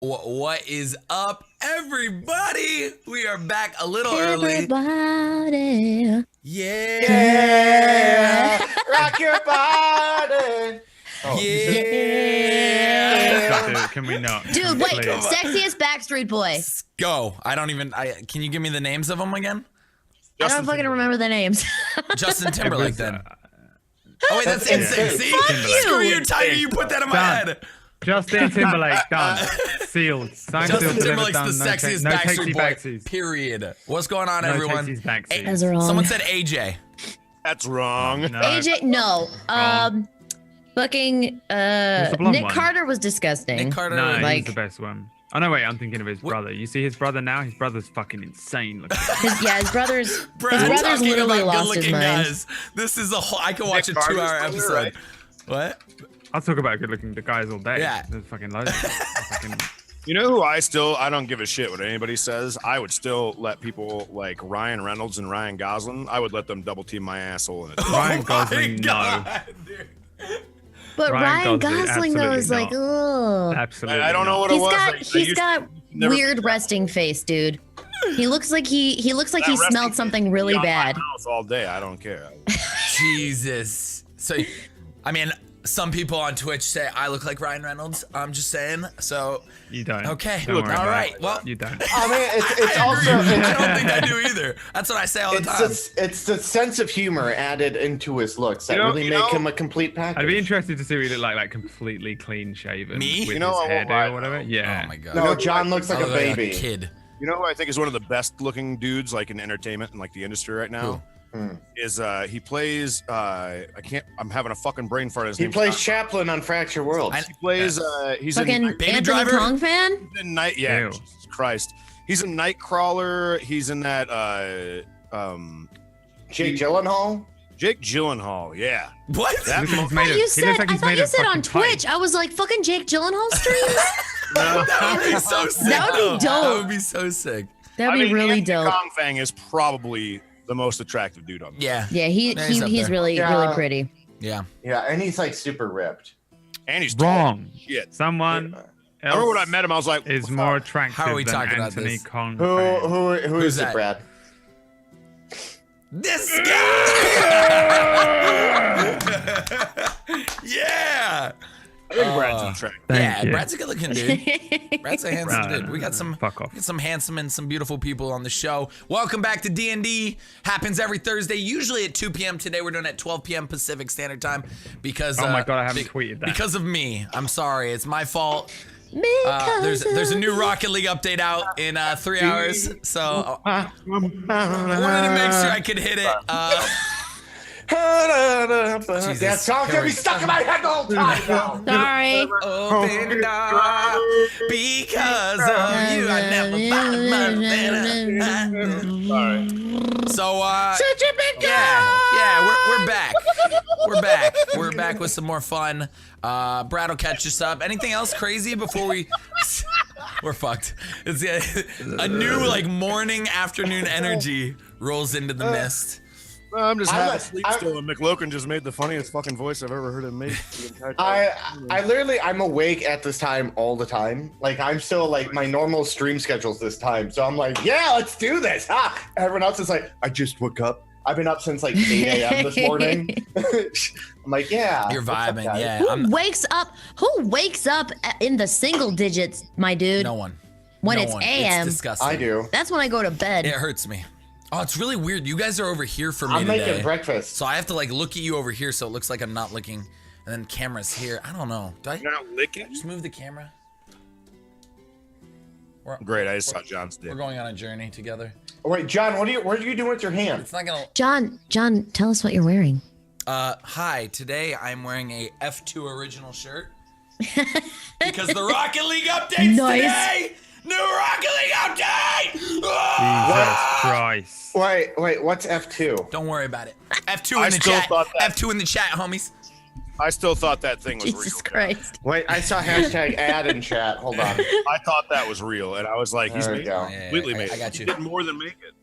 What is up, everybody? We are back a little early. Everybody. Yeah. Rock your body. Oh, yeah. Can we not? Dude, wait. Please. Sexiest Backstreet Boy. Let's go. Can you give me the names of them again? I don't fucking remember the names. Justin Timberlake, then. Oh, wait, that's insane. See? Fuck you. Screw you, Tiger. You put that in my head. Justin Timberlake, done. Sealed. Signed, Justin sealed, delivered, Timberlake's the done. sexiest No Backstreet Boy, backsies. period. What's going on, No everyone? takesies, backsies. That's wrong. Someone said AJ. That's wrong. No. AJ, no. Fucking, the blonde Nick one? Carter was disgusting. Nick Carter. No, Like- he's the best one. Oh no, wait, I'm thinking of his brother. You see his brother now? His brother's fucking insane looking. His brother's Brad talking literally about lost his good-looking mind. guys. This is a whole. I can watch Nick a 2-hour Carter's episode. brother, right? What? I'll talk about good looking guys all day. Yeah. There's fucking loads. Fucking... You know who I don't give a shit what anybody says. I would still let people like Ryan Reynolds and Ryan Gosling. I would let them double team my asshole in it. Ryan Oh Gosling, my no. God, dude. But Ryan Gosling though is like, absolutely ugh. Absolutely. I don't know what it was. He's got weird resting face, dude. He looks like he smelled something really bad. House all day. I don't care. Jesus. So, I mean, some people on Twitch say I look like Ryan Reynolds. I'm just saying. So, You don't. okay. Don't worry All about right. it. Well, You don't. I mean, it's also I don't think I do either. That's what I say all the time. It's the sense of humor added into his looks that really make him a complete package. I'd be interested to see what he looked like completely clean shaven. Me? With You know, his I won't hairdo lie, or whatever. though. Yeah. Oh my God. No, John looks like I a look like baby. kid. You know who I think is one of the best looking dudes like in entertainment and like the industry right now? Is he plays I'm having a fucking brain fart. His He name's plays not- Chaplin on Fracture Worlds. I- He plays he's Fucking in Baby Anthony Driver? Kong fan? Night yeah, Ew. Jesus Christ. He's in Nightcrawler, he's in that Jake Gyllenhaal. Jake Gyllenhaal, yeah. What? That Looks like he's I made thought of- you he said, looks like I he's thought made you of said on fucking pipe. Twitch. I was like, fucking Jake Gyllenhaal streams? That would be so sick. That would be though. That dope. would be so sick. That'd be really Anthony dope. Kong Fang is probably the most attractive dude on. Yeah. Yeah, He's up he's there. really Yeah. pretty. Yeah. Yeah, and he's like super ripped. And he's tall. Wrong. Shit. Someone I remember when I else met him, I was like, is more attractive How are we than talking about Anthony this? Kong. Who fan. who Who's is that? it, Brad? This guy. Yeah. I think Brad's attractive. Thank Yeah, you. Brad's a good-looking dude. Brad's a handsome dude. We got some Fuck off. we got some handsome and some beautiful people on the show. Welcome back to D&D. Happens every Thursday, usually at 2 p.m. Today we're doing it at 12 p.m. Pacific Standard Time because Oh my God, I haven't tweeted that. Because of me. I'm sorry. It's my fault. Because There's a new Rocket League update out in 3 hours, so I wanted to make sure I could hit it. Jesus. That song Here can we be stuck in my head the whole time now. Sorry. Open the door because of you. I never bought So Such a big we're back. We're back with some more fun. Brad will catch us up. Anything else crazy before we? We're fucked. It's a new like morning afternoon energy rolls into the mist. I'm just half I'm- asleep I'm- still, and McLocan just made the funniest fucking voice I've ever heard him make. The entire time. I literally I'm awake at this time all the time. Like I'm still like my normal stream schedule's this time. So I'm like, yeah, let's do this. Ha! Everyone else is like, I just woke up. I've been up since like 8 a.m. this morning. I'm like, yeah. You're what's up, vibing, guys? yeah. Who wakes up in the single digits, my dude? No one. When No it's one. AM. It's disgusting. I do. That's when I go to bed. It hurts me. Oh, it's really weird. You guys are over here for me I'm today. making breakfast. So I have to like look at you over here so it looks like I'm not looking. And then camera's here. I don't know. Do I You're not licking? just move the camera? Great, I just saw John's dick. We're going on a journey together. Oh, wait, John, what are you doing with your hand? It's not gonna. John, tell us what you're wearing. Hi. Today I'm wearing a F2 original shirt because the Rocket League updates Nice. today. New Rocket League update. Jesus Ah! Christ. Wait, what's F2? Don't worry about it. F2 I in the still chat. thought that- F2 in the chat, homies. I still thought that thing was Jesus real. Christ. Wait, I saw hashtag ad in chat. Hold on. I thought that was real, and I was like, he's There we made go. it. Yeah, Completely I made it. got you. He did more than make it.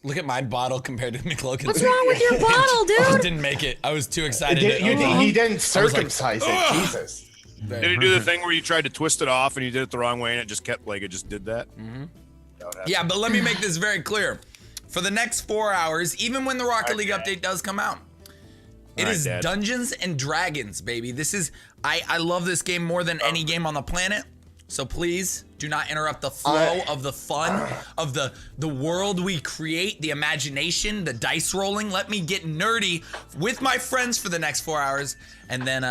Look at my bottle compared to McLogan's. What's wrong with your bottle, I dude? didn't make it. I was too excited. He didn't I was like, circumcise it. "Ugh." Jesus. Did he do the thing where you tried to twist it off and you did it the wrong way and it just kept like it just did that? Mm-hmm. Yeah, but let me make this very clear. For the next 4 hours, even when the Rocket League update does come out, it is Dungeons and Dragons, baby. This is I love this game more than any game on the planet. So please do not interrupt the flow of the fun of the world we create, the imagination, the dice rolling. Let me get nerdy with my friends for the next 4 hours, and then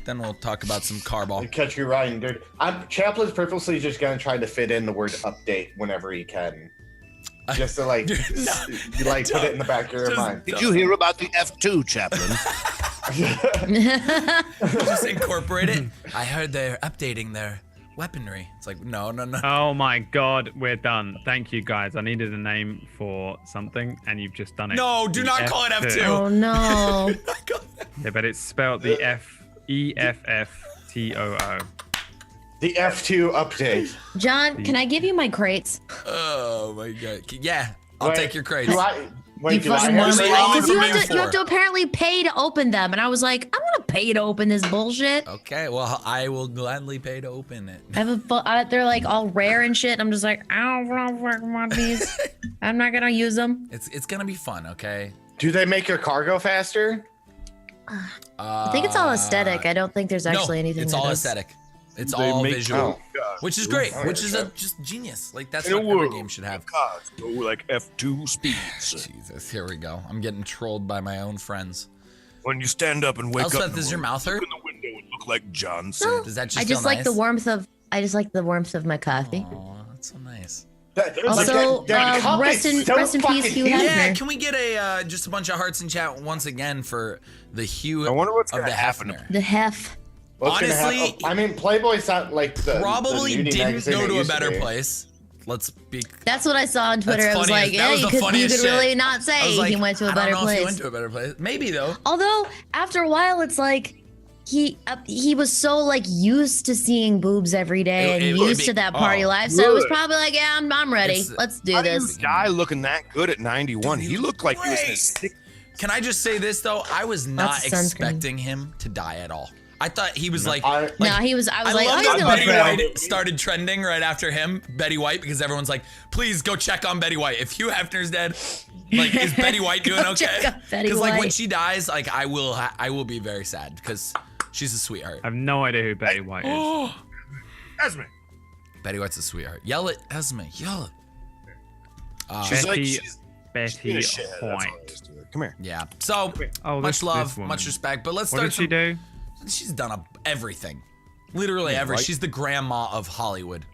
then we'll talk about some carball. Catch you riding, dude. Chaplin's purposely just gonna try to fit in the word update whenever he can. Just to like, put it in the back of your mind. Did you hear about the F2, Chaplin? Just incorporate it. I heard they're updating their weaponry. It's like, no. Oh my god, we're done. Thank you, guys. I needed a name for something, and you've just done it. No, do not call it F2. Oh no. Yeah, but it's spelled the F-E-F-F-T-O-O. The F2 update. John, can I give you my crates? Oh my god. Yeah, I'll take your crates. You have to apparently pay to open them, and I was like, I'm gonna pay to open this bullshit. Okay, well, I will gladly pay to open it. They're like all rare and shit. I'm just like, I don't want these. I'm not gonna use them. It's gonna be fun, okay? Do they make your cargo faster? I think it's all aesthetic. I don't think there's actually anything. It's all aesthetic. It's all visual, which is great, which is just genius. Like that's what every game should have. Go like F2 speeds. Jesus, here we go. I'm getting trolled by my own friends. When you stand up and wake up, does your mouth hurt? Look in the window and look like Johnson. Does that just I just feel like nice? the warmth of. I just like the warmth of my coffee. Oh, that's so nice. Also, rest in peace, Hugh Hefner. Yeah, can we get just a bunch of hearts in chat once again for the Hugh I wonder what's of the gonna happen Hefner? The Hef. Honestly, I mean, Playboy's not like probably the didn't go to a better be. place. Let's be. That's what I saw on Twitter. That's I was funny. like, That yeah, was you the could funniest shit. really not say I was like, he went to a I better don't know if he place. went to a better place. Maybe though. Although after a while, it's like he was so like used to seeing boobs every day and used to that party life. So it was probably like, yeah, I'm ready. Let's do this. Guy looking that good at 91. He looked like he was in his 60s. Can I just say this though? I was not expecting him to die at all. I thought he was I was like, I oh, he's love gonna that Betty live. White started trending right after him, Betty White, because everyone's like, please go check on Betty White. If Hugh Hefner's dead, like, is Betty White doing okay? Because like when she dies, like I will be very sad because she's a sweetheart. I have no idea who Betty White is. Esme. Betty White's a sweetheart. Yell it, Esme. Yell it. Betty White. Come here. Yeah. So much love, much respect. But let's start. What did she do? She's done everything. Literally everything. She's the grandma of Hollywood.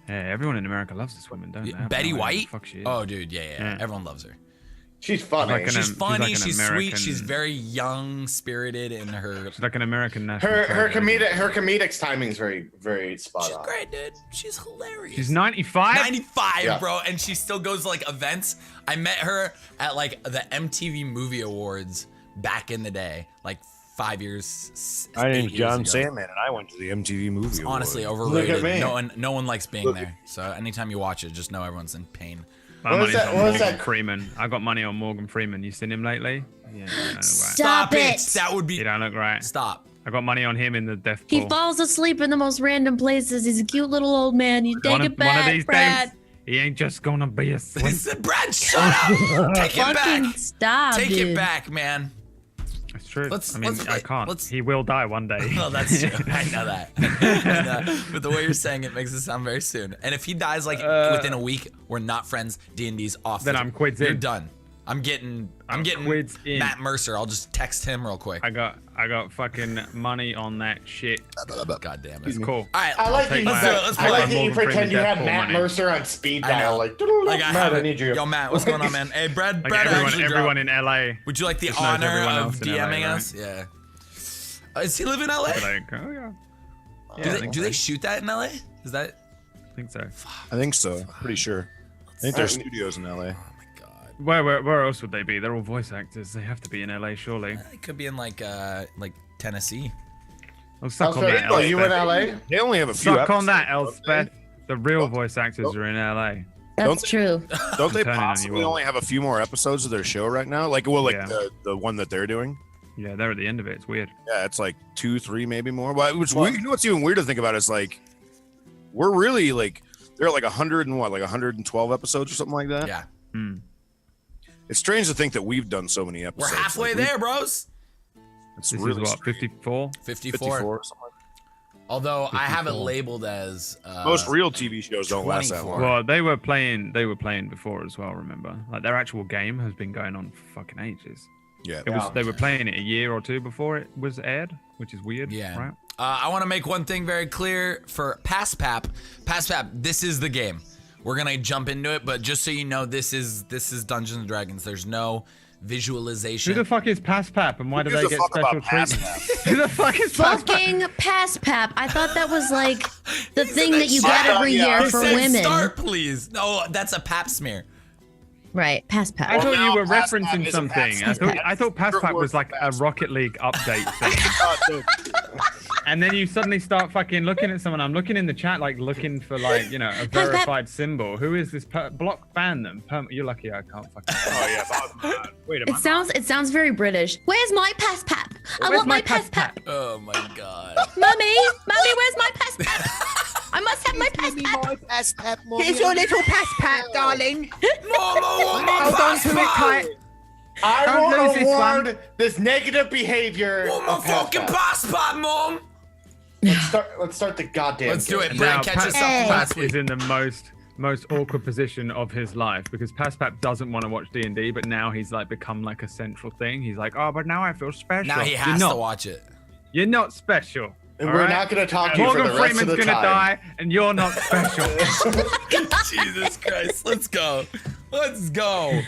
Hey, everyone in America loves this woman, don't they? Betty White? Fuck she is. Oh, dude, yeah. Everyone loves her. She's funny. She's funny. She's American, sweet. She's very young spirited in her. She's like an American national. Her comedic timing's very, very spot on. She's great, dude. She's hilarious. She's 95. 95, bro, and she still goes to like events. I met her at like the MTV Movie Awards back in the day, like 5 years. My name's John Sandman, and I went to the MTV Movie Awards. Honestly, overrated. No one likes being there. So anytime you watch it, just know everyone's in pain. My money's on Morgan Freeman. I got money on Morgan Freeman. You seen him lately? Yeah, right. Stop it. That would be. He don't look right. Stop. I got money on him in the death pool. He falls asleep in the most random places. He's a cute little old man. You take it back, one of these Brad. days, he ain't just gonna be a slip. Brad, shut up. Take it back. Stop, Take dude. it back, man. That's true. Let's I can't. He will die one day. Well, that's true. I know that. But the way you're saying it makes it sound very soon. And if he dies like within a week, we're not friends. D&D's off. Then I'm quids You're in. done. I'm getting quids in. Matt Mercer. I'll just text him real quick. I got fucking money on that shit. God damn it. It's cool. All right. I like that you pretend you have Matt Mercer on speed dial. Like Matt, I need you. Yo, Matt, what's going on, man? Hey, Brad. Like Brad everyone in LA. Would you like the just knows honor everyone of else in LA, DMing right? us? Yeah. Does he live in LA? Like, oh yeah. Do they shoot that in LA? Is that? I think so. I think so. Pretty sure. I think there's studios in LA. Where else would they be? They're all voice actors. They have to be in LA, surely. It could be in like Tennessee. Oh, suck on that, Are you in Elspeth. LA? They only have a few Suck on episodes, that, don't Elspeth. The real voice actors are in LA. That's true. Don't they turning on you possibly all. only have a few more episodes of their show right now? Like, well, like Yeah. the one that they're doing. Yeah, they're at the end of it. It's weird. Yeah, it's like 2, 3, maybe more. Well, which weird, you know what's even weird to think about is like we're really like they're at like 100 and what, like 112 episodes or something like that. Yeah. It's strange to think that we've done so many episodes. We're halfway there, bros. It's This really is what, 54? 54. or something like Although I have it 54. labeled as that. Most real TV shows don't last that 24. long. Well, they were playing before as well, remember? Like their actual game has been going on for fucking ages. Yeah. They were playing it a year or two before it was aired, which is weird. Yeah. Right? I want to make one thing very clear for PassPap. PassPap, this is the game. We're gonna jump into it, but just so you know, this is Dungeons and Dragons. There's no visualization. Who the fuck is PassPap and why do Who they gives a get fuck special about treatment? PassPap? Who the fuck is PassPap? Fucking PassPap. I thought that was like the thing that you shut get up, every yeah. year It for said women. Start, please. No, that's a pap smear. Right, PassPap. I thought now you were PassPap referencing is a something. PassPap. I thought PassPap was like a PassPap. Rocket League update thing. And then you suddenly start fucking looking at someone. I'm looking in the chat, like looking for like, you know, a verified symbol. Who is this? Block ban them. You're lucky I can't fucking. Oh yeah. Wait a It minute. sounds very British. Where's my PassPap? I Where's want my PassPap. Oh my god. Mummy, where's my PassPap? I must have my PassPap. Here's your little PassPap, darling. Mom, I want my Hold on to it PassPap. tight. I Don't will lose this one. award this negative behavior. I want my of fucking PassPap. PassPap, Mom. Let's start the goddamn. Let's do game. it. Brad, catch us up from last PassPap is week. in the most awkward position of his life because PassPap doesn't want to watch D&D, but now he's like become like a central thing. He's like, oh, but now I feel special. Now he You're has not. to watch it. You're not special. And all we're right? not going to talk to you for Morgan the rest Freeman's of the gonna time. die, and you're not special. Jesus Christ. Let's go. Let's go.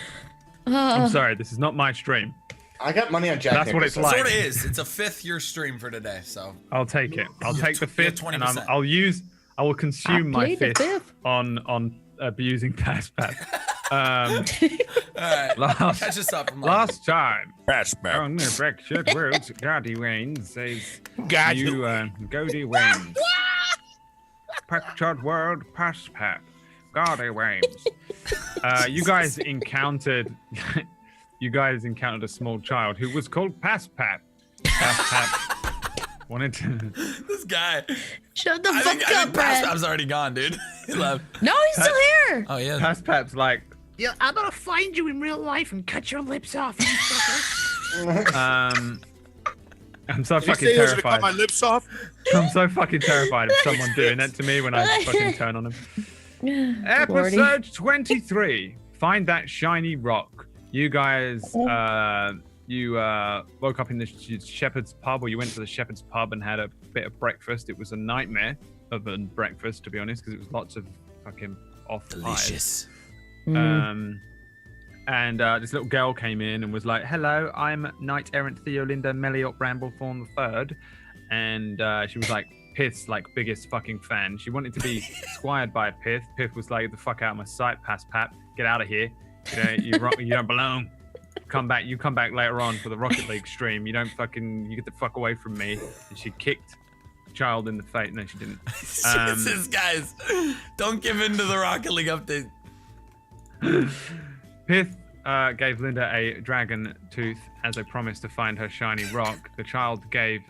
I'm sorry, this is not my stream. I got money on Jack. That's what it's Nicholson. like. Sort of is. It's a 5th year stream for today, so. I'll take it. I'll take the you have fifth, and 20%. I will consume my plead the fifth on abusing PassPap. All right. Last Catch us up from last time PassPap. on the Brexit world, Gardy Wayne says God, you Gardy Wayne. Brexit world PassPap. Gardy Wayne. You guys encountered a small child who was called PassPap. PassPap wanted to. This guy. Shut the I fuck think up, Brad. PassPap's already gone, dude. He left. No, he's still here. Oh, yeah. PassPap's like, Yeah, I'm gonna find you in real life and cut your lips off. You fucker. I'm so Did you fucking say he was gonna cut terrified. my lips off? I'm so fucking terrified of someone doing that to me when I fucking turn on them. Lordy. Episode 23. Find that shiny rock. You guys, you woke up in the shepherd's pub, or you went to the shepherd's pub and had a bit of breakfast. It was a nightmare of a breakfast, to be honest, because it was lots of fucking off Delicious. And this little girl came in and was like, hello, I'm Knight Errant Theolinda Meliot Bramblethorn III. And she was like, Pith's like biggest fucking fan. She wanted to be squired by Pith. Pith was like, the fuck out of my sight, PassPap. Get out of here. You don't belong. You come back later on for the Rocket League stream. You get the fuck away from me. And she kicked the child in the face. No, she didn't. Jesus, guys. Don't give in to the Rocket League update. Pith gave Linda a dragon tooth as a promise to find her shiny rock. The child gave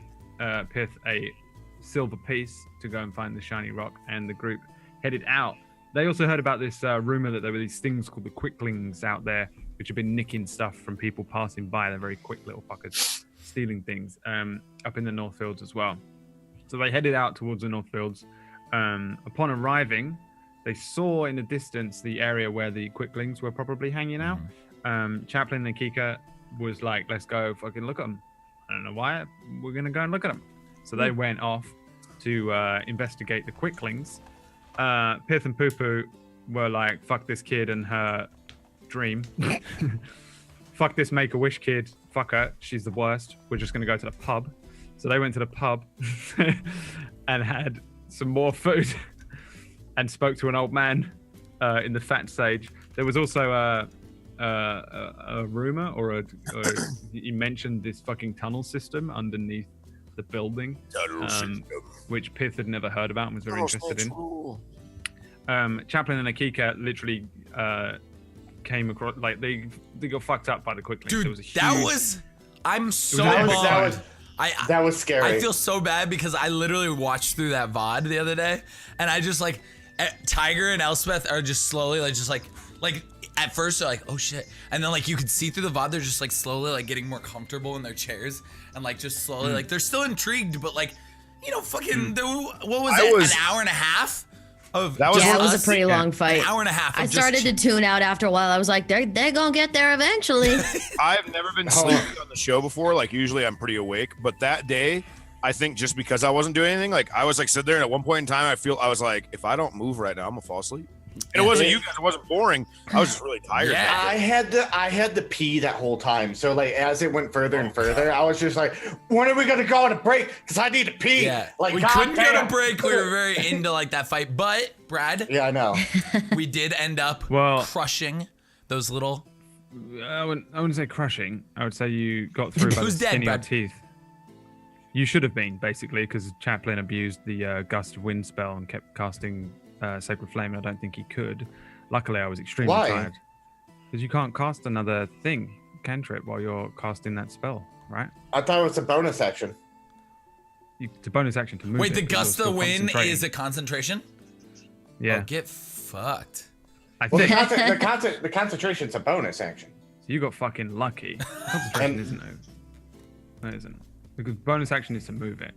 Pith a silver piece to go and find the shiny rock, and the group headed out. They also heard about this rumor that there were these things called the quicklings out there, which have been nicking stuff from people passing by. They're very quick little fuckers, stealing things up in the Northfields as well. So they headed out towards the Northfields. Upon arriving, they saw in the distance the area where the quicklings were probably hanging out. Chaplain and Kika was like, let's go fucking look at them. I don't know why. We're going to go and look at them. So they went off to investigate the quicklings. Pith and Poo-Poo were like, fuck this kid and her dream. Fuck this Make-A-Wish kid. Fuck her. She's the worst. We're just going to go to the pub. So they went to the pub and had some more food and spoke to an old man in the fat sage. There was also a rumor or he mentioned this fucking tunnel system underneath the building, which Pith had never heard about and was very interested in. Chaplain and Akika literally came across, like they got fucked up by the quicklings. Dude, There was a huge, that was I'm so That bummed. That was scary. I feel so bad because I literally watched through that VOD the other day, and I just like, Tiger and Elspeth are just slowly like at first they're like, oh shit, and then like you could see through the VOD they're just like slowly like getting more comfortable in their chairs and like just slowly like they're still intrigued, but like, you know, fucking what was it? An hour and a half of That was Yeah, it was us? a pretty long fight. An hour and a half. I of started to tune out after a while. I was like, they're gonna get there eventually. I've never been sleeping on the show before. Like usually I'm pretty awake, but that day, I think just because I wasn't doing anything, like I was like sitting there, and at one point in time, I was like, if I don't move right now, I'm gonna fall asleep. And it wasn't you guys. It wasn't boring. I was just really tired. Yeah. I had to pee that whole time. So like as it went further and further, I was just like, when are we gonna go on a break? Because I need to pee. Yeah, Like we God couldn't go to damn. break. We were very into like that fight, but Brad, Yeah, I know. we did end up Well- crushing those little. I wouldn't say crushing. I would say you got through by the Who's dead, skin of your Brad? teeth. You should have been, basically, because Chaplin abused the Gust of Wind spell and kept casting Sacred Flame, and I don't think he could. Luckily, I was extremely Why? tired. Because you can't cast another thing, cantrip, while you're casting that spell, right? I thought it was a bonus action. It's a bonus action to move Wait, it, the but you're gust still of wind concentrating. is a concentration? Yeah, Oh, get fucked. I Well, think. the concentration's a bonus action. So you got fucking lucky. Concentration And- isn't. No, it isn't. Because bonus action is to move it.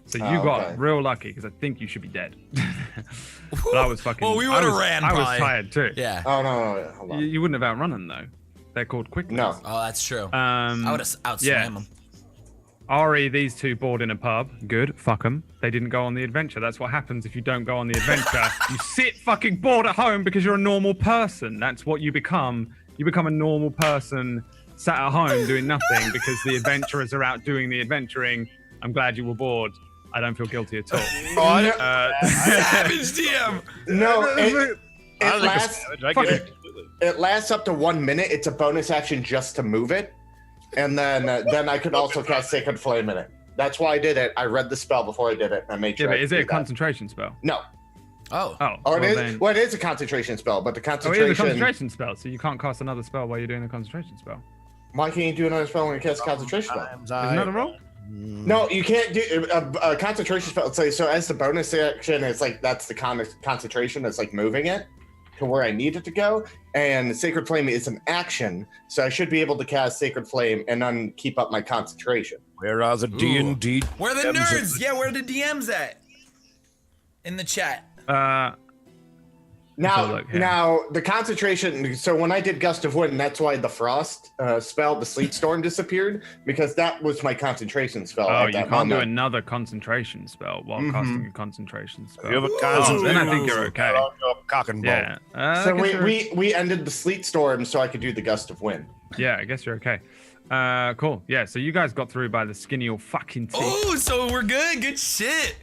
So you Oh, got okay. real lucky because I think you should be dead. But I was fucking. Well, we I would've was- ran, I was probably. tired too. Yeah. Oh no, hold on. You wouldn't have outrun them though. They're called quickness. No. Oh, that's true. I would have outswam yeah. them. Ari, these two bored in a pub. Good. Fuck them. They didn't go on the adventure. That's what happens if you don't go on the adventure. You sit fucking bored at home because you're a normal person. That's what you become. You become a normal person sat at home doing nothing because the adventurers are out doing the adventuring. I'm glad you were bored. I don't feel guilty at all. Savage DM. No, I it don't think lasts. it's savage. I get it completely. It lasts up to 1 minute. It's a bonus action just to move it, and then I could also cast Sacred Flame in it. That's why I did it. I read the spell before I did it. And I made Yeah, sure. but I is could it a do that. concentration spell? No. Oh. Oh, Oh, well it is. then- Well, it is a concentration spell, but the Oh, it concentration. is a concentration spell, so you can't cast another spell while you're doing the concentration spell. Why can't you do another spell when you cast a concentration spell? Sometimes Isn't that a roll? No, you can't do a concentration spell. So as the bonus action, it's like that's the concentration. It's like moving it to where I need it to go. And Sacred Flame is an action, so I should be able to cast Sacred Flame and then keep up my concentration. Where are the D&D? Where are the DMs? nerds? Yeah, where are the DMs at? In the chat. Now, look here. now the concentration. So when I did Gust of Wind, that's why the Frost spell, the Sleet Storm, disappeared because that was my concentration spell. Oh, at you that can't do moment. another concentration spell while Mhm. casting a concentration spell. You have a Oh, concentration. then I think you're okay. Cock and ball. Yeah. I So guess you're- we ended the Sleet Storm so I could do the Gust of Wind. Yeah, I guess you're okay. Cool. Yeah, so you guys got through by the skin of your fucking teeth. Oh, so we're good. Good shit.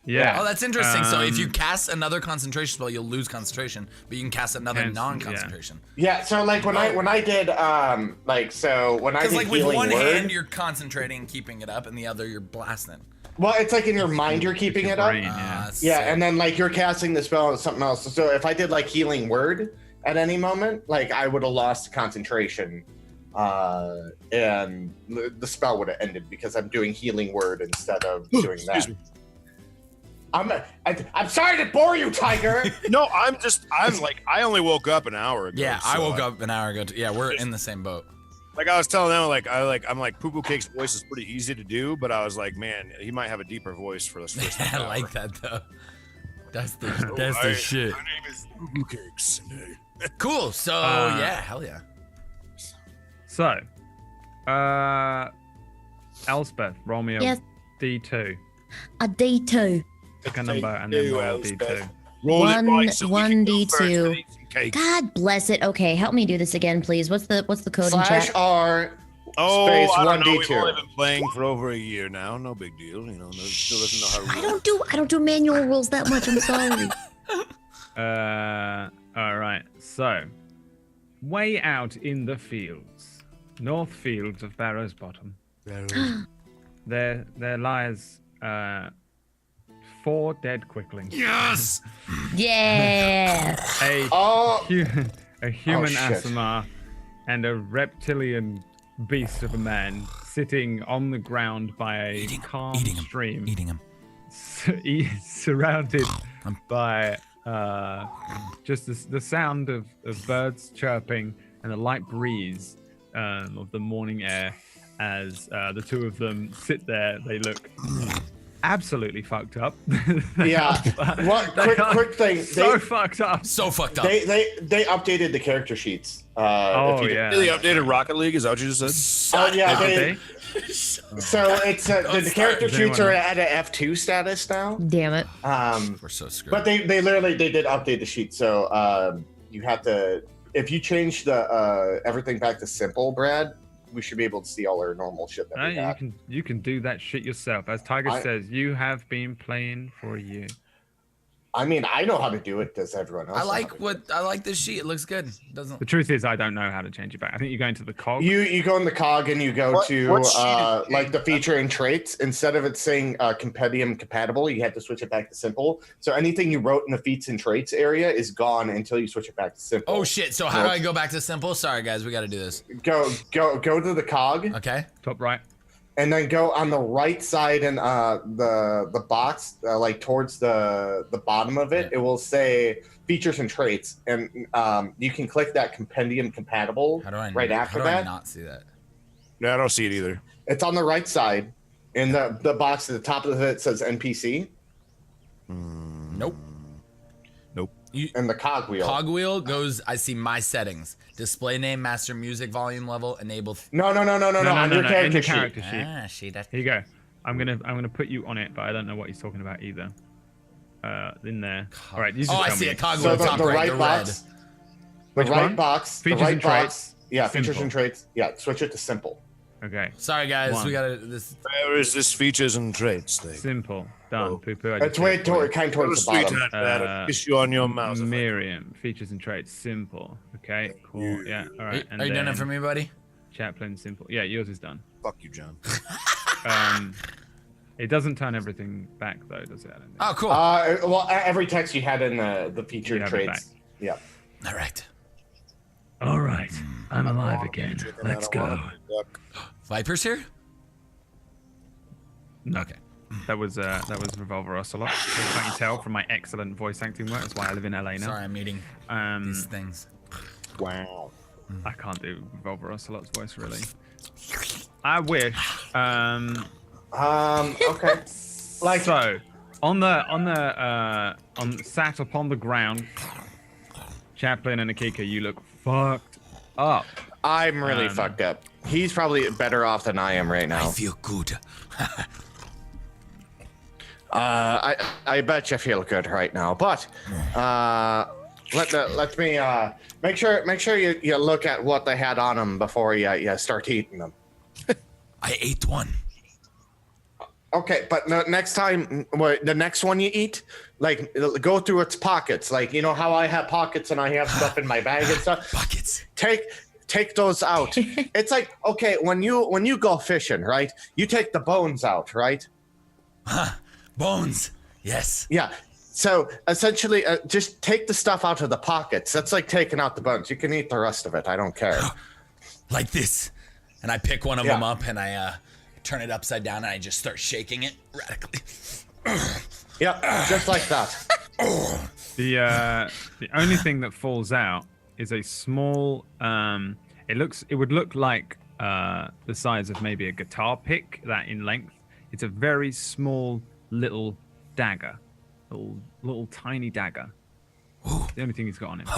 Yeah. Oh, that's interesting. So if you Um, cast another concentration spell, you'll lose concentration, but you can cast another Hence, non-concentration. Yeah, so like when I did when I Because did like with Healing one Word, hand you're concentrating, keeping it up, and the other you're blasting. well, it's like in your mind you're keeping your it up. brain, yeah. that's Yeah, sick. and then like you're casting the spell on something else. So if I did like Healing Word at any moment, like I would have lost concentration, and the spell would have ended because I'm doing Healing Word instead of doing that. Excuse me. I'm sorry to bore you, Tiger. No, I'm like, I only woke up an hour ago. Yeah, I so woke up an hour ago. Yeah, we're in the same boat. Like I was telling them, I'm like, Poo Poo Cake's voice is pretty easy to do, but I was like, man, he might have a deeper voice for this first I hour. like that though. That's the I- shit. My name is Poo Poo Cakes. Cool. So Uh, yeah, hell yeah. So, Elspeth, roll me a Yes. D2. A D2. Pick a number and then roll Elspeth. D2. Roll it, One- Mike, so we one can go D2. first and eat some cake. God bless it. Okay, help me do this again, please. What's the code in / chat? R Oh, space I don't know. 1D2. We've only been playing for over a year now. No big deal. You know, still doesn't know how to I don't do manual rules that much. I'm sorry. All right. So, way out in the fields, north fields of Barrow's Bottom, there lies 4 dead quicklings. Yes. Yeah. A Oh, a human shit. Asimar and a reptilian beast of a man sitting on the ground by a calm stream, Eating him. surrounded by just the sound of birds chirping and the light breeze of the morning air as the two of them sit there. They look absolutely fucked up. Yeah. Quick thing. Fucked up. So fucked up. They updated the character sheets. Oh yeah. Really updated Rocket League? Is that what you just said? Oh yeah. Did So it's the character sheets are at an F2 status now. Damn it. We're so screwed. But they did update the sheet. So you have to, if you change the everything back to simple, Brad, we should be able to see all our normal shit that we got. You can do that shit yourself. As Tiger says, you have been playing for a year. I mean, I know how to do it. Does everyone else? I like this sheet. It looks good. The truth is, I don't know how to change it back. I think you go into the cog. You go in the cog and you go to like the feature and traits. Instead of it saying compendium compatible, you have to switch it back to simple. So anything you wrote in the feats and traits area is gone until you switch it back to simple. Oh shit! So how do I go back to simple? Sorry guys, we got to do this. Go to the cog. Okay. Top right. And then go on the right side and the box, like towards the bottom of it, it will say features and traits, and you can click that compendium compatible after that. How do I not see that? No, I don't see it either. It's on the right side. In the box at the top of it says NPC. Nope. And the cogwheel. Cogwheel goes. I see my settings. Display name, master music, volume level, enable. No. On your character sheet. Ah, shit. Here you go. I'm gonna put you on it, but I don't know what he's talking about either. In there. All right. You just I tell see me. a cogwheel So top the right, right the box. red. The Which right one? box. Features the right and box. traits. Yeah, features Simple. and traits. Yeah, switch it to simple. Okay. Sorry guys, One. we gotta this. Where is this features and traits thing? Simple. Done. Oh. Poo-poo. I It's just way did it for you. kind towards the Sweet bottom. hat, Brad. I'll kiss you on your mouth. Miriam. Features and traits. Simple. Okay. Cool. Yeah. All right. Are you doing it for me, buddy? Chaplain. Simple. Yeah. Yours is done. Fuck you, John. It doesn't turn everything back though, does it? I don't think. Oh, cool. Well, every text you had in the featured You have it traits. Yeah. All right. All right. I'm alive again. Let's go. Viper's here. No. Okay. That was Revolver Ocelot. As I can tell from my excellent voice acting work. That's why I live in LA now. Sorry, I'm eating these things. Wow. I can't do Revolver Ocelot's voice really. I wish. Okay. Like So, on sat upon the ground, Chaplin and Akika, you look fucked up. I'm really fucked up. He's probably better off than I am right now. I feel good. I bet you feel good right now, but let me make sure you look at what they had on them before you start eating them. I ate one. Okay, but next time, the next one you eat, like go through its pockets. Like you know how I have pockets and I have stuff in my bag and stuff. Pockets. Take those out. It's like okay, when you go fishing, right? You take the bones out, right? Bones. Yes. Yeah. So essentially, just take the stuff out of the pockets. That's like taking out the bones. You can eat the rest of it. I don't care. Like this. And I pick one of them up and I turn it upside down and I just start shaking it radically. Yeah, just like that. The only thing that falls out is a small. It would look like the size of maybe a guitar pick, that in length. It's a very small little dagger, little tiny dagger. Ooh. The only thing he's got on him,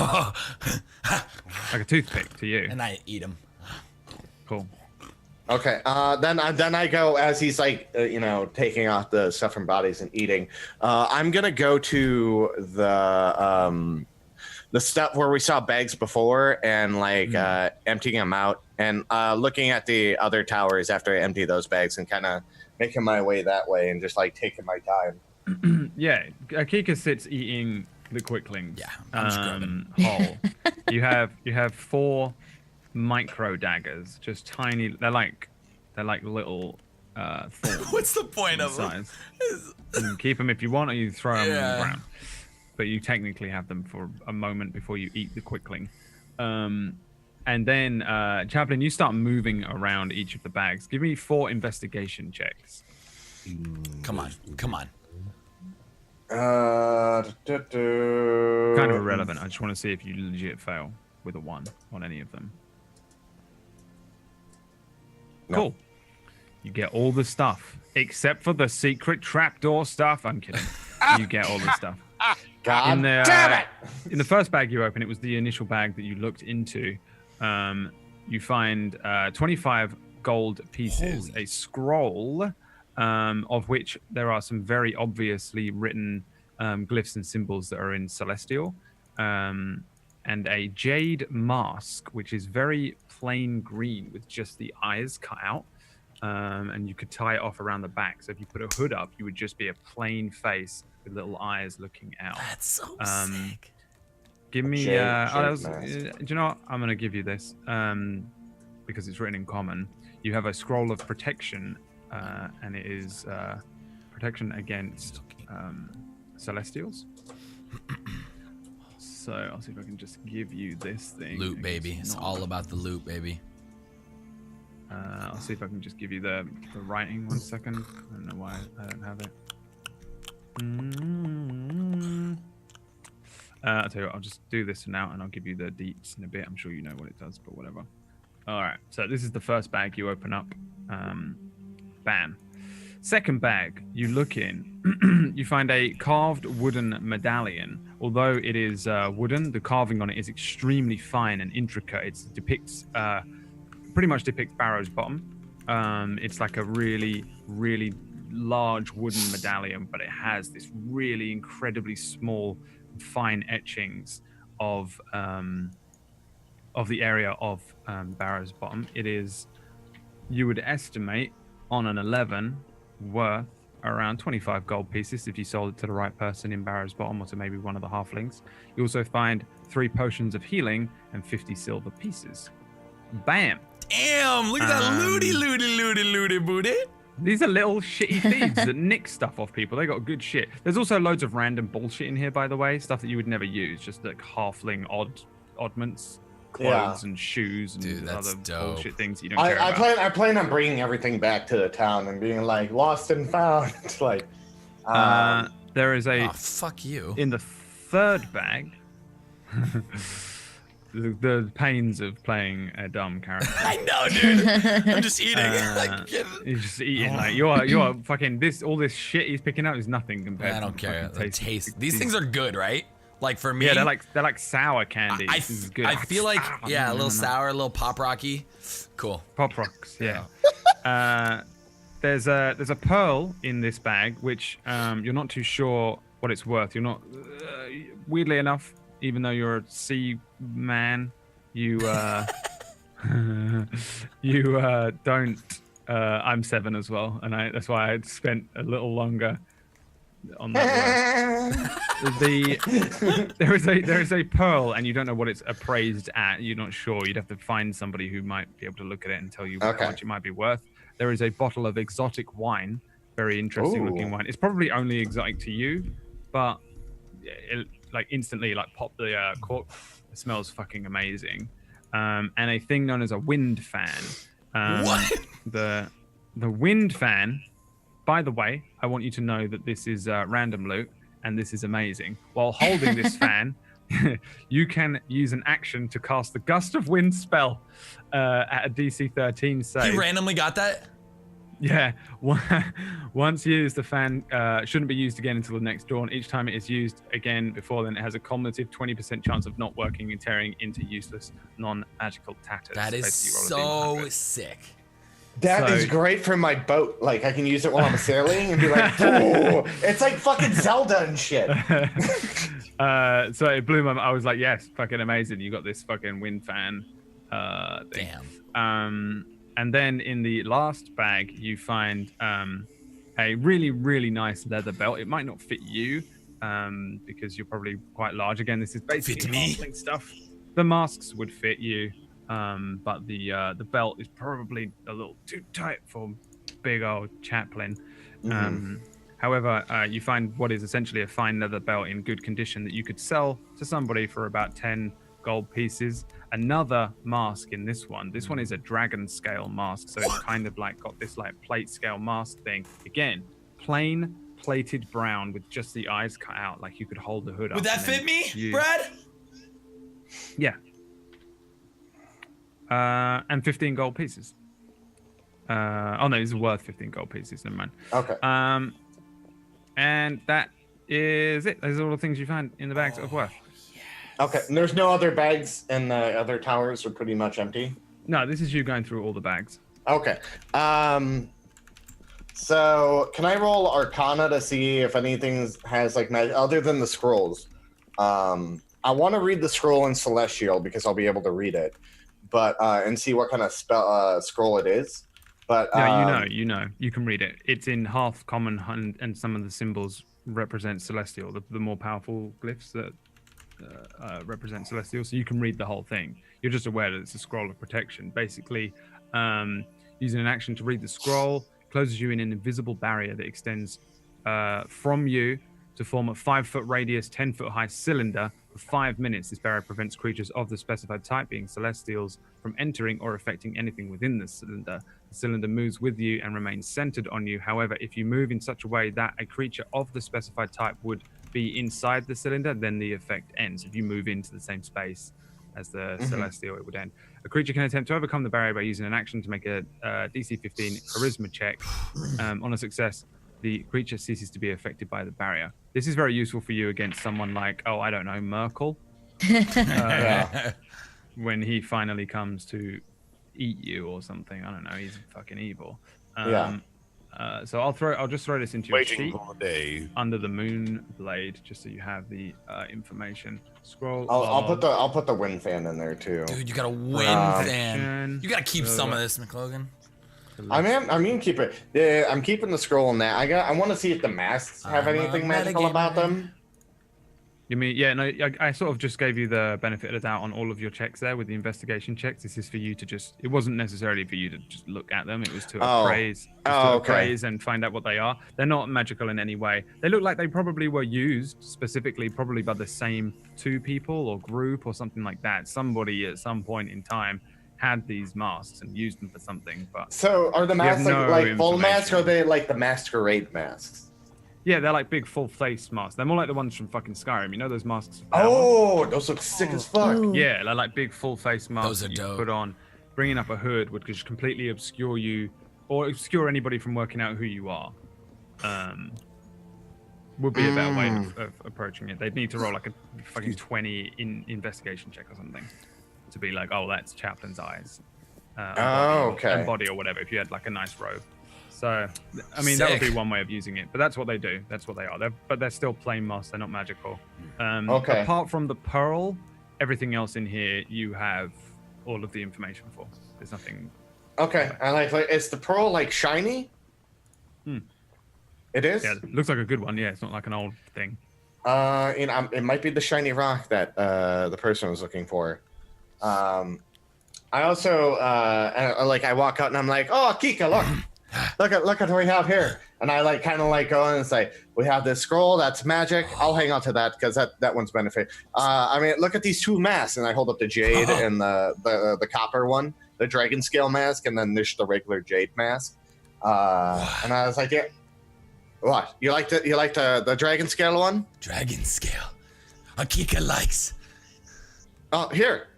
like a toothpick to you. And I eat them. Cool. Okay. Then I go as he's like taking off the stuff from bodies and eating. I'm gonna go to the stuff where we saw bags before and like emptying them out and looking at the other towers after I empty those bags and kind of making my way that way and just like taking my time. Yeah, Akika sits eating the quicklings. Yeah, I'm scrubbing. Whole. You have 4 micro daggers, just tiny. They're like little thorns. What's the point of them? size. You can keep them if you want, or you throw them on the ground. But you technically have them for a moment before you eat the quickling. And then, Chaplin, you start moving around each of the bags. Give me 4 investigation checks. Come on. Kind of irrelevant. I just want to see if you legit fail with a 1 on any of them. No. Cool. You get all the stuff, except for the secret trapdoor stuff. I'm kidding. You get all the stuff. God damn it! In the first bag you open, it was the initial bag that you looked into. You find 25 gold pieces, a scroll, of which there are some very obviously written glyphs and symbols that are in Celestial, and a jade mask, which is very plain green with just the eyes cut out. And you could tie it off around the back. So if you put a hood up, you would just be a plain face with little eyes looking out. That's so sick. Give me. Jade Do you know what? I'm gonna give you this because it's written in common. You have a scroll of protection, and it is protection against celestials. So I'll see if I can just give you this thing. Loot, baby. It's all about the loot, baby. I'll see if I can just give you the writing 1 second. I don't know why I don't have it. I'll tell you what, I'll just do this for now and I'll give you the deets in a bit. I'm sure you know what it does, but whatever. All right, so this is the first bag you open up. Bam. Second bag, you look in. You find a carved wooden medallion. Although it is wooden, the carving on it is extremely fine and intricate. It depicts... pretty much depicts Barrow's bottom. It's like a really, really large wooden medallion, but it has this really incredibly small, fine etchings of the area of Barrow's bottom. It is, you would estimate, on an 11, worth around 25 gold pieces if you sold it to the right person in Barrow's bottom or to maybe one of the halflings. You also find 3 potions of healing and 50 silver pieces. Bam! Damn, look at that looty booty. These are little shitty thieves that nick stuff off people. They got good shit. There's also loads of random bullshit in here, by the way. Stuff that you would never use. Just like halfling oddments, clothes and shoes and other bullshit things that you don't care about. I plan on bringing everything back to the town and being like lost and found. Like, there is a... Oh, fuck you. In the third bag... The pains of playing a dumb character. I know, dude. I'm just eating. He's just eating. Like you are fucking this. All this shit he's picking up is nothing compared. I don't to care. The taste. These things are good, right? Like for me. Yeah, they're like sour candy. This is good. I feel like a little sour, a little pop rocky. Cool. Pop rocks. Yeah. There's a pearl in this bag which you're not too sure what it's worth. You're not. Weirdly enough, even though you're a sea man, you don't. I'm 7 as well, and that's why I spent a little longer on that word. There is a pearl, and you don't know what it's appraised at. You're not sure. You'd have to find somebody who might be able to look at it and tell you how much it might be worth. There is a bottle of exotic wine, very interesting looking wine. It's probably only exotic to you, but it, like instantly pop the cork. It smells fucking amazing. And a thing known as a wind fan. What? The wind fan, by the way, I want you to know that this is random loot and this is amazing. While holding this fan, you can use an action to cast the Gust of Wind spell at a DC 13 save. You randomly got that? Yeah. Once used, the fan shouldn't be used again until the next dawn. Each time it is used again before then, it has a cumulative 20% chance of not working and tearing into useless non-magical tatters. That is so sick. That is great for my boat. Like, I can use it while I'm sailing and be like, "Ooh, it's like fucking Zelda and shit." So it blew my mind. I was like, yes, fucking amazing. You got this fucking wind fan thing. Damn. And then in the last bag, you find a really, really nice leather belt. It might not fit you because you're probably quite large. Again, this is basically halfling stuff. The masks would fit you, but the belt is probably a little too tight for big old Chaplin. However, you find what is essentially a fine leather belt in good condition that you could sell to somebody for about 10 gold pieces. Another mask in this one. This one is a dragon scale mask, so it's kind of like got this like plate scale mask thing. Again, plain plated brown with just the eyes cut out, like you could hold the hood up. Would that fit me, Brad? Yeah. And 15 gold pieces. Oh no, it's worth 15 gold pieces. Never mind. Okay. And that is it. Those are all the things you find in the bags of worth. Okay. And there's no other bags in the other towers. Are pretty much empty. No, this is you going through all the bags. Okay. So can I roll Arcana to see if anything has like magic other than the scrolls? I want to read the scroll in Celestial because I'll be able to read it, but and see what kind of scroll it is. But yeah, you know, you can read it. It's in half common, and some of the symbols represent Celestial, the more powerful glyphs that represent Celestial. So you can read the whole thing. You're just aware that it's a scroll of protection. Basically, using an action to read the scroll closes you in an invisible barrier that extends from you to form a 5-foot radius, 10-foot high cylinder. For 5 minutes, this barrier prevents creatures of the specified type, being Celestials, from entering or affecting anything within the cylinder. The cylinder moves with you and remains centered on you. However, if you move in such a way that a creature of the specified type would be inside the cylinder, then the effect ends. If you move into the same space as the Celestial, it would end. A creature can attempt to overcome the barrier by using an action to make a DC 15 Charisma check. On a success, the creature ceases to be affected by the barrier. This is very useful for you against someone like, oh, I don't know, Merkel. When he finally comes to eat you or something. I don't know. He's fucking evil. So I'll just throw this into your sheet under the moon blade, just so you have the information. Scroll. I'll put the wind fan in there too. Dude, you got a wind fan. You gotta keep some of this, McLogan. I mean, keep it. Yeah, I'm keeping the scroll in that. I want to see if the masks have anything magical about them. You mean, yeah, no, I sort of just gave you the benefit of the doubt on all of your checks there with the investigation checks. This is for you to just, it wasn't necessarily for you to just look at them. It was to appraise, appraise and find out what they are. They're not magical in any way. They look like they probably were used specifically probably by the same two people or group or something like that. Somebody at some point in time had these masks and used them for something. But so are the masks like full masks, or are they like the masquerade masks? Yeah, they're like big full face masks. They're more like the ones from fucking Skyrim. You know those masks? Oh, those look sick as fuck. Ooh. Yeah, they're like big full face masks. Those are that you dope. put on. Bringing up a hood would just completely obscure you, or obscure anybody from working out who you are. Would be a better way of approaching it. They'd need to roll like a fucking 20 in investigation check or something to be like, oh, that's Chaplain's eyes. Okay. And body or whatever. If you had like a nice robe. So, I mean, that would be one way of using it, but that's what they do. That's what they are. But they're still plain masks. They're not magical. Okay. Apart from the pearl, everything else in here, you have all of the information for. There's nothing. Okay. I like is the pearl like shiny? It is? Yeah, it looks like a good one. Yeah, it's not like an old thing. It might be the shiny rock that the person was looking for. I also I walk out and I'm like, oh, Kika, look. Look at what we have here. And I like kind of like go in and say, we have this scroll, that's magic. I'll hang on to that because that one's benefit. I mean, look at these two masks, and I hold up the jade and the copper one, the dragon scale mask, and then there's the regular jade mask. And I was like, yeah. What? You like the dragon scale one? Dragon scale. Akika likes. Oh, here.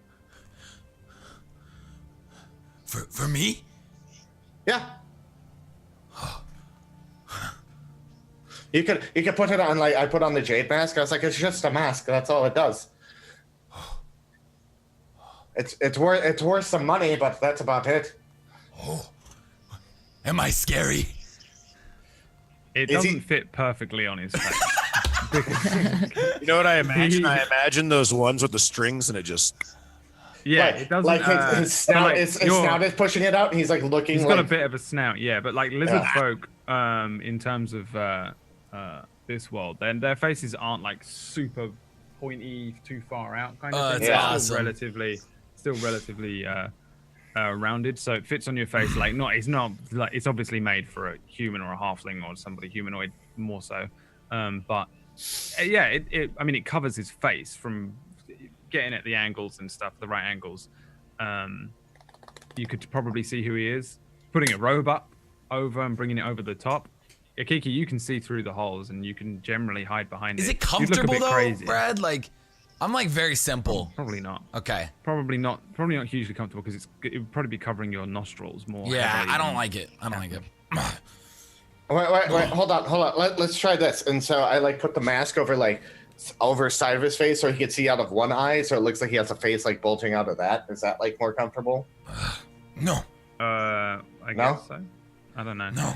For me? Yeah. You could put it on, like I put on the jade mask. I was like, it's just a mask. That's all it does. It's worth some money, but that's about it. Oh, am I scary? It doesn't fit perfectly on his face. You know what I imagine? I imagine those ones with the strings, and it just. Yeah, like, it doesn't. Like his snout, like his snout is pushing it out, and he's like looking. He's got a bit of a snout, yeah. But like lizard folk, in terms of this world, then their faces aren't like super pointy, too far out kind of thing. It's They're awesome. still relatively rounded, so it fits on your face. Like it's not like it's obviously made for a human or a halfling or somebody humanoid more so. But yeah, I mean, it covers his face from getting at the angles and stuff, the right angles, you could probably see who he is. Putting a robe up over and bringing it over the top. Akiki, you can see through the holes and you can generally hide behind it. Is it comfortable though, crazy. Brad? Like, I'm like very simple. Probably not. Okay. Probably not hugely comfortable because it would probably be covering your nostrils more. Yeah, I don't like it. I don't like it. Wait, hold on. Let's try this. And so I like put the mask over side of his face so he can see out of one eye, so it looks like he has a face like bulging out of that. Is that like more comfortable? No. I guess so. I don't know. No.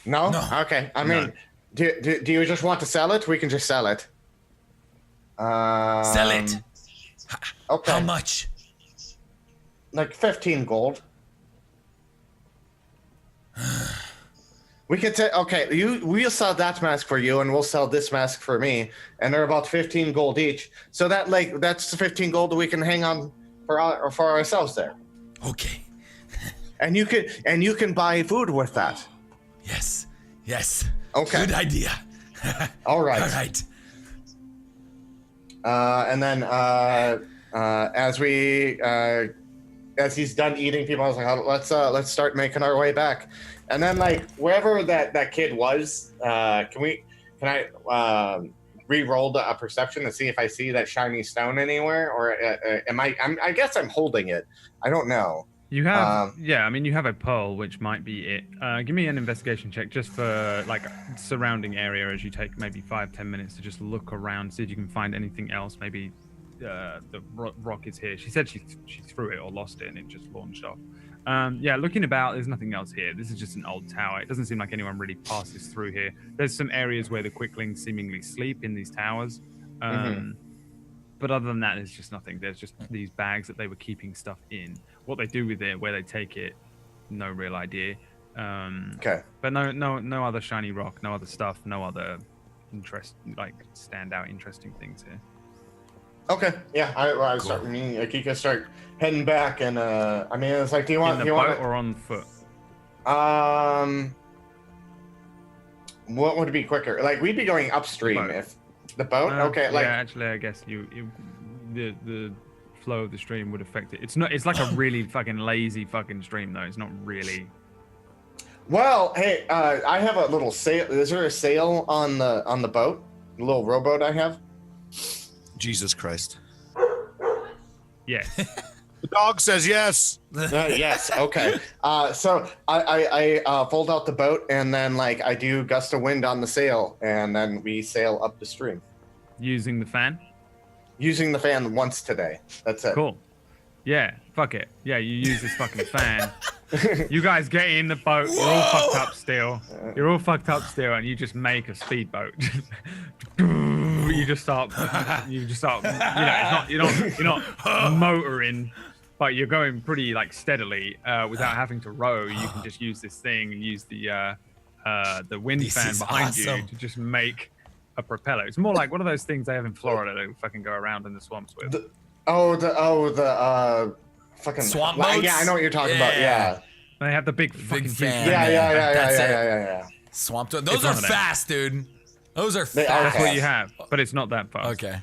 No? No. Okay. I mean, do you just want to sell it? We can just sell it. Sell it. Okay. How much? Like 15 gold. We could say, okay, we'll sell that mask for you, and we'll sell this mask for me, and they're about 15 gold each. So that's 15 gold that we can hang on for ourselves there. Okay. And you can buy food with that. Yes. Yes. Okay. Good idea. All right. All right. And then as he's done eating, people, I was like, oh, let's start making our way back. And then like wherever that kid was, can I re-roll a perception to see if I see that shiny stone anywhere, or I guess I'm holding it. I don't know. You have, I mean, you have a pearl, which might be it. Give me an investigation check just for like surrounding area as you take maybe 5-10 minutes to just look around, see if you can find anything else. Maybe the rock is here. She said she threw it or lost it and it just launched off. Looking about, there's nothing else here. This is just an old tower. It doesn't seem like anyone really passes through here. There's some areas where the quicklings seemingly sleep in these towers. But other than that, there's just nothing. There's just these bags that they were keeping stuff in. What they do with it, where they take it, no real idea. Okay. But no other shiny rock, no other stuff, no other standout interesting things here. Okay. Yeah. I start. I mean, Akika start heading back, and I mean, it's like, do you want in the boat or on foot? What would be quicker? Like, we'd be going upstream if the boat. Okay. Like, yeah, actually, I guess the flow of the stream would affect it. It's not. It's like a really fucking lazy fucking stream, though. It's not really. Well, hey, I have a little sail. Is there a sail on the boat? The little rowboat I have. Jesus Christ. Yes. The dog says yes. Yes. Okay. So I fold out the boat, and then like I do gust of wind on the sail, and then we sail up the stream. Using the fan? Using the fan once today. That's it. Cool. Yeah, fuck it. Yeah, you use this fucking fan. You guys get in the boat. You're all fucked up still. You're all fucked up still, and you just make a speedboat. You just start. It's not. You're not motoring, but you're going pretty like steadily without having to row. You can just use this thing and use the wind fan behind you to just make a propeller. It's more like one of those things they have in Florida that fucking go around in the swamps with. The fucking swamp boats? Yeah, I know what you're talking about. Yeah. They have the big fucking fan. Yeah. Swamp. Those are fast, dude. Those are fast. That's what you have, but it's not that fast. Okay.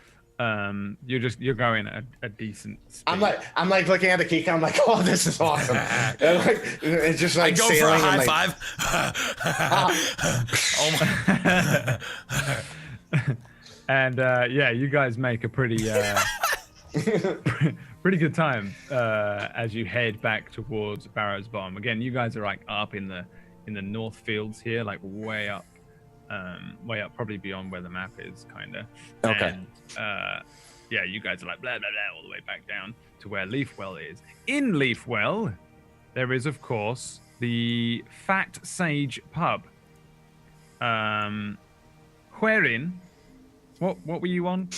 You're going at a decent speed. I'm like looking at the Kika. I'm like, oh, this is awesome. And like, it's just like I go for a sailing high five. And you guys make a pretty pretty good time as you head back towards Barrow's Bottom. Again, you guys are like up in the north fields here, like way up, probably beyond where the map is, kind of. Okay. And, you guys are like blah blah blah all the way back down to where Leafwell is. In Leafwell, there is of course the Fat Sage Pub. Wherein, what were you on?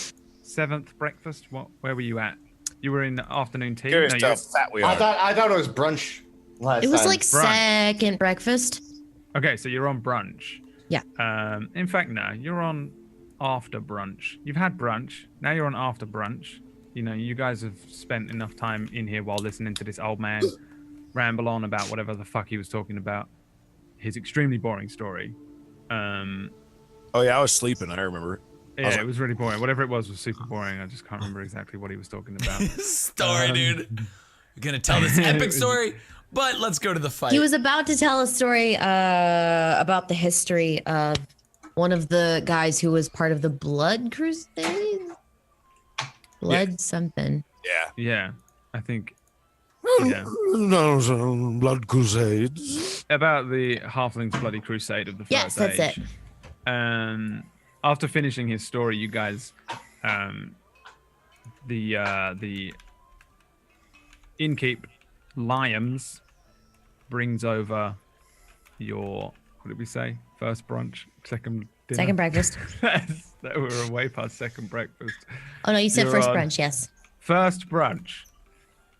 7th breakfast? Where were you at? You were in the afternoon tea. Curious how fat we are. I thought it was brunch last time. It was like Brunch. second breakfast. Okay, so you're on brunch. Yeah. In fact, no, you're on after brunch. You've had brunch. Now you're on after brunch. You know, you guys have spent enough time in here while listening to this old man ramble on about whatever the fuck he was talking about. His extremely boring story. Oh yeah, I was sleeping. I remember. Yeah, it was really boring. Whatever it was super boring. I just can't remember exactly what he was talking about. Story, dude. You're gonna tell this epic story, but let's go to the fight. He was about to tell a story about the history of one of the guys who was part of the Blood Crusade. Something. Yeah. Yeah, I think. Yeah. Blood Crusades. About the Halfling's Bloody Crusade of the First Yes, that's Age. it. After finishing his story, you guys, the innkeep Liams brings over your, what did we say? First brunch, second dinner. Second breakfast. That we're way past second breakfast. Oh no, you said You're first on brunch. Yes. First brunch.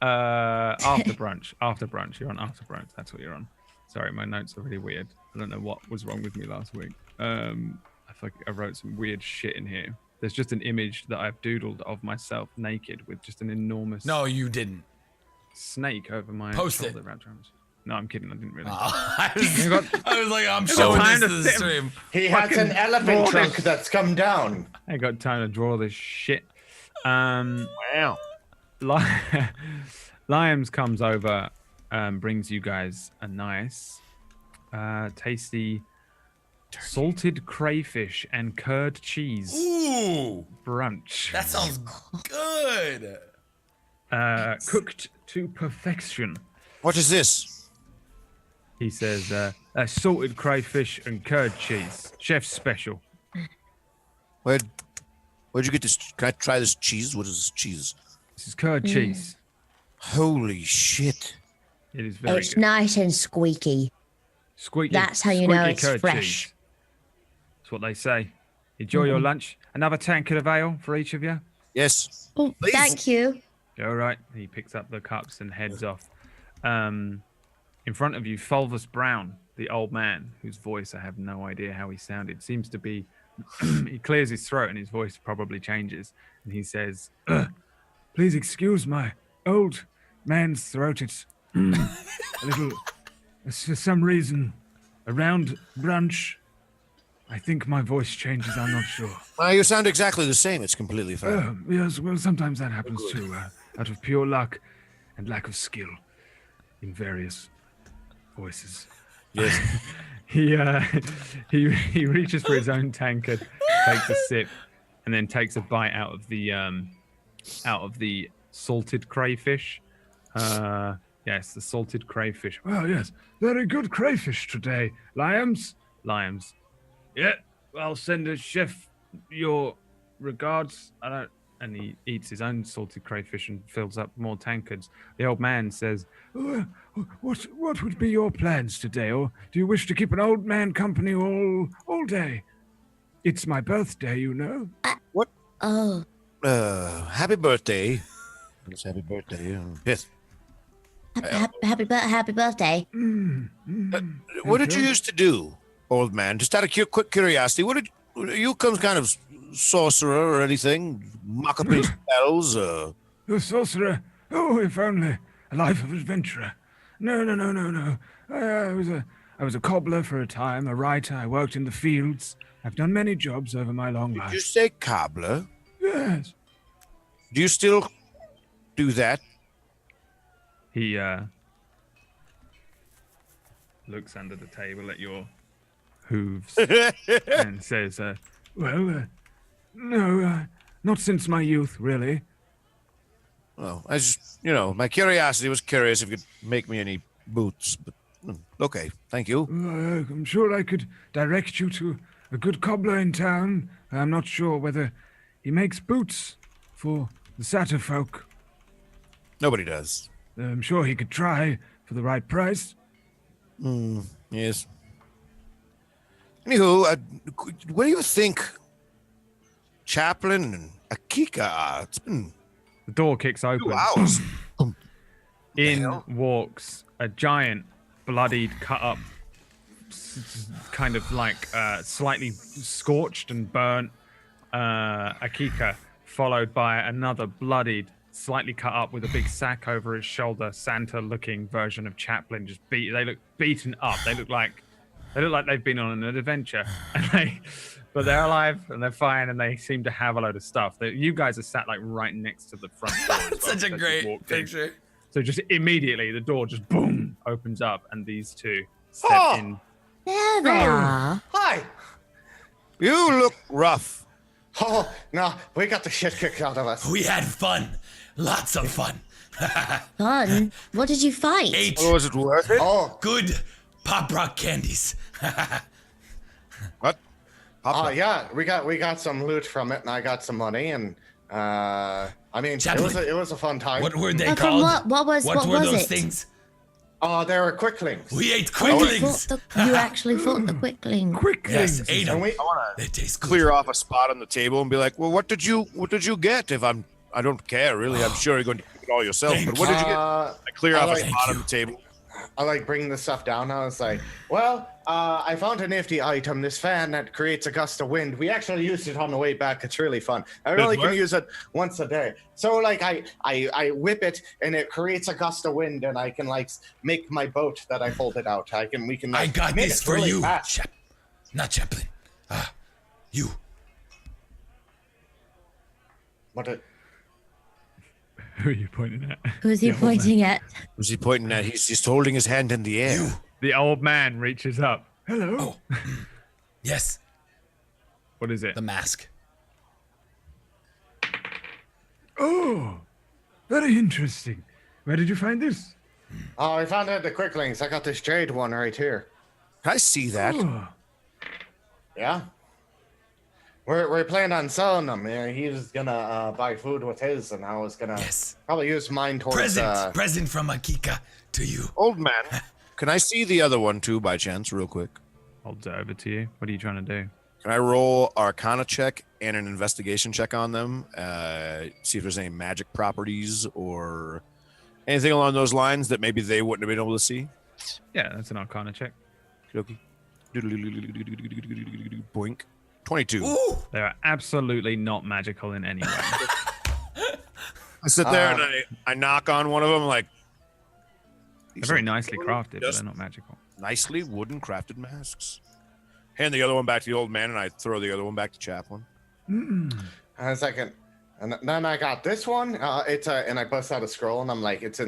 After brunch. After brunch. You're on after brunch. That's what you're on. Sorry, my notes are really weird. I don't know what was wrong with me last week. I wrote some weird shit in here. There's just an image that I've doodled of myself naked with just an enormous No, you didn't. snake over my Post shoulder it. wrapped around. No, I'm kidding. I didn't really. I was like, I'm showing time this to to the sit- stream. He has Fucking an elephant draw trunk this- that's come down. I ain't got time to draw this shit. Wow. Liams comes over, brings you guys a nice, tasty salted crayfish and curd cheese Ooh, brunch. that sounds good. Cooked to perfection. What is this? He says, salted crayfish and curd cheese. Chef's special. Where'd you get this? Can I try this cheese? What is this cheese? This is curd cheese. Holy shit. It is very It's good. nice and squeaky. Squeaky, That's how you know squeaky it's curd fresh. cheese. That's what they say. Enjoy your lunch. Another tankard of ale for each of you. Yes. Oh, Please. thank you. All right. He picks up the cups and heads off. In front of you, Fulvus Brown, the old man, whose voice I have no idea how he sounded. Seems to be, he clears his throat and his voice probably changes. And he says, please excuse my old man's throat. It's a little, for some reason, around brunch, I think my voice changes. I'm not sure. You sound exactly the same. It's completely fine. Yes, well, sometimes that happens too, out of pure luck and lack of skill in various voices. Yes. He reaches for his own tankard, takes a sip, and then takes a bite out of the salted crayfish. Yes, the salted crayfish. Well, yes, very good crayfish today, Liams. Yeah, I'll send a chef your regards. And he eats his own salted crayfish and fills up more tankards. The old man says, what would be your plans today? Or do you wish to keep an old man company all day? It's my birthday, you know. What? Oh, Happy birthday. It's happy birthday. Yes. happy birthday. What did you used to do, old man? Just out of quick curiosity, what did you come kind of sorcerer or anything? Mock up any spells? The sorcerer? Oh, if only. A life of adventurer. No. I was a cobbler for a time, a writer. I worked in the fields. I've done many jobs over my long Did life. you say cobbler? Yes. Do you still do that? He looks under the table at your hooves and says, no, not since my youth, really. Well, I just, my curiosity was curious if you could make me any boots, but okay, thank you. I'm sure I could direct you to a good cobbler in town. I'm not sure whether he makes boots for the satyr folk. Nobody does. I'm sure he could try for the right price. Yes. Anywho, what do you think Chaplain and Akika are? It's been The door kicks 2 open. hours. In walks a giant, bloodied, cut up, kind of like slightly scorched and burnt Akika, followed by another bloodied, slightly cut up with a big sack over his shoulder, Santa-looking version of Chaplin. They look beaten up. They look like they've been on an adventure, and But they're alive and they're fine and they seem to have a load of stuff. You guys are sat like right next to the front door. That's such a great picture. So just immediately the door just boom opens up and these two step in. There they are. Hi. You look rough. Oh, no, we got the shit kicked out of us. We had fun. Lots of fun. Fun. What did you fight? 8 Oh, was it worth it? Oh, good Pop Rock candies. What? yeah, we got some loot from it, and I got some money, and I mean, Chaplain. it was a fun time. What were they From called? what was those it? things? Oh, they were quicklings. We ate You quicklings. actually fought the quickling. Yes, ate them. And we, They taste good. Clear off a spot on the table and be like, well, what did you get? I don't care really. I'm sure you're going to keep it all yourself. Thank But what did you get? uh, I clear off a like- spot on the table. I like bringing the stuff down. I was like, well, I found a nifty item, this fan that creates a gust of wind. We actually used it on the way back. It's really fun. I only can use it once a day. So like I whip it and it creates a gust of wind and I can like make my boat that I folded out. We can I like, got make this it for really you. fast. Not Chaplain. You. What a, Who are you pointing at? Who's he pointing at? Who's he pointing at? He's just holding his hand in the air. You. The old man reaches up. Hello. Oh. Yes. What is it? The mask. Oh, very interesting. Where did you find this? oh, I found out the quicklings. I got this jade one right here. Can I see that? Oh, Yeah. We're planning on selling them. Yeah, he was gonna buy food with his, and I was gonna Yes. probably use mine towards. Present from Akika to you. Old man, can I see the other one too by chance, real quick? I'll do it over to you. What are you trying to do? Can I roll Arcana check and an investigation check on them? See if there's any magic properties or anything along those lines that maybe they wouldn't have been able to see? Yeah, that's an Arcana check. Okay. Boink. 22. Ooh. They are absolutely not magical in any way. I sit there and I knock on one of them like. They're very nicely crafted, but Just they're not magical. nicely wooden crafted masks. Hand the other one back to the old man, and I throw the other one back to Chaplain. And a second, and then I got this one. And I bust out a scroll, and I'm like, it's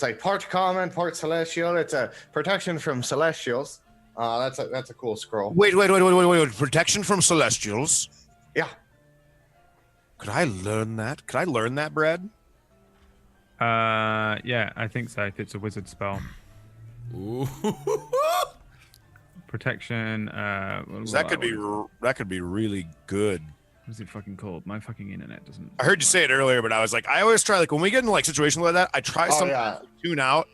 like part common, part celestial. It's a protection from celestials. That's a cool scroll. Wait. Protection from celestials. Yeah. Could I learn that? Could I learn that, Brad? Yeah, I think so. If it's a wizard spell, Ooh. protection. That could be really good. What's it fucking called? My fucking internet doesn't. I heard you say it earlier, but I was like, I always try, like, when we get into like situations like that, I try to tune out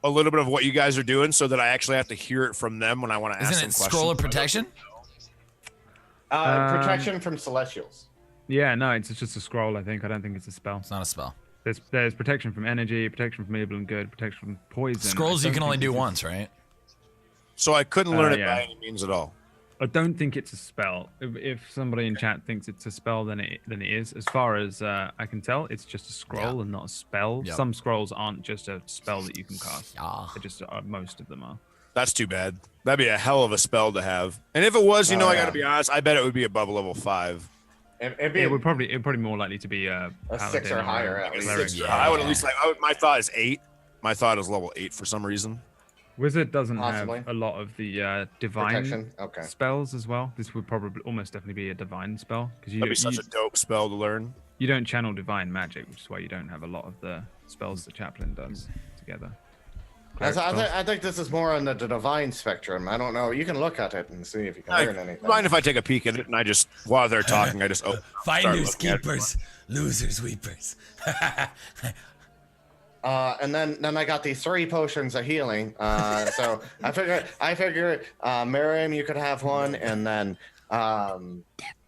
a little bit of what you guys are doing so that I actually have to hear it from them when I want to ask Isn't them it questions. scroll of protection? Protection from celestials. Yeah, no, it's just a scroll. I think. I don't think it's a spell. It's not a spell. There's protection from energy, protection from evil and good, protection from poison. Scrolls I you don't can only think do it's a- once, right? So I couldn't learn it yeah. by any means at all. I don't think it's a spell. If somebody in chat thinks it's a spell, then it is. As far as I can tell, it's just a scroll and not a spell. Yep. Some scrolls aren't just a spell that you can cast. Yeah. They just most of them are. That's too bad. That'd be a hell of a spell to have. And if it was, I yeah. gotta be honest, I bet it would be above level 5. It'd be It would probably more likely to be a 6 or higher at least. cleric. Yeah. I would at least my thought is 8. My thought is level 8 for some reason. Wizard doesn't Possibly. have a lot of the divine Protection. Okay. spells as well. This would probably almost definitely be a divine spell because That'd be such a dope spell to learn. you don't channel divine magic, which is why you don't have a lot of the spells the chaplain does together. I think this is more on the divine spectrum. I don't know. You can look at it and see if you can learn anything. Mind if I take a peek at it and I just, while they're talking, I just start Finders, looking at it. keepers, losers, weepers. And then I got these 3 potions of healing. So I figure, Miriam, you could have one, and then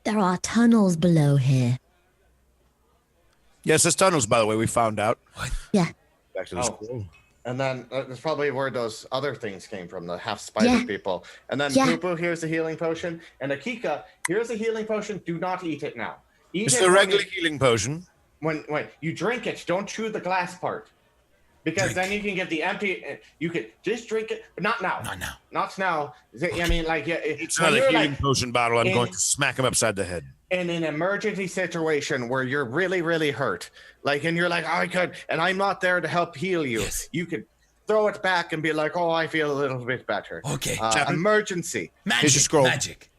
There are tunnels below here. Yes, there's tunnels, by the way, we found out. Yeah. Back to the Oh. scroll. and then that's probably where those other things came from, the half spider Yeah. people. And then Yeah. Poo-Poo, here's the healing potion, and Akika, here's a healing potion. Do not eat it now. Eat It's it the when regular you- healing potion. when you drink it. Don't chew the glass part. Because then you can get the empty. You could just drink it, but not now. Not now. Not now. I mean, like, yeah, It's another healing potion bottle. I'm going to smack him upside the head. In an emergency situation where you're really, really hurt, like, and you're like, I could, and I'm not there to help heal you. Yes. You could throw it back and be like, oh, I feel a little bit better. Okay. Emergency. Magic. scroll. Magic.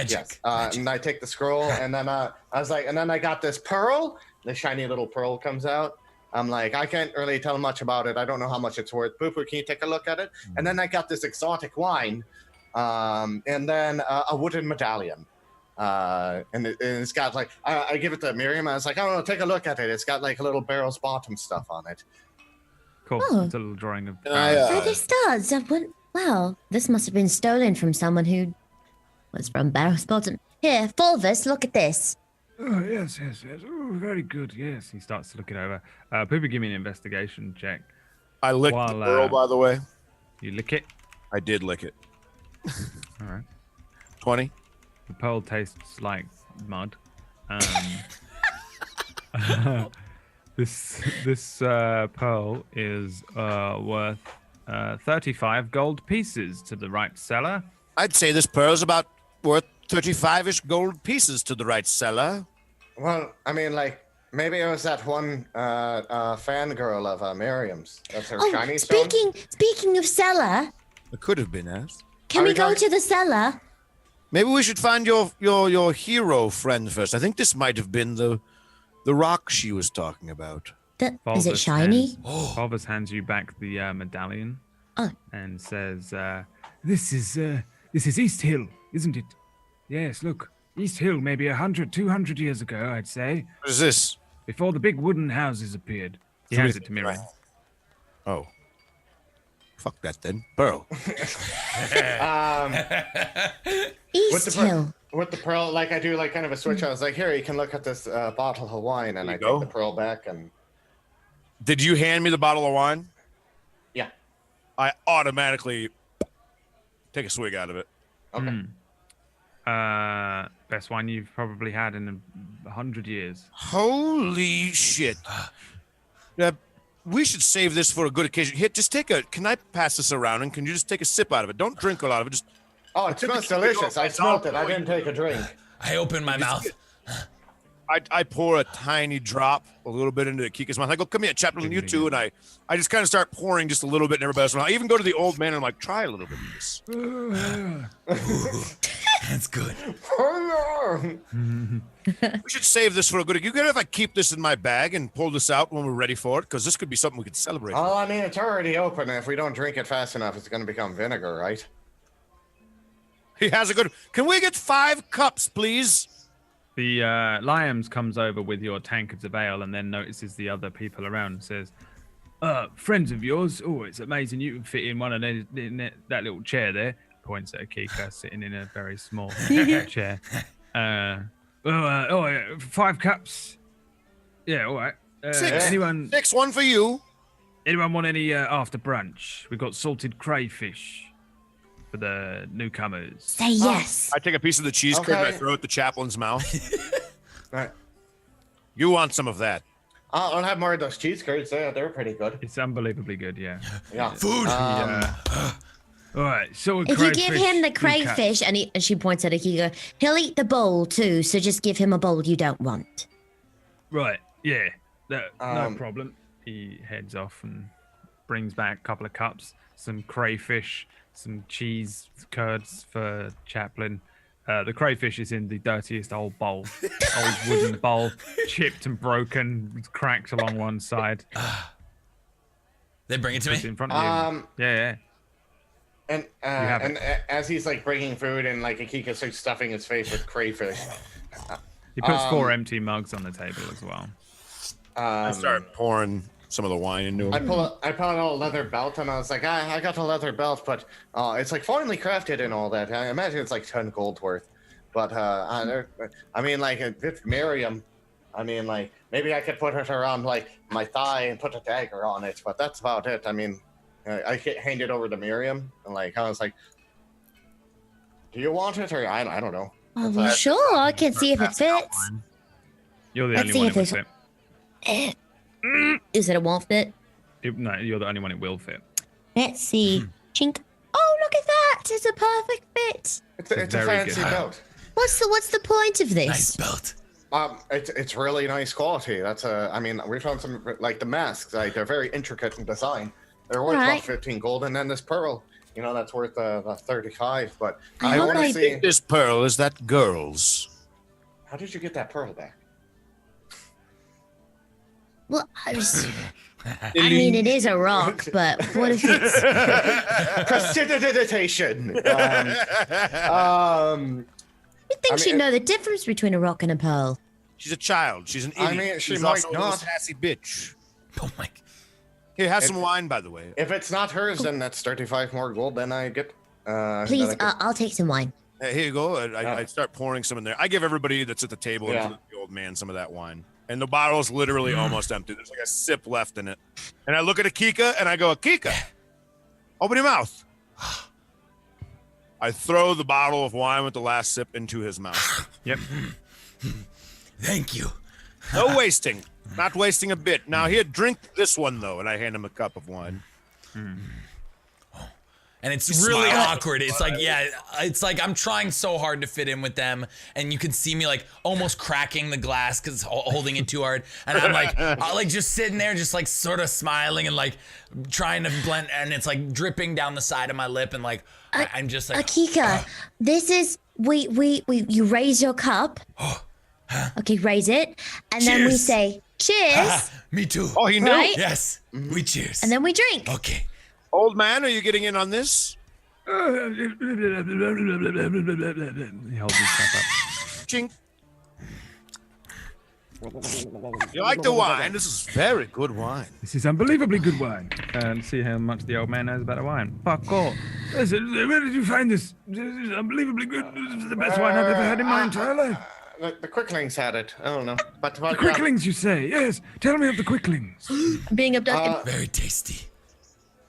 Yes. And I take the scroll, and then I was like, and then I got this pearl. The shiny little pearl comes out. I'm like, I can't really tell much about it. I don't know how much it's worth. Poo-poo, can you take a look at it? And then I got this exotic wine, and then a wooden medallion. And it's got like, I give it to Miriam. I was like, I don't know, take a look at it. It's got like a little Barrel's Bottom stuff on it. Cool. Oh. It's a little drawing of. Oh, this does. Wow, this must have been stolen from someone who was from Barrow's Bottom. Here, Fulvus, look at this. Oh, yes. Oh, very good. Yes. He starts to look it over. Pooper, give me an investigation check. I licked the pearl, by the way. You lick it. I did lick it. All right. 20. The pearl tastes like mud. This pearl is worth 35 gold pieces to the right seller. I'd say this pearl's about worth 35-ish gold pieces to the right seller. Well, I mean, like, maybe it was that one fangirl of Miriam's. That's her shiny stone. Speaking of cellar, It could have been us. can we go to the cellar? Maybe we should find your hero friend first. I think this might have been the rock she was talking about. Is it shiny? Fulvus hands you back the medallion. Oh. And says, "This is East Hill, isn't it? Yes. Look, East Hill, maybe 100, 200 years ago, I'd say. What is this? Before the big wooden houses appeared." He hands it to Miriam. Oh. Fuck that then. Pearl. East Hill. With the pearl, like I do, like kind of a switch. I was like, here, you can look at this bottle of wine, and I take the pearl back. And Did you hand me the bottle of wine? yeah, I automatically take a swig out of it. okay. Best wine you've probably had in 100 years. Holy shit. We should save this for a good occasion. Here, just can I pass this around, and can you just take a sip out of it? Don't drink a lot of it. Just. Oh, it smells delicious. I smelled it. I didn't take a drink. I open my mouth. I pour a tiny drop, a little bit into Kika's mouth. I go, come here, Chaplain, you too. And I just kind of start pouring just a little bit in everybody's mouth. I even go to the old man and I'm like, try a little bit of this. That's good. We should save this for a good. You good if I keep this in my bag and pull this out when we're ready for it? Because this could be something we could celebrate. Oh, I mean, it's already open. And if we don't drink it fast enough, it's going to become vinegar, right? He has a good. Can we get 5 cups, please? The Liams comes over with your tankards of ale and then notices the other people around and says, friends of yours, oh, it's amazing you can fit in one of them, in that little chair there. Points at Akika sitting in a very small chair. 5 cups. Yeah, all right. 6. Anyone? 6, 1 for you. Anyone want any after brunch? We've got salted crayfish for the newcomers. Say yes. I take a piece of the cheese curd and I throw it at the chaplain's mouth. Right. You want some of that? I'll have more of those cheese curds. They're pretty good. It's unbelievably good, yeah. Yeah. Food. All right, so If you give him the crayfish, and she points at Akiko, he'll eat the bowl too. So just give him a bowl you don't want. Right, yeah, no problem. He heads off and brings back a couple of cups, some crayfish, some cheese curds for Chaplin. The crayfish is in the dirtiest old bowl, old wooden bowl, chipped and broken, cracked along one side. They bring it to me. It's in front of you. Yeah. And as he's like bringing food and like Akiko starts stuffing his face with crayfish. He puts 4 empty mugs on the table as well. I start pouring some of the wine into him. I pull out a leather belt and I was like, I got a leather belt, but it's like finely crafted and all that. I imagine it's like 10 gold worth. But I mean, like it's Miriam. I mean, like maybe I could put it around like my thigh and put a dagger on it, but that's about it. I mean, I hand it over to Miriam and like I was like, do you want it or I don't know. Oh, well, sure. I can see if it fits. You're the Let's only one see who if would it's. Is it a won't fit? No, you're the only one it will fit. Let's see. Chink. Oh, look at that! It's a perfect fit. It's a very fancy good. belt. What's the point of this? Nice belt. It's really nice quality. I mean, we found some like the masks. Like they're very intricate in design. They're worth about 15 gold, and then this pearl. You know, that's worth 35. But I want to see. This pearl is that girl's. How did you get that pearl back? Well, I mean, it is a rock, but what if it's... Prestidigitation. You think she'd know the difference between a rock and a pearl? She's a child. She's an idiot. I mean, she She's might also a little not. sassy bitch. Oh my. Here, have some wine, by the way. If it's not hers, then that's 35 more gold. Then I get. Please, I'll take some wine. Here you go. I start pouring some in there. I give everybody that's at the table, Yeah. including the old man, some of that wine. And the bottle's literally almost empty. There's like a sip left in it. And I look at Akika and I go, Akika, open your mouth. I throw the bottle of wine with the last sip into his mouth. Yep. Thank you. No wasting. Not wasting a bit. Now, here, drink this one, though. And I hand him a cup of wine. And it's really awkward. It's like, yeah, it's like I'm trying so hard to fit in with them, and you can see me like almost cracking the glass because holding it too hard, and I'm like just sitting there, just like sort of smiling and like trying to blend, and it's like dripping down the side of my lip, and like I'm just like, Akika, this is you raise your cup. Okay, raise it, and then we Cheers. say cheers, me too. Oh, he knew. Right? Yes, we cheers. and then we drink. Okay. Old man, are you getting in on this? He holds his cup up. Chink. You like the wine? This is very good wine. This is unbelievably good wine. And see how much the old man knows about the wine. Fuck off. Listen, where did you find this? This is unbelievably good. This is the best wine I've ever had in my entire life. The quicklings had it. I don't know. But The quicklings, you say? Yes. Tell me of the quicklings. Being abducted. Very tasty.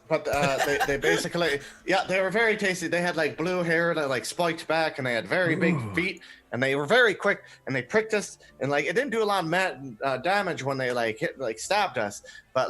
But they basically, yeah, they were very tasty. They had like blue hair that like spiked back, and they had very big feet, and they were very quick, and they pricked us, and like it didn't do a lot of damage when they like stabbed us, but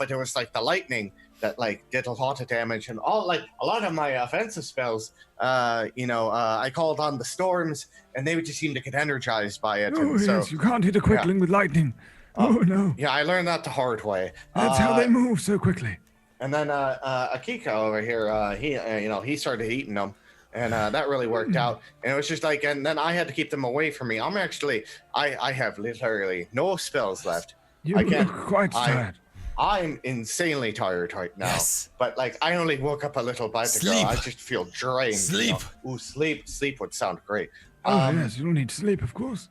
there was like the lightning that like did a lot of damage, and all like a lot of my offensive spells, I called on the storms, and they would just seem to get energized by it. Oh, and so, yes. You can't hit a quickling with lightning. Oh, no. yeah, I learned that the hard way. That's how they move so quickly. And then Akika over here, he started eating them, and that really worked out. And it was just like, and then I had to keep them away from me. I have literally no spells left. You I can't- look quite tired. I'm insanely tired right now. Yes. But like, I only woke up a little bit ago. Sleep. I just feel drained. Sleep. Ooh, sleep would sound great. Oh, yes. You'll need sleep, of course.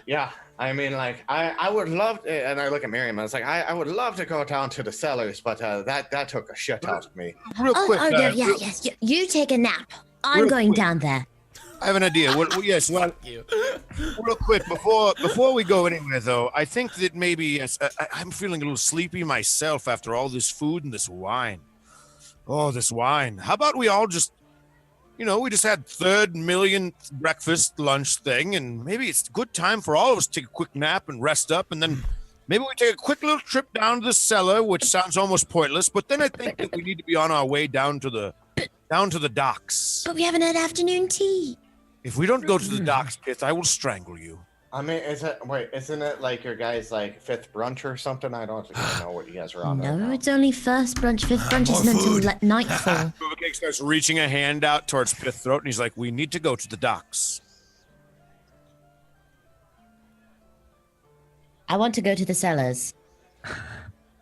Yeah. I mean, like, I would love to, and I look at Miriam, and I was like, I would love to go down to the cellars, but that took a shit out of me. Real quick. Yes. You take a nap. I'm going down there. I have an idea. Real quick, before we go anywhere, though, I think that maybe, yes, I'm feeling a little sleepy myself after all this food and this wine. Oh, this wine. How about we all just, we just had third millionth breakfast, lunch thing, and maybe it's a good time for all of us to take a quick nap and rest up, and then maybe we take a quick little trip down to the cellar, which sounds almost pointless, but then I think that we need to be on our way down to the docks. But we haven't had afternoon tea. If we don't go to the docks, Pith, I will strangle you. I mean, isn't it like your guys' like fifth brunch or something? I don't even know what you guys are on. right No, now. it's only first brunch. Fifth brunch More isn't until food. nightfall. Cake starts reaching a hand out towards Pith throat, and he's like, "We need to go to the docks." I want to go to the cellars.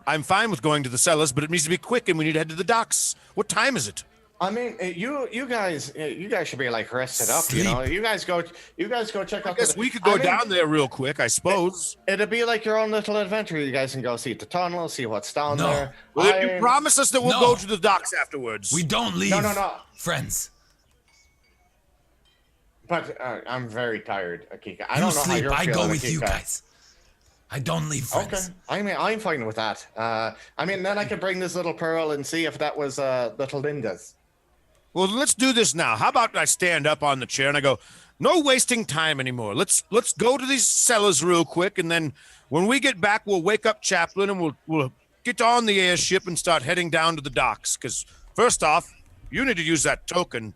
I'm fine with going to the cellars, but it needs to be quick, and we need to head to the docks. What time is it? I mean, you guys should be like rested up. Sleep. You guys go check I out. guess we could go down there real quick, I suppose. It'd be like your own little adventure. You guys can go see the tunnel, see what's down No. there. Well, you promise us that we'll No. go to the docks afterwards. We don't leave. No. Friends. But I'm very tired, Akika. I You don't know how sleep. you're I feeling, go with you Akika. guys. I don't leave, friends. Okay. I mean, I'm fine with that. I mean, then I could bring this little pearl and see if that was little Linda's. Well, let's do this now. How about I stand up on the chair and I go, "No wasting time anymore. Let's go to these cellars real quick, and then when we get back, we'll wake up Chaplain and we'll get on the airship and start heading down to the docks. Because first off, you need to use that token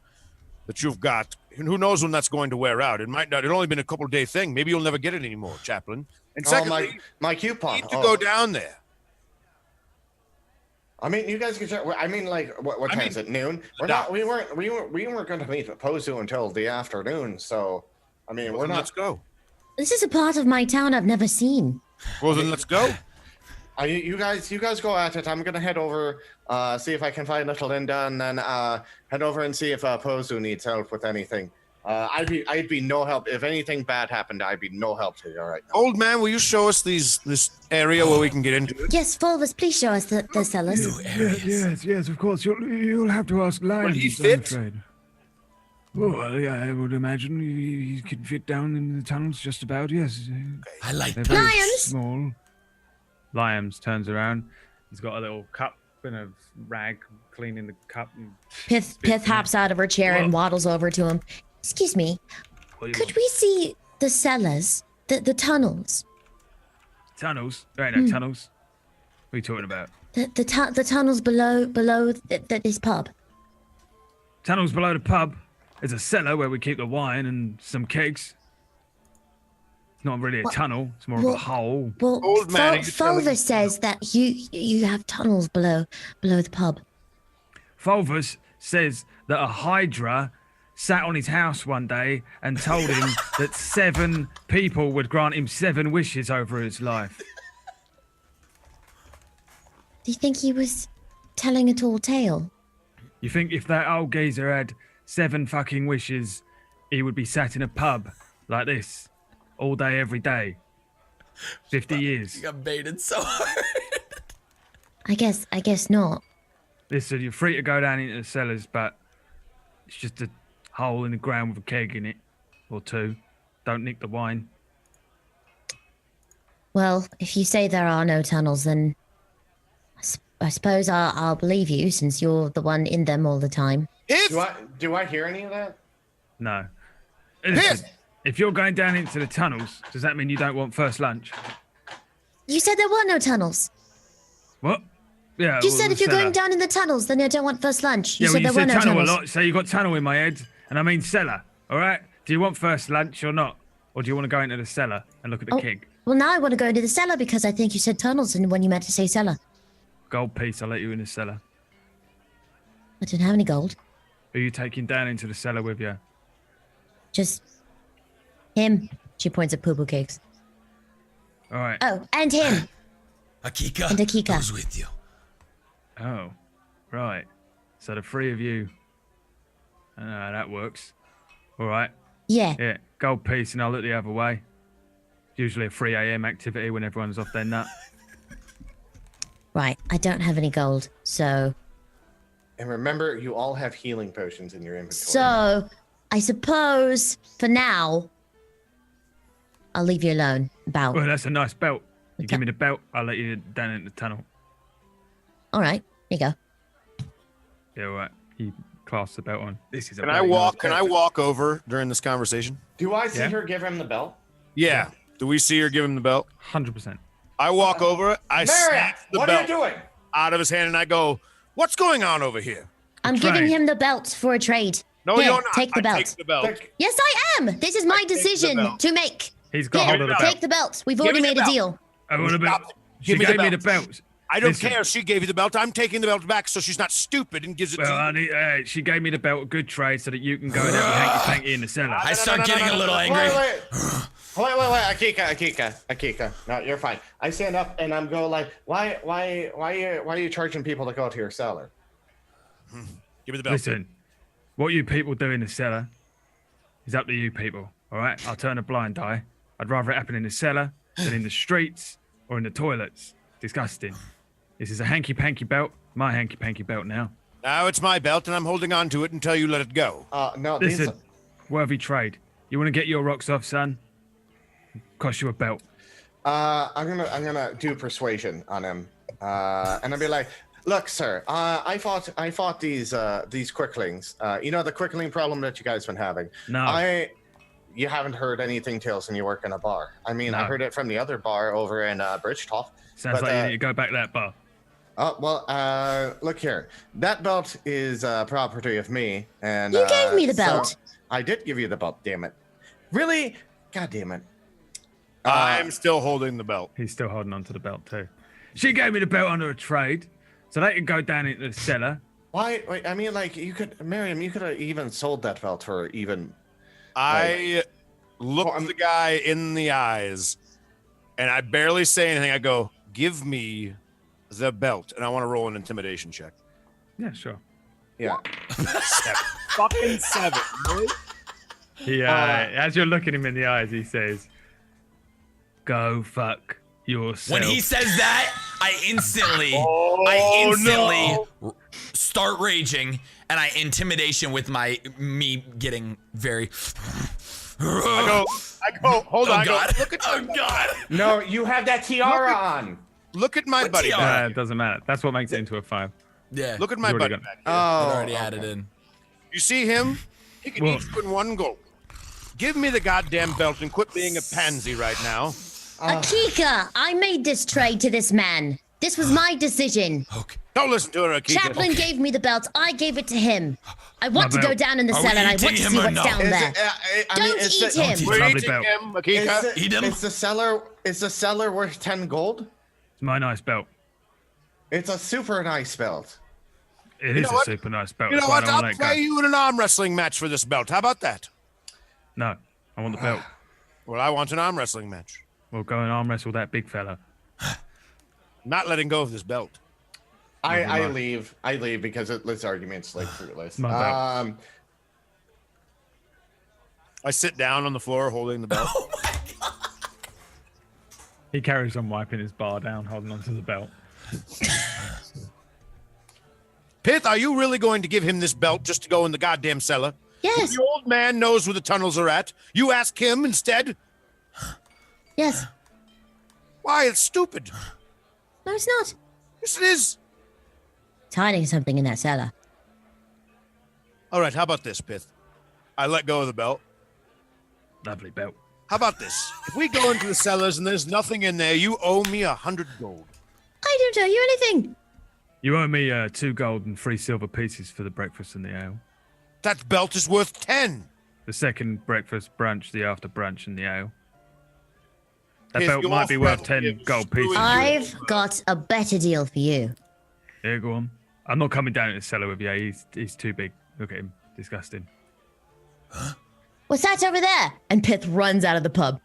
that you've got. And who knows when that's going to wear out? It might not. It's only been a couple-day thing. Maybe you'll never get it anymore, Chaplain. And secondly, my coupon. you need to go down there. I mean, you guys can. I mean, like, what time is it? Noon. We weren't going to meet at Pozu until the afternoon. So, I mean, we're not. Let's go. This is a part of my town I've never seen. Well, then let's go. You guys go at it. I'm gonna head over, see if I can find little Linda, and then head over and see if Pozu needs help with anything. I'd be no help if anything bad happened. I'd be no help to you right now. Old man, will you show us this area where we can get into it? Yes, Fulvus, please show us the cellars. Yes, of course. You'll have to ask Lions, Will he fit? I'm afraid. Well, yeah, I would imagine he could fit down in the tunnels just about, yes. I like They're that. very Lions! small. Liams turns around. He's got a little cup and a rag cleaning the cup. And Pith hops out of her chair and waddles over to him. Excuse me, what do you could want? we see the cellars, the tunnels? Tunnels? There ain't no tunnels. What are you talking about? The tunnels below this pub. Tunnels below the pub. There's a cellar where we keep the wine and some kegs. It's not really a tunnel. It's more of a hole. Well, Old man, are you telling me- Fulvus says that you have tunnels below the pub. Fulvus says that a hydra sat on his house one day and told him that 7 people would grant him 7 wishes over his life. Do you think he was telling a tall tale? You think if that old geezer had 7 fucking wishes, he would be sat in a pub like this all day, every day? 50 years. You got baited so hard. I guess not. Listen, you're free to go down into the cellars, but it's just a hole in the ground with a keg in it, or 2. Don't nick the wine. Well, if you say there are no tunnels, then I suppose I'll believe you, since you're the one in them all the time. Do I hear any of that? No. Listen, if you're going down into the tunnels, does that mean you don't want first lunch? You said there were no tunnels. What? Yeah. You well, said the if you're cellar. going down in the tunnels, then I don't want first lunch. You Yeah, said well, you there were said no tunnel tunnels. a lot, so you got tunnel in my head, and I mean cellar. All right? Do you want first lunch or not? Or do you want to go into the cellar and look at the Oh. keg? Well, now I want to go into the cellar because I think you said tunnels and when you meant to say cellar. Gold piece, I'll let you in the cellar. I didn't have any gold. Who are you taking down into the cellar with you? Just him. She points at poo-poo cakes. All right. Oh, and him. Akika, And Akika. goes with you. Oh, right. So the 3 of you. That works. All right. Yeah. Yeah, gold piece, and I'll look the other way. Usually a 3 a.m. activity when everyone's off their nut. Right. I don't have any gold, so And remember, you all have healing potions in your inventory. So, I suppose for now, I'll leave you alone. About. Well, that's a nice belt. You Okay. give me the belt, I'll let you down in the tunnel. All right. Here you go. Yeah, all right. He clasps the belt on. This is a Can I very walk? nice Can I belt. walk over during this conversation? Do I see Yeah. her give him the belt? Yeah. Do we see her give him the belt? 100%. I walk over. I Mariah, snatch the what are belt you doing? out of his hand, and I go, "What's going on over here?" I'm Trade. giving him the belt for a trade. No, Here, you're not. take the I belt. Take the belt. Like, Yes, I am. This is my take the decision belt. to make. He's got Here, hold of the belt. belt. take the belt. We've Give already me the made a belt. deal. I want a belt. Stop. She Give me the gave me the belt. belt. I don't Listen. care if she gave you the belt. I'm taking the belt back so she's not stupid and gives it Well, to I you. need, she gave me the belt, good trade, so that you can go and have your hanky-panky in the cellar. I start getting a little angry. Wait, Akika. No, you're fine. I stand up and I'm go like, why are you charging people to go to your cellar? Give me the belt. Listen, what you people do in the cellar is up to you people, all right? I'll turn a blind eye. I'd rather it happen in the cellar than in the streets or in the toilets. Disgusting. This is a hanky-panky belt, my hanky-panky belt now. Now it's my belt, and I'm holding on to it until you let it go. No, Listen, worthy trade. You want to get your rocks off, son? Cost you a belt. I'm gonna do persuasion on him, and I'll be like, look, sir, I fought these quicklings. You know the quickling problem that you guys been having. No. You haven't heard anything, Tales, and you work in a bar. I mean, I No. heard it from the other bar over in Bridgetop. Sounds but, like you need to go back to that bar. Oh, well, look here. That belt is property of me, and You gave me the belt. So I did give you the belt. Damn it! Really? God damn it! I'm still holding the belt. He's still holding on to the belt too. She gave me the belt under a trade, so they could go down into the cellar. Why? Wait, I mean, like, you could, Miriam, you could have even sold that belt for even. I look the guy in the eyes, and I barely say anything. I go, "Give me the belt," and I want to roll an intimidation check. Yeah, sure. Yeah. Fucking 7, really? He, as you're looking him in the eyes, he says, "Go fuck yourself." When he says that, I instantly start raging, and I intimidation with me getting very. I go. Hold on. God. Look at God. No, you have that tiara on. Look at my What buddy. tiara? It doesn't matter. That's what makes it into a 5. Yeah. Look at my He's already buddy got- back here. Oh, I already added in. You see him? He can eat you in one go. Give me the goddamn belt and quit being a pansy right now. Akika, I made this trade to this man. This was my decision. Okay. Don't listen to her, Akika. Chaplin gave me the belt. I gave it to him. I want to belt. go down in the Are cellar we and I want eating to him see or what's no? down Is there. it, I Don't mean, is eat the, him. We're Lovely eating belt. him, Is Akika. Eat him. Is the cellar worth 10 gold? It's my nice belt. It's a super nice belt. It is know a what? super nice belt. You know That's why I what? don't I'll let it go. play you in an arm wrestling match for this belt. How about that? No, I want the belt. Well, I want an arm wrestling match. We'll go and arm wrestle that big fella. Not letting go of this belt. I leave. I leave because this argument's like fruitless. My belt. I sit down on the floor holding the belt. He carries on wiping his bar down, holding onto the belt. Pith, are you really going to give him this belt just to go in the goddamn cellar? Yes, The old man knows where the tunnels are at. You ask him instead? yes. Why? It's stupid. No, it's not. Yes, it is. It's hiding something in that cellar. All right, how about this, Pith? I let go of the belt. Lovely belt. How about this? If we go into the cellars and there's nothing in there, you owe me 100 gold. I don't owe you anything. You owe me 2 gold and 3 silver pieces for the breakfast and the ale. That belt is worth 10. The second breakfast, brunch, the after brunch, and the ale. That If belt your might be worth friend 10 is gold screwing pieces. you- I've got a better deal for you. Yeah, go on. I'm not coming down to the cellar with you. He's too big. Look at him. Disgusting. What's that over there? And Pith runs out of the pub.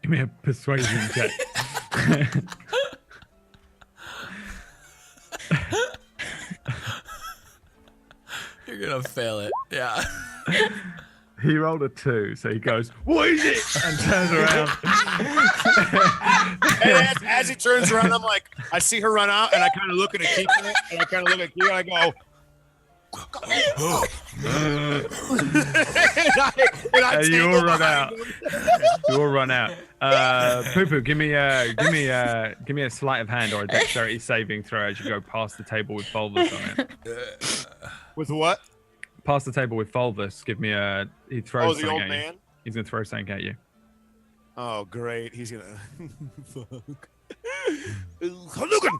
Give me a persuasion check. You're gonna fail it. Yeah. He rolled a 2, so he goes, "What is it?" and turns around. And as he turns around, I'm like, I see her run out, and I kind of look at Akika, and I kind of look at Akika, and I go, and I You all tangle run behind out. him. You all run out. Poo Poo, give me a sleight of hand or a dexterity saving throw as you go past the table with Fulvus on it. With what? Past the table with Fulvus. Give me a. He throws Oh, the something old at you. man? He's gonna throw something at you. Oh, great. He's gonna. Fuck. Hadouken!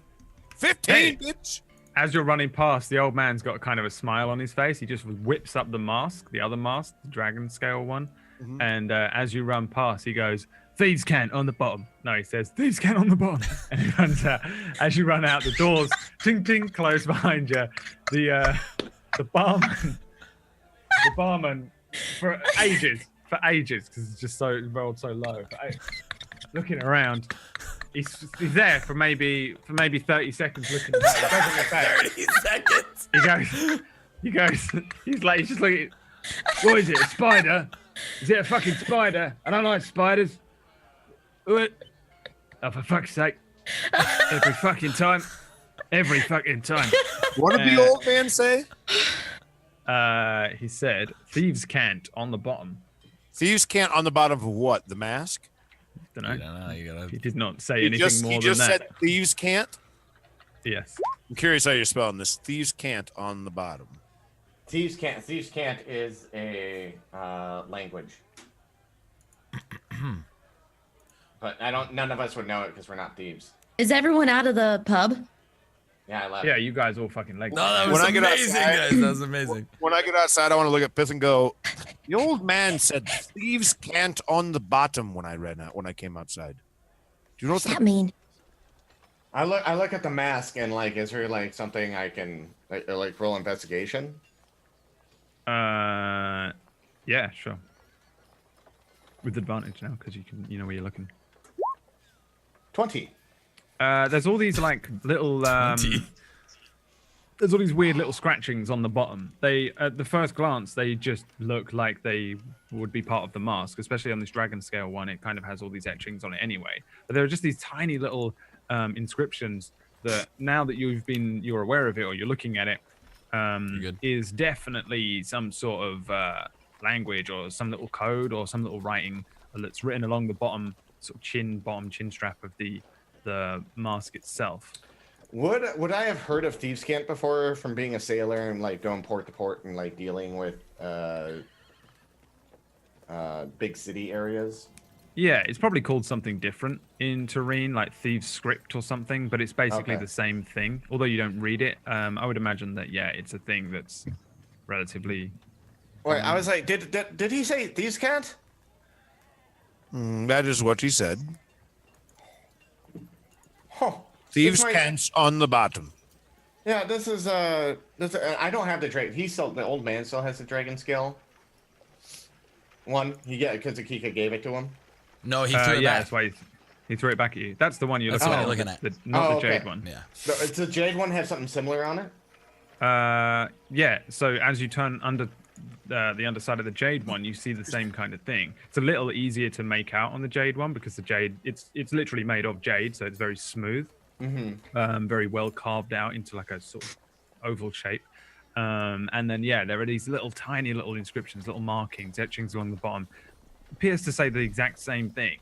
15, Hey. bitch! As you're running past, the old man's got kind of a smile on his face. He just whips up the mask, the other mask, the dragon scale one. Mm-hmm. And as you run past, he goes, "Thieves' cant on the bottom." No, he says, "Thieves' cant on the bottom." And he runs out. As you run out, the doors, ting ting, close behind you. The barman, for ages, because it's just so rolled so low. Looking around, he's there for maybe 30 seconds looking back. He doesn't look back. 30 seconds. He goes, he's just looking, what is it, a spider? Is it a fucking spider? I don't like spiders. What? Oh, for fuck's sake. Every fucking time. What did the old man say? He said, thieves can't on the bottom. Thieves can't on the bottom of what? The mask? Don't I know. don't know. You gotta. He did not say He anything just, more he than just that. said thieves can't? Yes. I'm curious how you're spelling this. Thieves can't on the bottom. Thieves can't is a language. But none of us would know it because we're not thieves. Is everyone out of the pub? Yeah, I left. Yeah, you guys all fucking legged. No, that was When I get amazing, outside- guys. That was amazing. When I get outside, I want to look at Pith and go. The old man said thieves can't on the bottom when I ran out when I came outside. Do you know What what does that mean? I look at the mask and like, is there like something I can like roll investigation? Yeah, sure. With advantage now, because you know where you're looking. 20. There's all these like little 20. there's all these weird little scratchings on the bottom. They, at the first glance, they just look like they would be part of the mask, especially on this dragon scale one. It kind of has all these etchings on it anyway. But there are just these tiny little inscriptions that now that you're aware of it or you're looking at it, is definitely some sort of language or some little code or some little writing that's written along the bottom chin strap of the mask itself. Would I have heard of Thieves' Cant before from being a sailor and like going port to port and like dealing with big city areas? Yeah, it's probably called something different in Terrain, like Thieves' Script or something, but it's basically the same thing. Although you don't read it, I would imagine that it's a thing that's relatively. Wait, I was like, did he say Thieves' Cant? That is what he said. Huh. Thieves' Cant's on the bottom. Yeah, this is I don't have the dragon. The old man still has the dragon skill. One, because Akika gave it to him. No, he threw it back. That's why he threw it back at you. That's the one you're That's looking what at. you're looking at. Not the okay. Jade one. Yeah. Does the Jade one have something similar on it? Yeah. So as you turn under the underside of the Jade one, you see the same kind of thing. It's a little easier to make out on the Jade one because the Jade, it's literally made of Jade, so it's very smooth, very well carved out into like a sort of oval shape. And then there are these tiny little inscriptions, little markings, etchings along the bottom. Appears to say the exact same thing.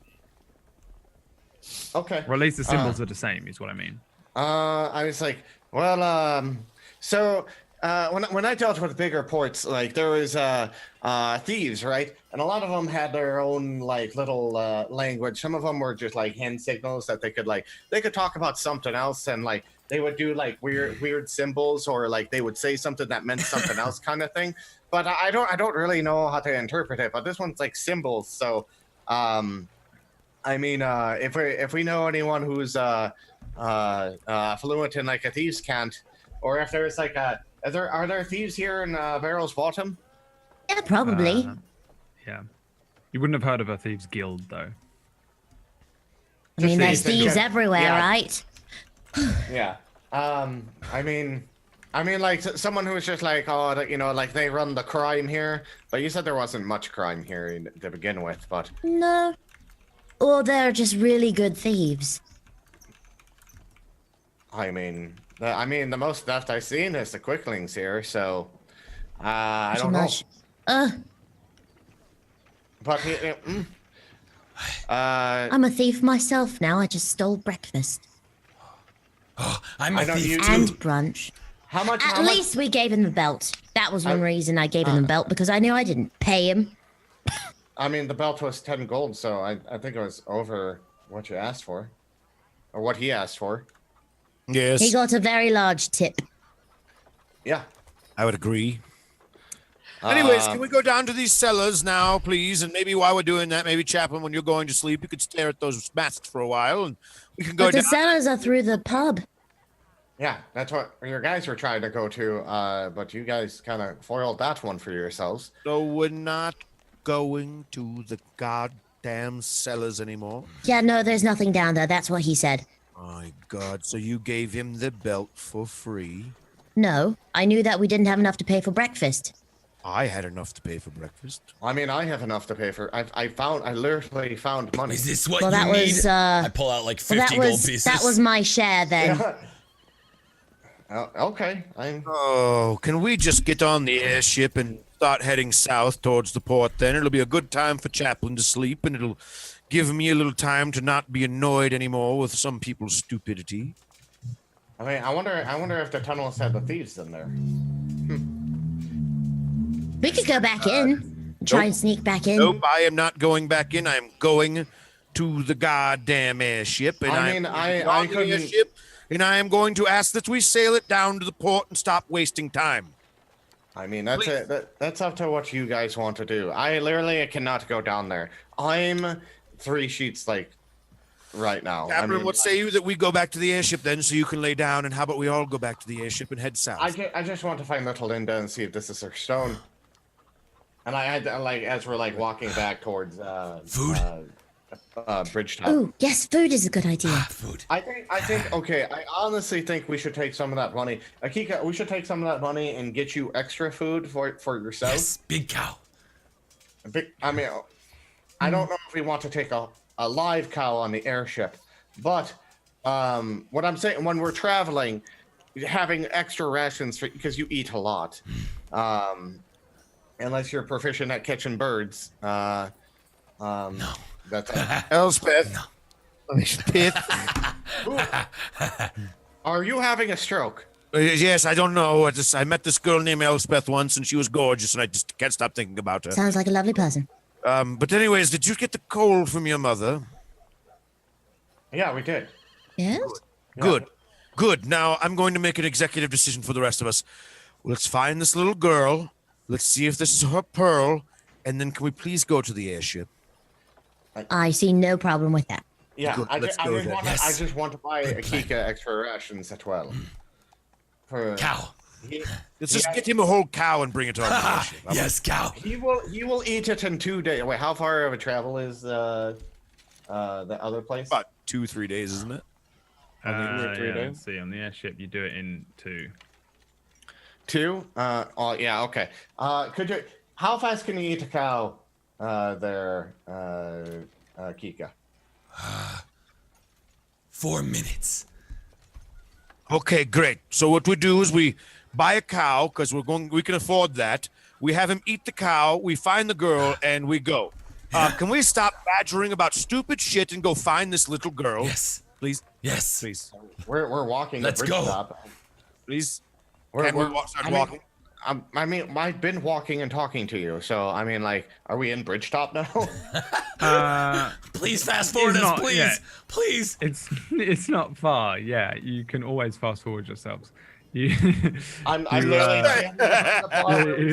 Okay. Or at least the symbols are the same, is what I mean. I was like, well, so when I dealt with bigger ports, like there was thieves, right? And a lot of them had their own like little language. Some of them were just like hand signals that they could talk about something else, and like they would do like weird symbols, or like they would say something that meant something else, kind of thing. But I don't really know how to interpret it. But this one's like symbols, so I mean, if we know anyone who's fluent in like a Thieves' Cant, or if there's like are there thieves here in Barrow's Bottom? Yeah, probably. Yeah. You wouldn't have heard of a Thieves' Guild, though. I mean, there's thieves in thieves gen- everywhere, yeah. right? Yeah. I mean, like someone who's just like, like they run the crime here. But you said there wasn't much crime here to begin with, but. No. Or they're just really good thieves. I mean, the most theft I've seen is the quicklings here, so I don't know. But I'm a thief myself now. I just stole breakfast I'm a thief and too. brunch. how much? At least we gave him the belt. That was one reason I gave him the belt, because I knew I didn't pay him. I mean, the belt was 10 gold, so I think it was over what you asked for, or what he asked for. Yes, He got a very large tip. Yeah. I would agree. Anyways, can we go down to these cellars now, please? And maybe while we're doing that, maybe Chaplain, when you're going to sleep, you could stare at those masks for a while, and we can go But the down. cellars are through the pub. Yeah, that's what your guys were trying to go to, but you guys kind of foiled that one for yourselves. So we're not going to the goddamn cellars anymore. Yeah, no, there's nothing down there. That's what he said. My God, so you gave him the belt for free? No, I knew that we didn't have enough to pay for breakfast. I had enough to pay for breakfast. I mean, I have enough to pay for. I literally found money. Is this what Well, you that need? was, I pull out like 50 Well, gold pieces. that was my share then. Okay. Oh, can we just get on the airship and start heading south towards the port then? It'll be a good time for Chaplain to sleep, and it'll give me a little time to not be annoyed anymore with some people's stupidity. I mean, I wonder if the tunnels had the thieves in there. We could go back in and try and sneak back in. Nope, I am not going back in. I'm going to the goddamn airship, and I mean, I'm I on the couldn't- airship and I am going to ask that we sail it down to the port and stop wasting time. I mean, that's up to what you guys want to do. I literally cannot go down there. I'm 3 sheets like right now. Captain, what say you that we go back to the airship then, so you can lay down, and how about we all go back to the airship and head south? I just want to find little Linda and see if this is her stone. And I had to, like, as we're like walking back towards food. Bridgetop. Oh, yes, food is a good idea. Food. I think. Okay, I honestly think we should take some of that money. Akika, we should take some of that money and get you extra food for yourself. Yes, big cow. I mean, I don't know if we want to take a live cow on the airship, but what I'm saying, when we're traveling, having extra rations because you eat a lot, unless you're proficient at catching birds. No. That's Elspeth. No. Pith. Are you having a stroke? Yes, I don't know. I met this girl named Elspeth once, and she was gorgeous, and I just can't stop thinking about her. Sounds like a lovely person. But anyways, did you get the coal from your mother? Yeah, we did. Yes? Good. Now, I'm going to make an executive decision for the rest of us. Let's find this little girl. Let's see if this is her pearl. And then can we please go to the airship? I see no problem with that. Yeah, Good, I let's just go want then. to. Yes. I just want to buy Good plan. Akika extra rations as well. For Cow. Let's just get him a whole cow and bring it on the airship. Yes, cow. He will eat it in 2 days. Wait, how far of a travel is the other place? About 2-3 days, isn't it? Only 3 Yeah, days? let's see. On the airship, you do it in 2. 2? Oh yeah, okay. Could you? How fast can you eat a cow? There, Kika. 4 minutes. Okay, great. So what we do is we buy a cow because we can afford that. We have him eat the cow. We find the girl and we go. Can we stop badgering about stupid shit and go find this little girl? Yes. Please. Yes. Please. We're walking. Let's the bridge go. Stop. Please. We're, Can we we're, start I mean, walking? I mean, I've been walking and talking to you, so I mean, like, are we in Bridgetop now? Please fast forward us, not please. yet. Please. It's not far. Yeah, you can always fast forward yourselves. You, I'm You, literally you-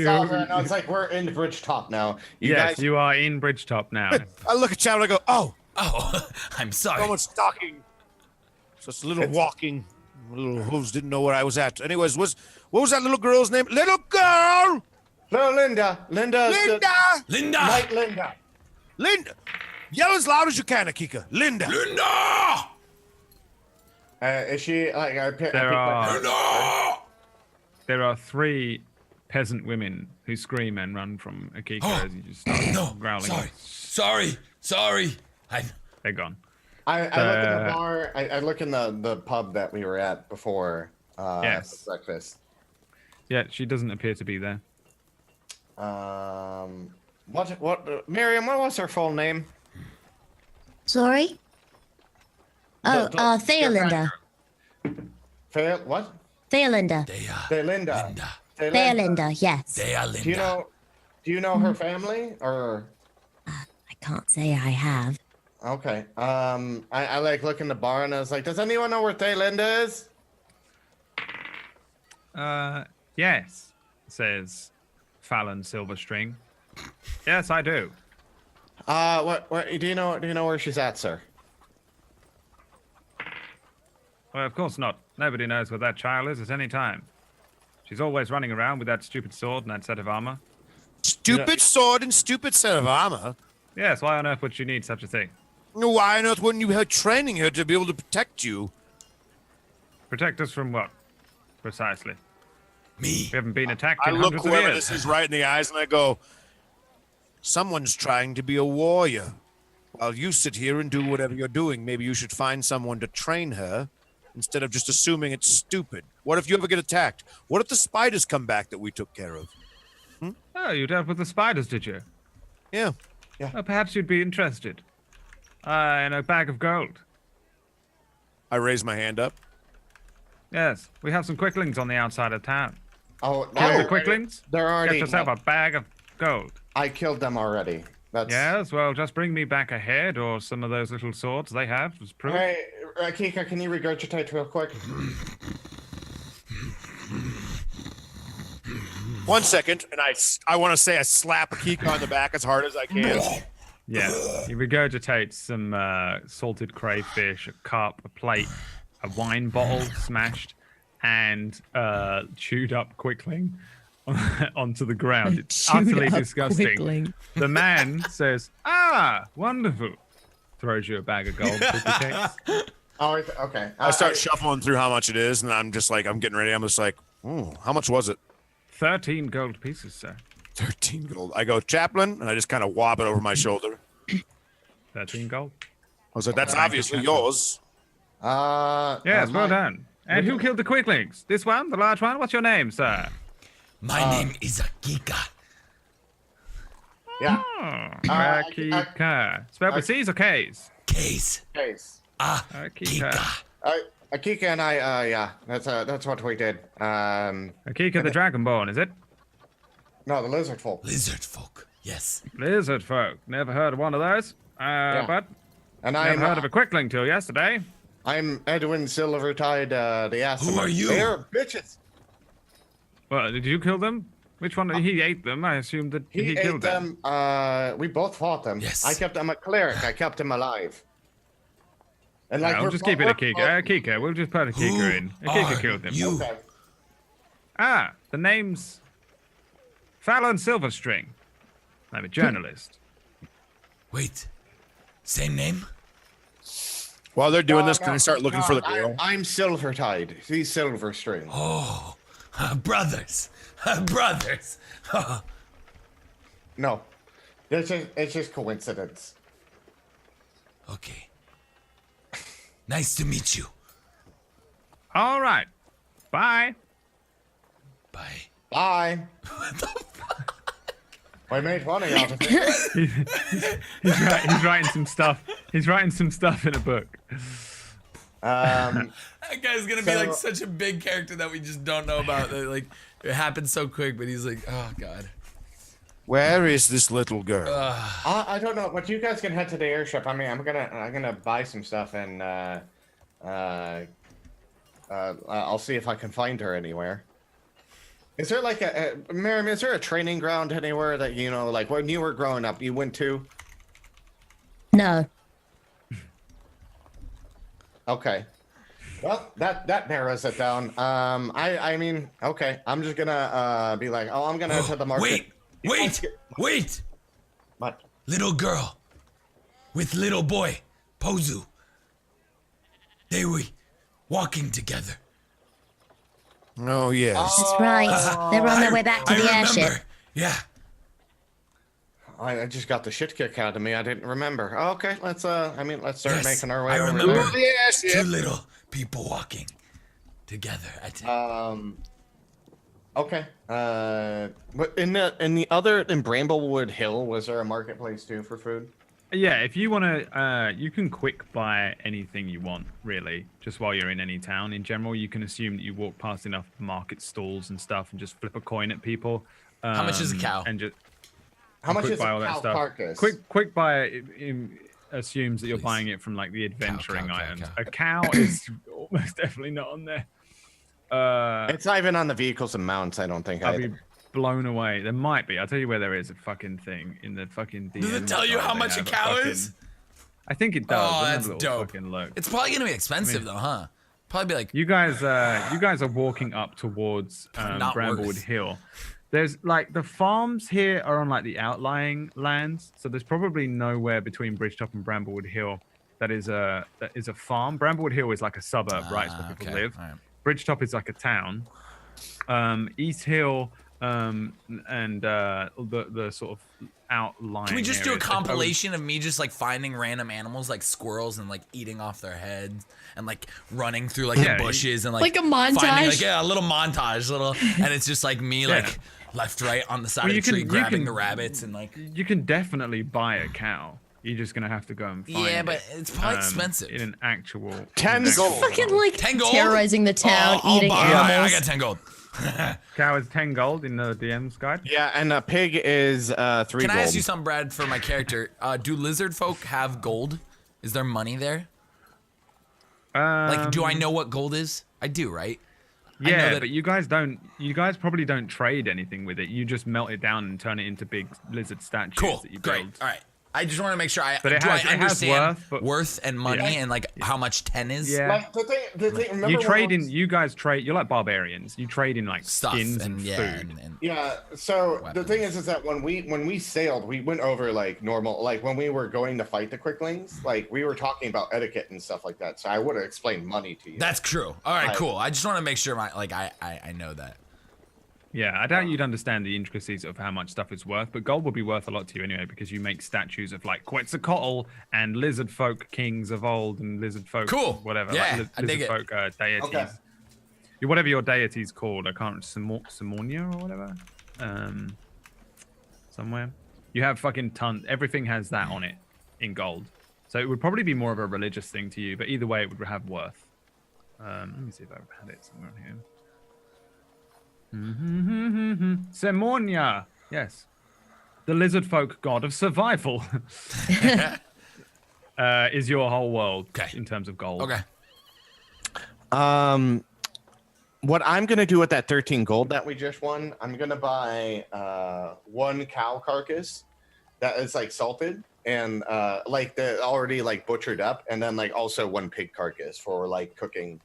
and I was like, we're in Bridgetop now. yes, you are in Bridgetop now. I look at Chad and I go, oh, Oh, I'm sorry. someone's talking. So it's a little walking. Little hooves didn't know where I was at. Anyways, what was that little girl's name? Little girl! No, Linda. Linda! Linda. Like Linda. Linda! Yell as loud as you can, Akika. Linda! Linda. Is she like? Linda. There are 3 peasant women who scream and run from Akika as you just start No. growling. Sorry. They're gone. I look in the bar. I look in the pub that we were at before. Yes. Breakfast. Yeah, she doesn't appear to be there. What? Miriam, what was her full name? Sorry? Oh, Theolinda. What? Theolinda. Linda. Theolinda, yes. They are Linda. Do you know her family or? I can't say I have. Okay. I like look in the bar and I was like, does anyone know where Theolinda is? Yes, says Fallon Silverstring. Yes, I do. What do you know where she's at, sir? Well, of course not. Nobody knows where that child is at any time. She's always running around with that stupid sword and that set of armor. Stupid sword and stupid set of armor. Yes, why on earth would she need such a thing? Why on earth wouldn't you be training her to be able to protect you? Protect us from what? Precisely. Me. We haven't been attacked I in look hundreds of whoever years. this is right in the eyes and I go, someone's trying to be a warrior. While you sit here and do whatever you're doing, maybe you should find someone to train her instead of just assuming it's stupid. What if you ever get attacked? What if the spiders come back that we took care of? Oh, you dealt with the spiders, did you? Yeah. Oh, perhaps you'd be interested. In a bag of gold. I raise my hand up. Yes, we have some quicklings on the outside of town. Oh, Kill the quicklings? They're already. Get yourself a bag of gold. I killed them already. That's Yes, well, just bring me back a head or some of those little swords they have as proof. Hey, Kika, can you regurgitate real quick? 1 second, and I want to say I slap Kika on the back as hard as I can. Yeah, you regurgitate some salted crayfish, a cup, a plate, a wine bottle smashed, and chewed up quickling onto the ground. It's utterly disgusting. Quickling. The man says, "Ah, wonderful." Throws you a bag of gold cookie cakes. Oh, okay. I start shuffling through how much it is, and I'm just like, I'm getting ready. I'm just like, how much was it? 13 gold pieces, sir. 13 gold. I go, Chaplain, and I just kind of wob it over my shoulder. 13 gold. I was like, that's obviously yours. Yes, well done. And who killed the quicklings? This one, the large one? What's your name, sir? My name is Akika. Yeah. Akika. Spelled with C's or K's? Case. Case. Akika. Akika and I, yeah, that's what we did. Akika the Dragonborn, is it? No, the lizard folk. Lizard folk. Yes. Lizard folk. Never heard of one of those. But And never heard of a quickling till yesterday. I'm Edwin Silvertide, the ass. Who are you? They're bitches. Well, did you kill them? Which one? He ate them. I assumed that he He killed ate them. We both fought them. Yes. I kept them a cleric. I kept him alive. And like, I'll just keep it Akika. Akika. We'll just put Akika in. Akika killed them. You. Okay. The name's Fallon Silverstring. I'm a journalist. Wait. Same name? While they're doing this, can I start looking for the girl? I'm Silvertide. He's Silverstring. Oh. Brothers. Brothers. No, it's just coincidence. Okay. Nice to meet you. All right. Bye. Bye. Bye. I made money out of it. He's writing some stuff. He's writing some stuff in a book. That guy's gonna be So- like such a big character that we just don't know about. Like it happened so quick, but he's like, oh god. Where is this little girl? I don't know, but you guys can head to the airship. I mean, I'm gonna buy some stuff and I'll see if I can find her anywhere. Is there like Miriam? Is there a training ground anywhere that you know, like when you were growing up, you went to? No. Okay. Well, that narrows it down. I mean, okay. I'm just gonna be like, I'm gonna head to the market. Wait! What? Little girl with little boy, Pozu. They were walking together. Oh, yes. That's right. They were on their way back to I the remember. airship. Yeah. I just got the shit kicked out of me. I didn't remember. Okay, let's start Yes, making our way I over remember. there. Yes, Two little people walking together. Okay. But in Bramblewood Hill, was there a marketplace too for food? Yeah, if you want to, you can quick buy anything you want, really, just while you're in any town. In general, you can assume that you walk past enough market stalls and stuff and just flip a coin at people. How much is a cow? And just How much quick is a buy all that cow stuff. carcass? Quick buy assumes that you're Please. buying it from like the adventuring cow, items. cow. A cow is almost definitely not on there. It's not even on the vehicles and mounts. I don't think. I'd Either. be blown away. There might be. I'll tell you where there is a fucking thing in the fucking. Does it DM tell you site how they much a have cow fucking- is? I think it does. Oh, Let me have that's a little dope. fucking look. It's probably gonna be expensive though, huh? Probably be like You guys are walking up towards Not Bramblewood worth. Hill. There's like the farms here are on like the outlying lands, so there's probably nowhere between Bridgetop and Bramblewood Hill that is a farm. Bramblewood Hill is like a suburb, right? It's where people live. All right. Bridgetop is like a town. East Hill and the sort of outlying. Can we just do a areas, I would- compilation of me just like finding random animals like squirrels and like eating off their heads and like running through like Yeah, the bushes and Like a finding, montage? like, yeah, a little montage, and it's just like me like left right on the side Well, of you the tree can- you grabbing can- the rabbits and like You can definitely buy a cow. You're just gonna have to go and find Yeah, it, but it's probably expensive. in an actual 10 in an gold. actual Fucking world. like 10 gold? terrorizing the town, I'll eating buy- animals. I got 10 gold. Cow is 10 gold in the DM's guide. Yeah, and a pig is 3 Can gold. I ask you something, Brad, for my character? Do lizard folk have gold? Is there money there? Like, do I know what gold is? I do, right? I know Yeah, that- but you guys don't. You guys probably don't trade anything with it. You just melt it down and turn it into big lizard statues Cool. that you Great. build. All right. I just want to make sure I But it do has- I it has understand worth, but- and money Yeah. and like how much 10 is. Yeah. Like the thing. Remember You when trade I in. was- You guys trade. You're like barbarians. You trade in like Stuff skins and and yeah, food. and Yeah. So the thing Weapons. is that when we sailed, we went over like normal, like when we were going to fight the quicklings, like we were talking about etiquette and stuff like that. So I would have explained money to you. that's true. All right, Right. cool. I just want to make sure I know that. Yeah, I doubt you'd understand the intricacies of how much stuff is worth, but gold will be worth a lot to you anyway because you make statues of like Quetzalcoatl and lizard folk kings of old and lizard folk Cool. whatever. Yeah, like, I dig lizard it. folk deities. Okay. Whatever your deity's called, I can't Simonia or whatever. Somewhere. You have fucking tons. Everything has that on it in gold, so it would probably be more of a religious thing to you. But either way, it would have worth. Let me see if I've had it somewhere on here. Simonia, yes, the lizard folk god of survival, is your whole world Okay. in terms of gold. Okay. What I'm gonna do with that 13 gold that we just won, I'm gonna buy 1 cow carcass that is like salted and like the already like butchered up, and then like also 1 pig carcass for like cooking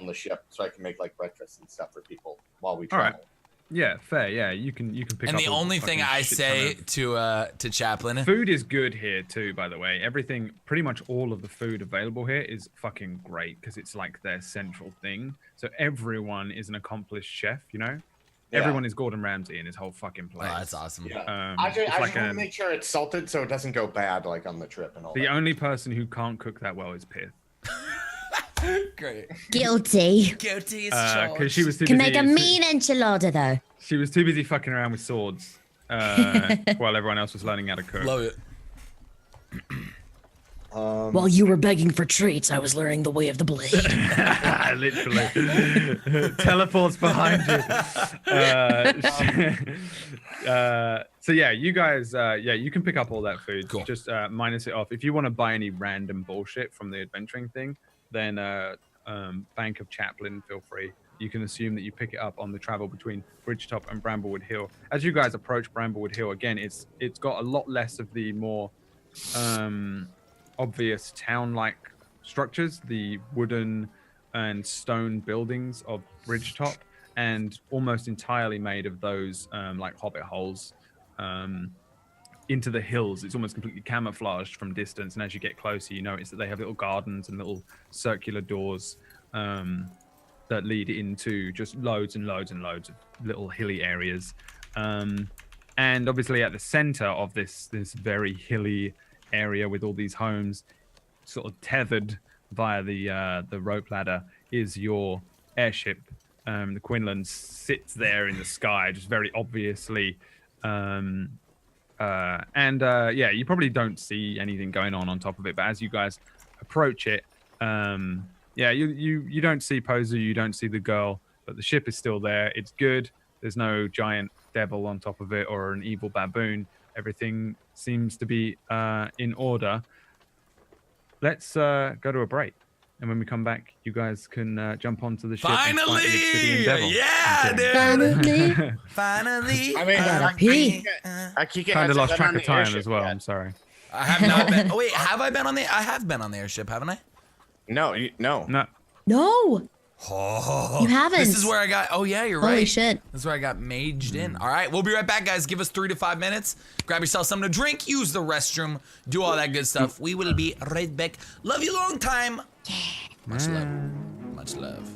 on the ship, so I can make like breakfast and stuff for people while we All right. travel. Yeah, fair. Yeah, you can pick And up. the all only thing fucking I shit say ton of- to Chaplin, food is good here too. By the way, everything, pretty much all of the food available here is fucking great because it's like their central thing. So everyone is an accomplished chef. You know, Yeah. everyone is Gordon Ramsay in his whole fucking place. oh, that's awesome. Yeah. Um, I just, it's I like just want a- to make sure it's salted so it doesn't go bad like on the trip and all The that. only person who can't cook that well is Pith. Great. Guilty. Guilty Because she was too Can busy. make a mean enchilada though. She was too busy fucking around with swords while everyone else was learning how to cook. Love it. While you were begging for treats, I was learning the way of the blade. Literally. Teleports behind you. So yeah, you guys, you can pick up all that food. Cool. Just minus it off. If you want to buy any random bullshit from the adventuring thing, then Bank of Chaplin, feel free. You can assume that you pick it up on the travel between Bridgetop and Bramblewood Hill. As you guys approach Bramblewood Hill, again, it's got a lot less of the more obvious town-like structures, the wooden and stone buildings of Bridgetop, and almost entirely made of those like hobbit holes into the hills. It's almost completely camouflaged from distance, and as you get closer, you notice that they have little gardens and little circular doors that lead into just loads and loads and loads of little hilly areas. And obviously at the center of this very hilly area with all these homes sort of tethered via the rope ladder is your airship. The Quinlan sits there in the sky, just very obviously. You probably don't see anything going on top of it, but as you guys approach it, you don't see Poser, you don't see the girl, but the ship is still there. It's good. There's no giant devil on top of it or an evil baboon. Everything seems to be in order. Let's go to a break. And when we come back, you guys can jump onto the ship. and fight Finally! the Obsidian Devil. Yeah, Okay. dude. Finally. Finally. I mean, Gotta pee. I keep Kind of lost been track on of the time airship as well. yet. I'm sorry. I have not been. Oh, wait, have I been on the? I have been on the airship, haven't I? No, no. No. No, Oh, you haven't. This is where I got. Oh yeah, you're right. Holy shit. This is where I got maged in. All right, we'll be right back, guys. Give us 3 to 5 minutes. Grab yourself something to drink. Use the restroom. Do all that good stuff. We will be right back. Love you long time. Yeah. Much love. Much love.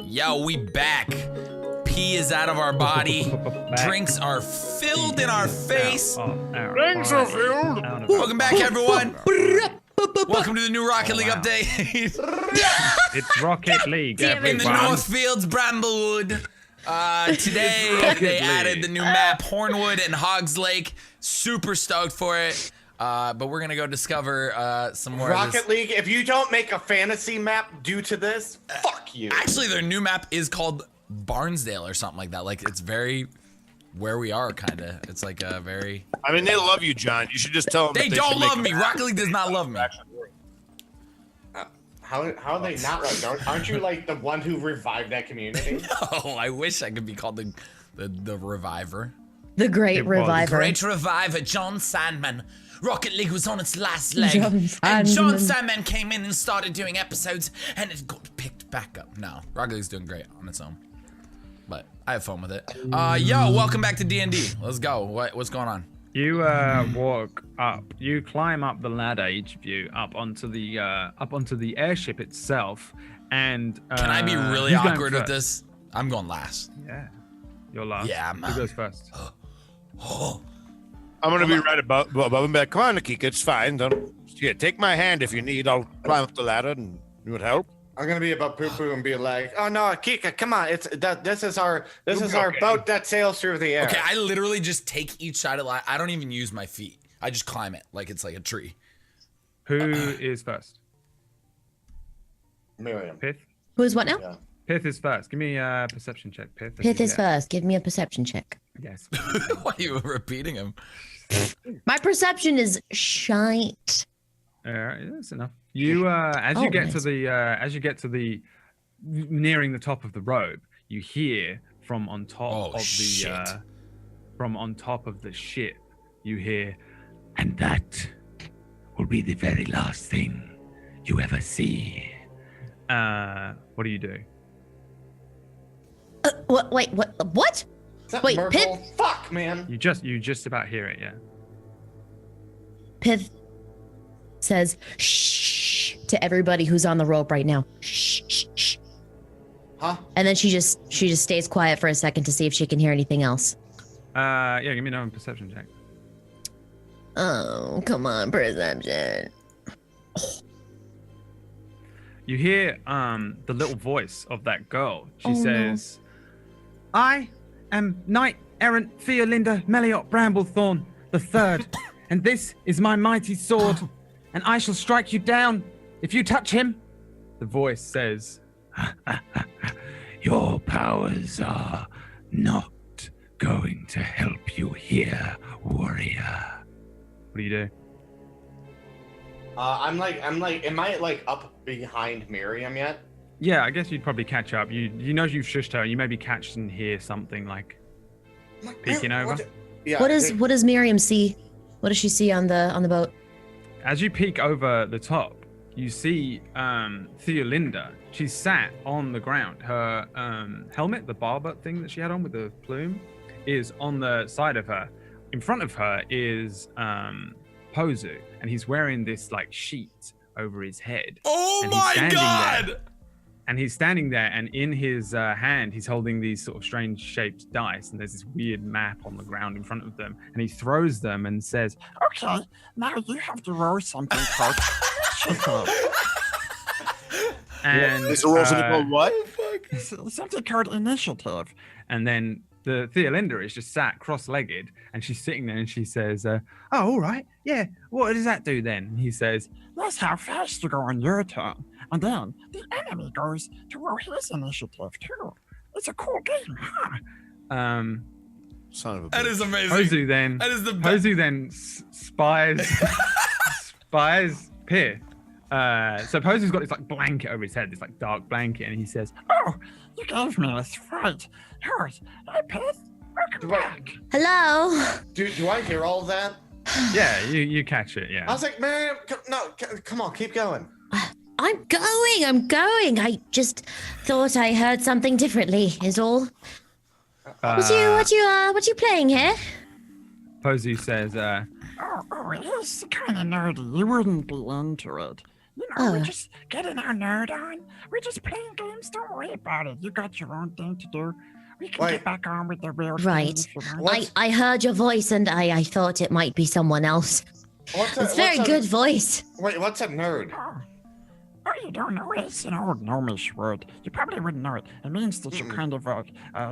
Yo, we back. Pee is out of our body. Drinks are filled in our face. Drinks are filled. Welcome back, everyone. Welcome to the new Rocket League update. It's Rocket League, everyone. In the Northfields, Bramblewood. Today, they added the new map, Hornwood and Hogs Lake. Super stoked for it. But we're going to go discover some more Rocket League, if you don't make a fantasy map due to this, fuck you. Actually, their new map is called Barnsdale or something like that. Like, it's very where we are, kind of. It's like a very... I mean, they love you, John. You should just tell them They don't love me. Rocket League does not love me. How are they not like? Aren't you like the one who revived that community? No, I wish I could be called the reviver. The Great Reviver. Great Reviver, John Sandman. Rocket League was on its last leg. John And John Sandman. Sandman came in and started doing episodes, and it got picked back up. No, Rocket League's doing great on its own. But I have fun with it. Yo, welcome back to D&D. Let's go. What's going on? You walk up. You climb up the ladder, each of you, up onto the airship itself. And Can I be really who's going awkward with first? this? I'm going last. Yeah, you're last. Yeah, Who man. goes first? I'm gonna be right above him. Back. Come on, Nikita, it's fine. Don't. Yeah, take my hand if you need. I'll climb up the ladder and you would help. I'm gonna be about poo poo and be like, oh no, Kika, come on, this is our boat that sails through the air. Okay, I literally just take each side of the ladder. I don't even use my feet. I just climb it like it's like a tree. Who is first? Miriam. Pith. Who's what now? Yeah. Pith is first. Give me a perception check, Pith. Pith is first. Give me a perception check. Yes. Why are you repeating him? My perception is shite. That's enough. You as you get to the nearing the top of the rope, you hear from on top of the ship, you hear, And that will be the very last thing you ever see. what do you do? What? Wait, what? Is that Wait, Myrtle? Pith? Fuck, man. You just about hear it, yeah. Pith says shh to everybody who's on the rope right now. Shh, shh, shh. Huh? And then she just stays quiet for a second to see if she can hear anything else. Yeah, give me another perception check. Oh, come on, perception. You hear the little voice of that girl. She Oh, no. says, I am Knight Errant Theolinda Meliot Bramblethorn III, and this is my mighty sword, and I shall strike you down if you touch him. The voice says, Your powers are not going to help you here, warrior. what do you do? I'm like, am I like up behind Miriam yet? Yeah, I guess you'd probably catch up. You know you've shushed her. You maybe catch and hear something like peeking over. Yeah. What does Miriam see? What does she see on the boat? As you peek over the top, you see Theolinda. She's sat on the ground. Her helmet, the barber thing that she had on with the plume, is on the side of her. In front of her is Pozu, and he's wearing this like sheet over his head. Oh And he's my standing god! there. And he's standing there, and in his hand, he's holding these sort of strange shaped dice, and there's this weird map on the ground in front of them. And he throws them and says, Okay, now you have to roll something called initiative. and Is the rules called what? Something called initiative. And then the Theolinda is just sat cross-legged, and she's sitting there, and she says, "Oh, all right, yeah. What does that do then?" And he says, That's how fast you go on your turn. And then the enemy goes to roll his initiative too. It's a cool game, huh? Son of a bitch. That is amazing. Pozu then. That is the best. Pozu then spies Pith. So Pozu's got this like blanket over his head, this like dark blanket, and he says, Oh, you gave me this fright. Yours. Hey, Pith, welcome back. Hello. Do I hear all of that? "Yeah, you catch it, I yeah." was like, Miriam, come on, keep going. I'm going. I just thought I heard something differently. Is all. What you playing here? Pozu says, Oh, it is kind of nerdy. You wouldn't be into it. You know, we're just getting our nerd on. We're just playing games. Don't worry about it. You got your own thing to do. We can get back on with the real Right. thing if you want. I heard your voice and I thought it might be someone else. It's a very good voice. Wait, what's a nerd? Oh, you don't know it? It's an old gnomish word. You probably wouldn't know it. It means that you're kind of a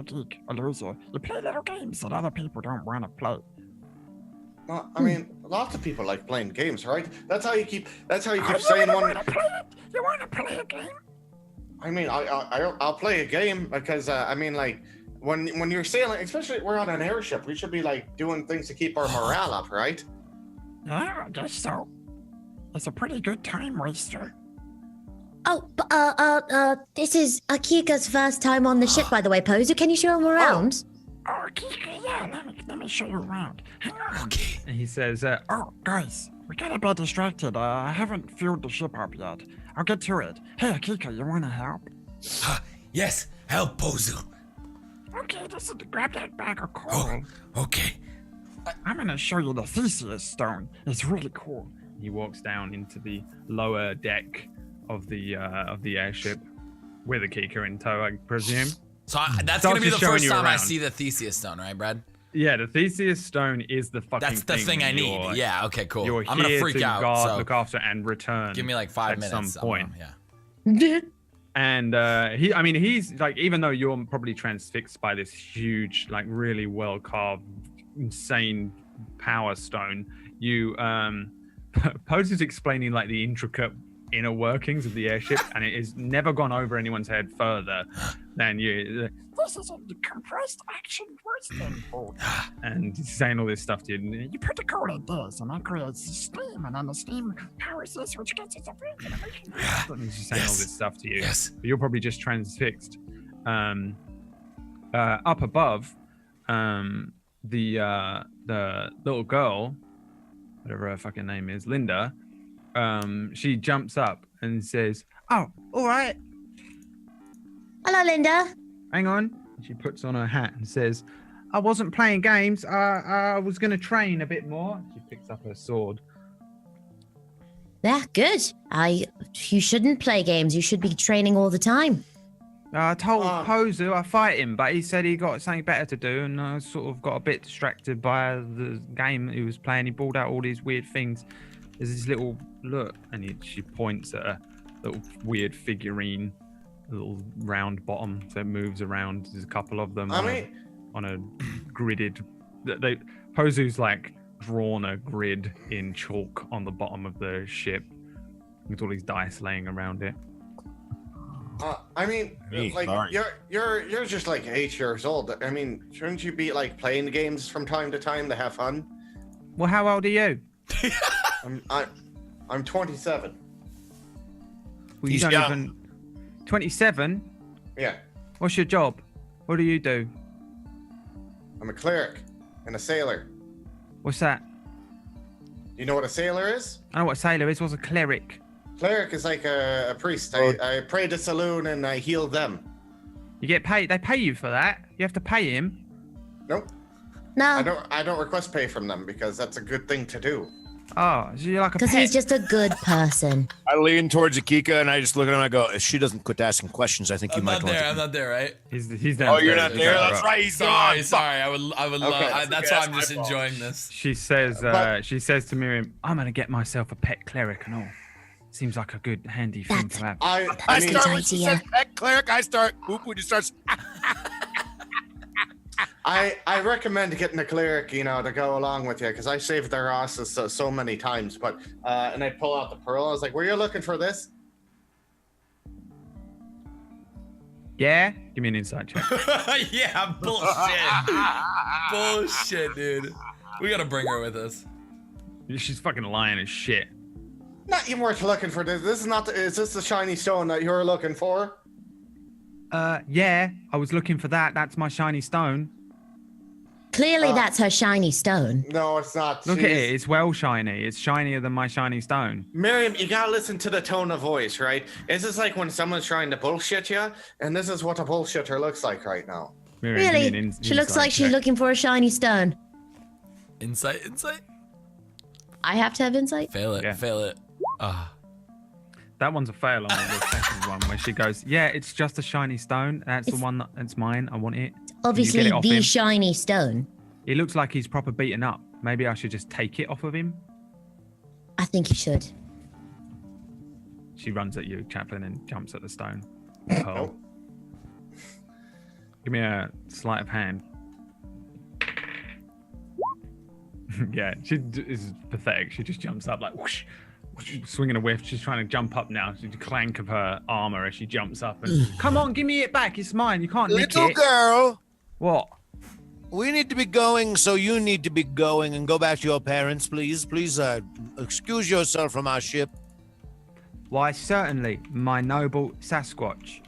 geek, a loser. You play little games that other people don't want to play. Well, I mean, lots of people like playing games, right? That's how you keep saying one. You want to play a game? I mean, I'll play a game because I mean, like when you're sailing, especially we're on an airship, we should be like doing things to keep our morale up, right? Yeah, I guess so. It's a pretty good time waster. Oh, this is Akika's first time on the ship, by the way, Poser. Can you show him around? Oh, Akika, yeah, let me show you around. Hang on. Okay. And he says, Oh, guys, we got a bit distracted. I haven't fueled the ship up yet. I'll get to it. Hey, Akika, you want to help? Yes, help Pozu. Okay, grab that bag of coal. Okay. I'm gonna show you the Theseus stone. It's really cool. he walks down into the lower deck of the airship with Akika in tow, I presume. So that's going to be the first time I around. see the Theseus stone, right, Brad? Yeah, the Theseus stone is the fucking That's the thing I need. Yeah, okay, cool. You're I'm going to freak out. Guard, So look after, and return. give me like 5 at minutes. some point. Yeah. And he's like, even though you're probably transfixed by this huge, like really well carved, insane power stone, you Pose is explaining like the intricate inner workings of the airship, and it has never gone over anyone's head further than you. This is a compressed action roasting board. And he's saying all this stuff to you. You put the coal in this, and that creates steam, and then the steam powers this, which gets us a And he's just saying all this stuff to you. Yes. But you're probably just transfixed. Up above, the little girl, whatever her fucking name is, Linda, she jumps up and says, "Oh, all right. Hello, Linda. Hang on." She puts on her hat and says, "I wasn't playing games. I was going to train a bit more." She picks up her sword. Yeah, good. You shouldn't play games. You should be training all the time. I told Pozu I fight him, but he said he got something better to do, and I sort of got a bit distracted by the game he was playing. He pulled out all these weird things. There's this little look, and she points at a little weird figurine, a little round bottom that moves around. There's a couple of them on a gridded. Pozu's like drawn a grid in chalk on the bottom of the ship with all these dice laying around it. You're just like 8 years old. I mean, shouldn't you be like playing games from time to time to have fun? Well, how old are you? I'm 27. Well, you don't even 27. Yeah, What's your job? What do you do? I'm a cleric and a sailor. What's that? You know what a sailor is? I know what a sailor is. What's a cleric? Cleric is like a priest. I pray to saloon and I heal them. You get paid. They pay you for that. You have to pay him. Nope. No, I don't request pay from them because that's a good thing to do. Oh, so you're like a because pet. he's just a good person. I lean towards Akika and I just look at him and I go, if she doesn't quit asking questions, I think you I'm might not there. I'm not there, right? He's Oh, you're downstairs. not there? That's right. He's Sorry, gone. sorry. I would love. Okay. That's why I'm just enjoying this. She says. But- She says to Miriam, "I'm gonna get myself a pet cleric and all. Seems like a good, handy thing That's- to have." I That's mean, a good when she idea. says pet cleric, I start. Boop, just starts. I recommend getting a cleric, to go along with you because I saved their asses so many times. But and I pull out the pearl. I was like, "Were you looking for this?" Yeah. Give me an insight check. Yeah, bullshit. Bullshit, dude. We gotta bring her with us. She's fucking lying as shit. Not you weren't looking for this. This is not. Is this the shiny stone that you were looking for? Yeah. I was looking for that. That's my shiny stone. Clearly, that's her shiny stone. No, it's not. Look at it. It's well shiny. It's shinier than my shiny stone. Miriam, you gotta listen to the tone of voice, right? This is like when someone's trying to bullshit you, and this is what a bullshitter looks like right now. Miriam, give me Really? an She looks insight like she's check. looking for a shiny stone. Insight. I have to have insight? Fail it. Yeah. Fail it. Ah. That one's a fail on the second one where she goes, yeah, it's just a shiny stone. That's the one that's mine. I want it. Obviously, Can you get it off the him? shiny stone. He looks like he's proper beaten up. Maybe I should just take it off of him. I think you should. She runs at you, Chaplin, and jumps at the stone. Nope. Give me a sleight of hand. Yeah, she is pathetic. She just jumps up like whoosh, whoosh, swinging a whiff. She's trying to jump up now. She's the clank of her armor as she jumps up and come on, give me it back. It's mine. You can't nick Little it. girl, What? we need to be going, so you need to be going and go back to your parents, please. Please, excuse yourself from our ship. Why, certainly, my noble Sasquatch.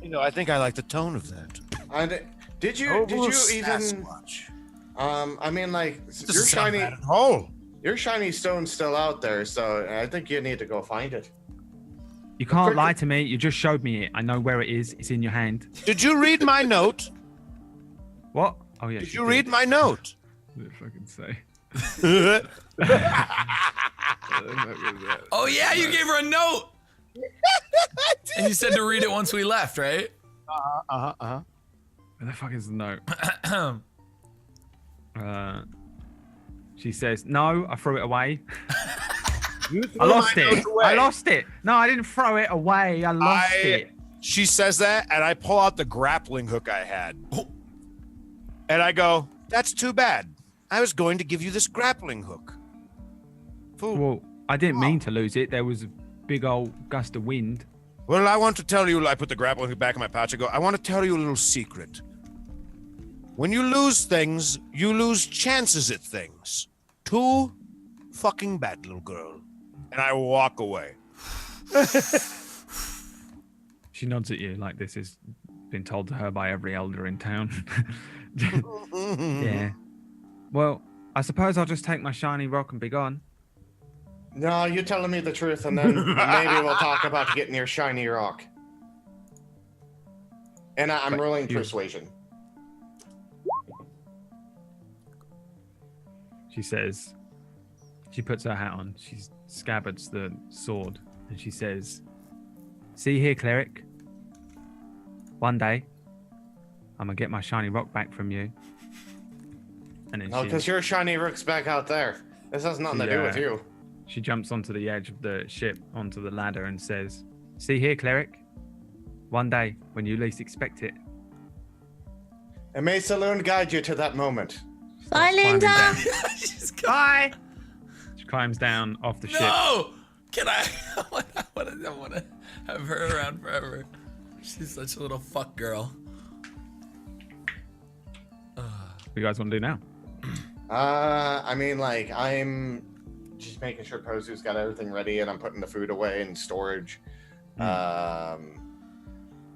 You know, I think I like the tone of that. And did you even? I mean, like your shiny stone's still out there, so I think you need to go find it. You can't lie to me. You just showed me it. I know where it is. It's in your hand. Did you read my note? What? Oh, yeah. Did you read my note? What did I fucking say? Oh yeah, you gave her a note. And you said to read it once we left, right? Where the fuck is the note? She says, no, I threw it away. I lost it. I lost it. No, I didn't throw it away. I lost it. She says that, and I pull out the grappling hook I had. And I go, that's too bad. I was going to give you this grappling hook. Fool. Well, I didn't mean to lose it. There was a big old gust of wind. Well, I want to tell you, I put the grappling hook back in my pouch. I go, I want to tell you a little secret. When you lose things, you lose chances at things. Too fucking bad, little girl. And I walk away. She nods at you like this has been told to her by every elder in town. Yeah. Well, I suppose I'll just take my shiny rock and be gone. No, you're telling me the truth, and then maybe we'll talk about getting your shiny rock. And I'm rolling persuasion. She says, she puts her hat on, she scabbards the sword, and she says, see here, cleric. One day, I'm gonna get my shiny rock back from you. And then because your shiny rock's back out there. This has nothing to do with you. She jumps onto the edge of the ship, onto the ladder, and says, see here, cleric. One day, when you least expect it. And may Saloon guide you to that moment. Bye, Linda. Bye. She climbs down off the ship. No! Can I? I want to have her around forever. She's such a little fuck girl. What do you guys want to do now? I mean, like, I'm just making sure Pozu's got everything ready, and I'm putting the food away in storage. And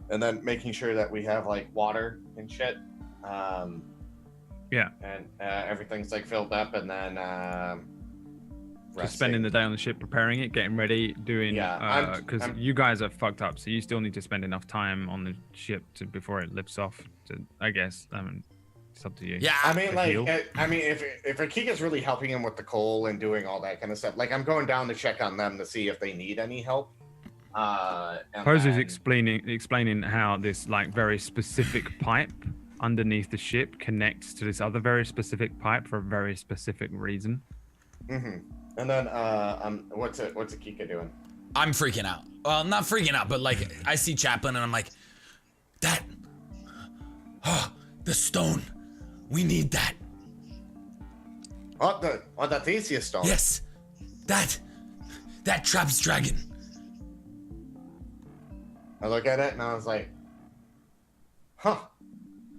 then making sure that we have, like, water and shit. Yeah. And everything's, like, filled up, and then Just spending the day on the ship, preparing it, getting ready, doing... Yeah, because you guys are fucked up, so you still need to spend enough time on the ship before it lifts off, I guess. I mean, it's up to you. Yeah. I mean, like, if Akika's really helping him with the coal and doing all that kind of stuff, like, I'm going down to check on them to see if they need any help. Pozu's explaining how this, like, very specific pipe underneath the ship connects to this other very specific pipe for a very specific reason. Mm-hmm. And then, what's Akika doing? I'm freaking out. Well, not freaking out, but like I see Chaplin and I'm like, the stone. We need that. The Theseus stone. Yes, that traps dragon. I look at it and I was like, huh.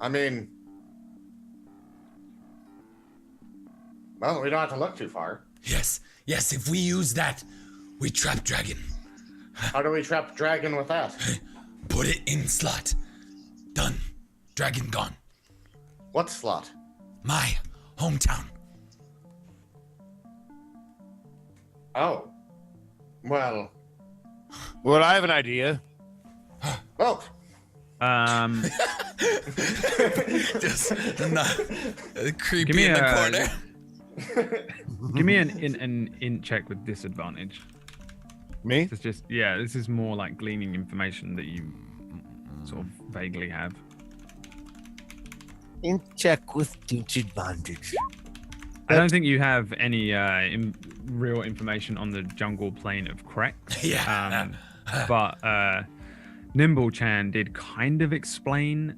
I mean, well, we don't have to look too far. Yes, if we use that, we trap dragon. How do we trap dragon with that? Put it in slot. Done. Dragon gone. What slot? My hometown. Oh. Well, I have an idea. Oh. Just not creepy in the corner. Give me an int check with disadvantage. Me? This is this is more like gleaning information that you sort of vaguely have. In check with disadvantage. I don't think you have any real information on the jungle plane of Krek. Yeah. But Nimble Chan did kind of explain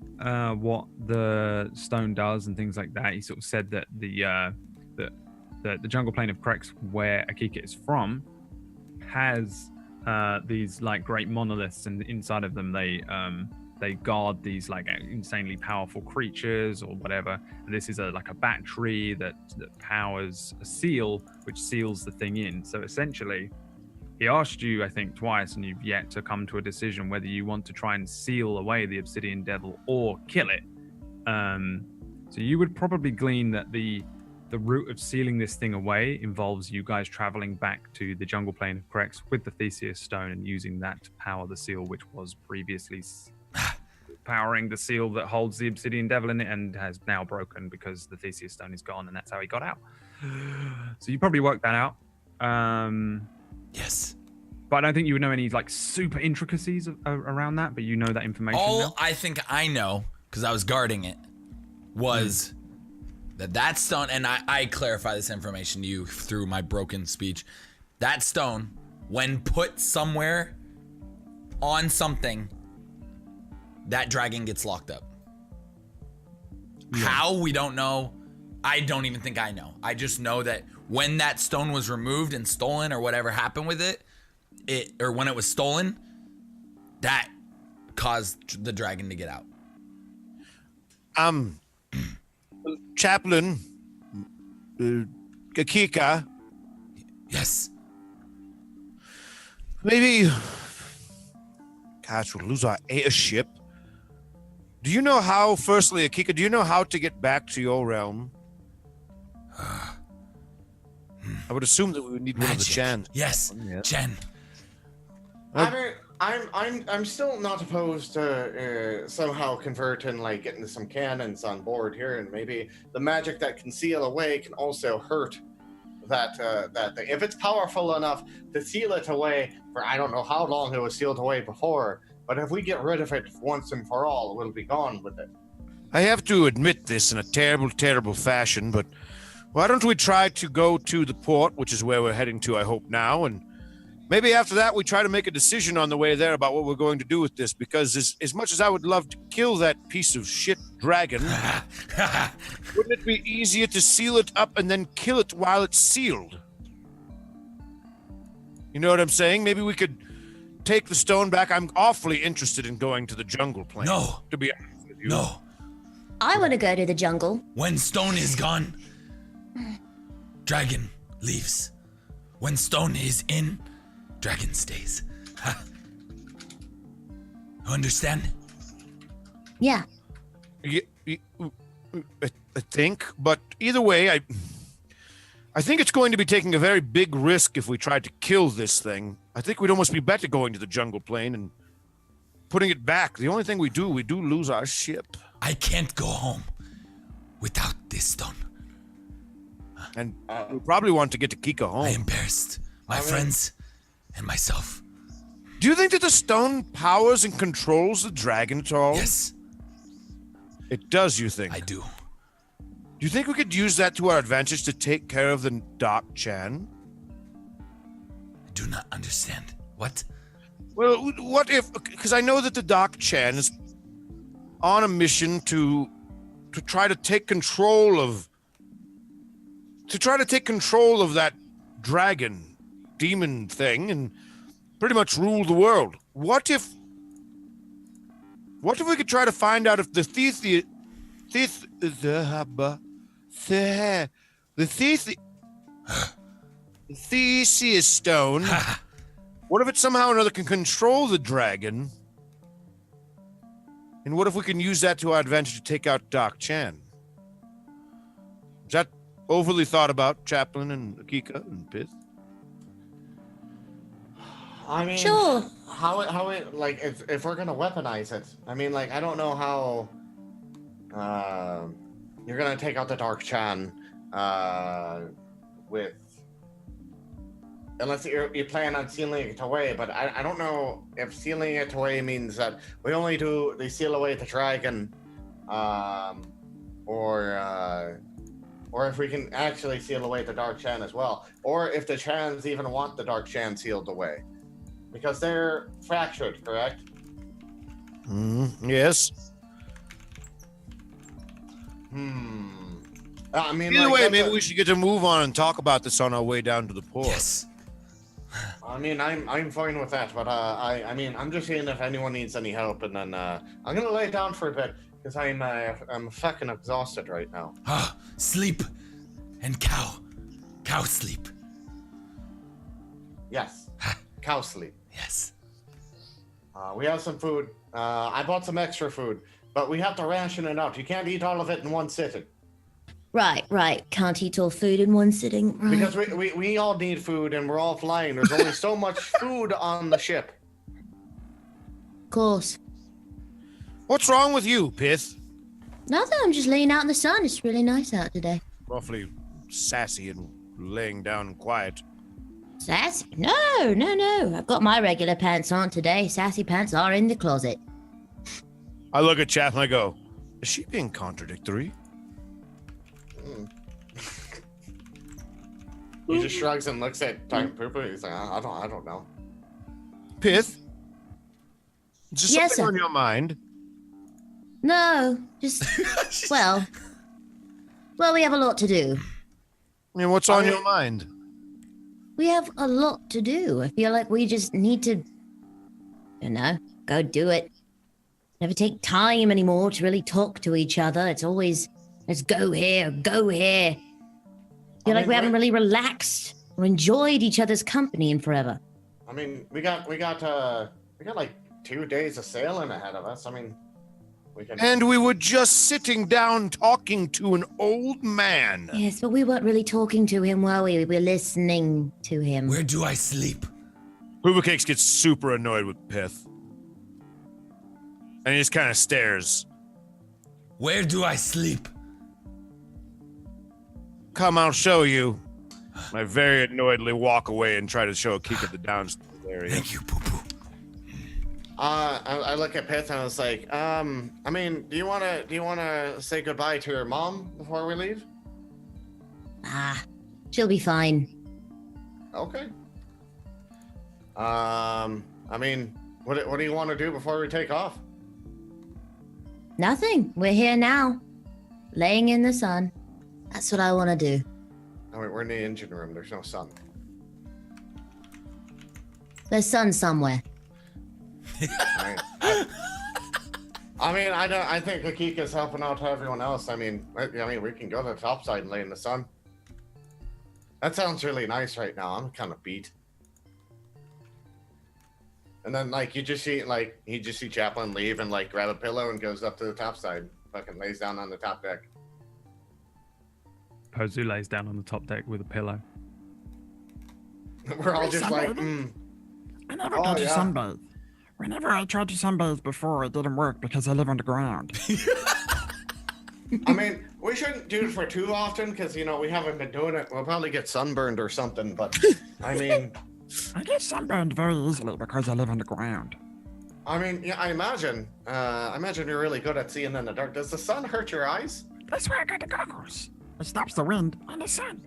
what the stone does and things like that. He sort of said that the jungle plane of Krek, where Akika is from, has these like great monoliths, and inside of them they guard these like insanely powerful creatures or whatever. And this is like a battery that powers a seal, which seals the thing in. So essentially, he asked you, I think, twice, and you've yet to come to a decision whether you want to try and seal away the Obsidian Devil or kill it. So you would probably glean that the route of sealing this thing away involves you guys traveling back to the jungle plane of Krex with the Theseus stone and using that to power the seal, which was previously powering the seal that holds the Obsidian Devil in it and has now broken because the Theseus stone is gone, and that's how he got out. So you probably worked that out. Yes. But I don't think you would know any like super intricacies around that, but you know that information All now. I think I know, because I was guarding it, was that stone, and I clarify this information to you through my broken speech. That stone, when put somewhere on something, that dragon gets locked up. How, we don't know. I don't even think I know. I just know that when that stone was removed and stolen, or whatever happened with it, or when it was stolen, that caused the dragon to get out. Chaplain, Akika. Yes. Maybe, gosh, we'll lose our airship. Do you know how, firstly, Akika, do you know how to get back to your realm? I would assume that we would need one of the Chan. Yes, Chen. I'm still not opposed to somehow converting, like getting some cannons on board here, and maybe the magic that can seal away can also hurt that thing. If it's powerful enough to seal it away for I don't know how long it was sealed away before, but if we get rid of it once and for all, we'll be gone with it. I have to admit this in a terrible, terrible fashion, but why don't we try to go to the port, which is where we're heading to, I hope now, and maybe after that we try to make a decision on the way there about what we're going to do with this, because as much as I would love to kill that piece of shit dragon, wouldn't it be easier to seal it up and then kill it while it's sealed? You know what I'm saying? Maybe we could take the stone back. I'm awfully interested in going to the jungle plane. No. To be honest with you. No. I want to go to the jungle. When stone is gone, dragon leaves. When stone is in, dragon stays. You understand? Yeah. I think, but either way, I think it's going to be taking a very big risk if we tried to kill this thing. I think we'd almost be better going to the jungle plane and putting it back. The only thing we do lose our ship. I can't go home without this stone. And we probably want to get to Kika home. I embarrassed my friends and myself. Do you think that the stone powers and controls the dragon at all? Yes, It does, you think? I do. Do you think we could use that to our advantage to take care of the Doc Chan? I do not understand. What? Well, what if... Because I know that the Doc Chan is on a mission to try to take control of... To try to take control of that dragon, demon thing, and pretty much rule the world. What if we could try to find out if the Theseus stone, what if it somehow or another can control the dragon? And what if we can use that to our advantage to take out Doc Chan? Is that overly thought about, Chaplain and Akika and Pith? I mean, Sure. How it like if we're gonna weaponize it, I mean, like I don't know how you're gonna take out the Dark Chan with Unless you plan on sealing it away, but I don't know if sealing it away means that we only do the seal away the dragon, or if we can actually seal away the Dark Shan as well, or if the Chans even want the Dark Shan sealed away, because they're fractured, correct? Yes. I mean, Either way, maybe we should get to move on and talk about this on our way down to the port. Yes. I mean, I'm fine with that, but I mean, I'm just seeing if anyone needs any help, and then I'm gonna lay down for a bit because I'm fucking exhausted right now. Ah, sleep and cow sleep. Yes, cow sleep. Yes. We have some food. I bought some extra food, but we have to ration it out. You can't eat all of it in one sitting. Right. Can't eat all food in one sitting. Right. Because we all need food and we're all flying. There's only so much food on the ship. Of course. What's wrong with you, Pith? Nothing. I'm just laying out in the sun. It's really nice out today. Awfully sassy and laying down quiet. Sassy? No. I've got my regular pants on today. Sassy pants are in the closet. I look at Chath and I go, is she being contradictory? He just shrugs and looks at Time Pooper. He's like, I don't know. Pith? Is there Yes, something sir. on your mind? No, just well, we have a lot to do. I mean, what's on your mind? We have a lot to do. I feel like we just need to, go do it. Never take time anymore to really talk to each other. It's always, let's go here, go here. I feel like we haven't really relaxed or enjoyed each other's company in forever. I mean, we got like 2 days of sailing ahead of us. I mean, we can. And we were just sitting down talking to an old man. Yes, but we weren't really talking to him, were we? We were listening to him. Where do I sleep? Hoovercakes gets super annoyed with Pith. And he just kind of stares. Where do I sleep? Come, I'll show you. I very annoyedly walk away and try to show a kick at the downstairs area. Thank you, Poo Poo. I look at Pith and I was like, I mean, do you wanna say goodbye to your mom before we leave? She'll be fine. Okay. I mean, what do you want to do before we take off? Nothing. We're here now, laying in the sun. That's what I want to do. I mean, we're in the engine room. There's no sun. There's sun somewhere. I think Akika's helping out everyone else. I mean, we can go to the top side and lay in the sun. That sounds really nice right now. I'm kind of beat. And then, you just see Chaplin leave and, grab a pillow and goes up to the top side. Fucking lays down on the top deck. Pozu lays down on the top deck with a pillow. We're all just like, I never got to sunbathe. Whenever I tried to sunbathe before, it didn't work because I live underground. I mean, we shouldn't do it for too often because, we haven't been doing it. We'll probably get sunburned or something, but, I mean... I get sunburned very easily because I live underground. I mean, yeah, I imagine you're really good at seeing in the dark. Does the sun hurt your eyes? That's why I got the goggles. It stops the wind and the sun.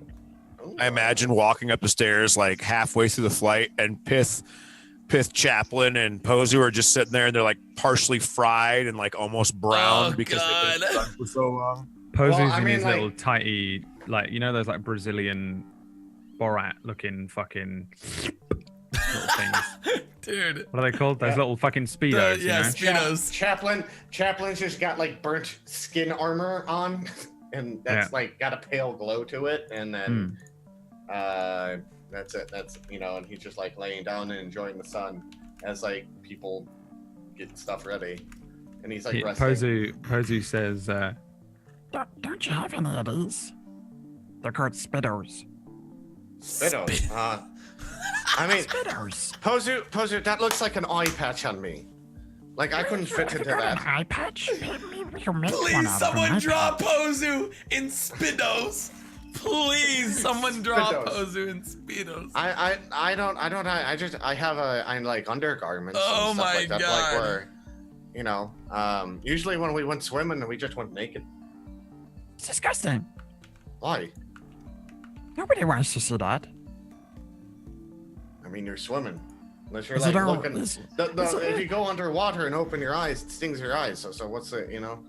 Ooh. I imagine walking up the stairs halfway through the flight and Pith, Chaplin, and Pozu are just sitting there and they're partially fried and almost brown because they've been stuck for so long. Pozu's in his little tighty, those Brazilian Borat looking fucking little things. Dude. What are they called? Those little fucking Speedos. Speedos. Chaplin's just got burnt skin armor on, and that's got a pale glow to it, and then that's it. That's and he's just laying down and enjoying the sun as people get stuff ready, and he's resting. Pozu says, Don't you have any of these? They're called Spidos. Spidos. I mean, Spidos. Pozu, that looks like an eye patch on me. I couldn't fit into that. An eye patch? Maybe we can make one Please, out of an someone eye draw patch. Pozu in Spidos. Please, someone drop Speedos. Pozu in Speedos. I have I'm like undergarments Oh and stuff my like that. God. Like where, you know, usually when we went swimming, we just went naked. It's disgusting. Why? Nobody wants to see that. I mean, you're swimming. Unless you're Is like it all- looking. is- If you go underwater and open your eyes, it stings your eyes. So what's the, you know?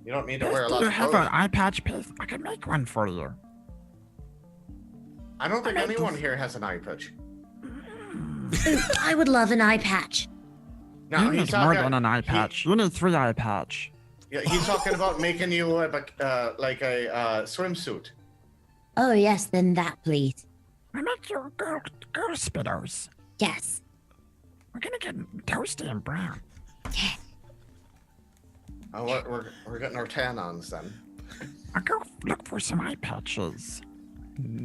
You don't need to wear a Do lot you of have clothes. an eye patch, Pith? I can make one for you. I don't think I anyone just- here has an eye patch. Ooh, I would love an eye patch. No, You he's need more talking. than an eye patch. You need 3 eye patch. Yeah, he's talking about making you like a swimsuit. Oh yes, then that please. We make you girl speedos. Yes. We're gonna get toasty and brown. Oh, we're getting our tan-ons then. I'll go look for some eye patches.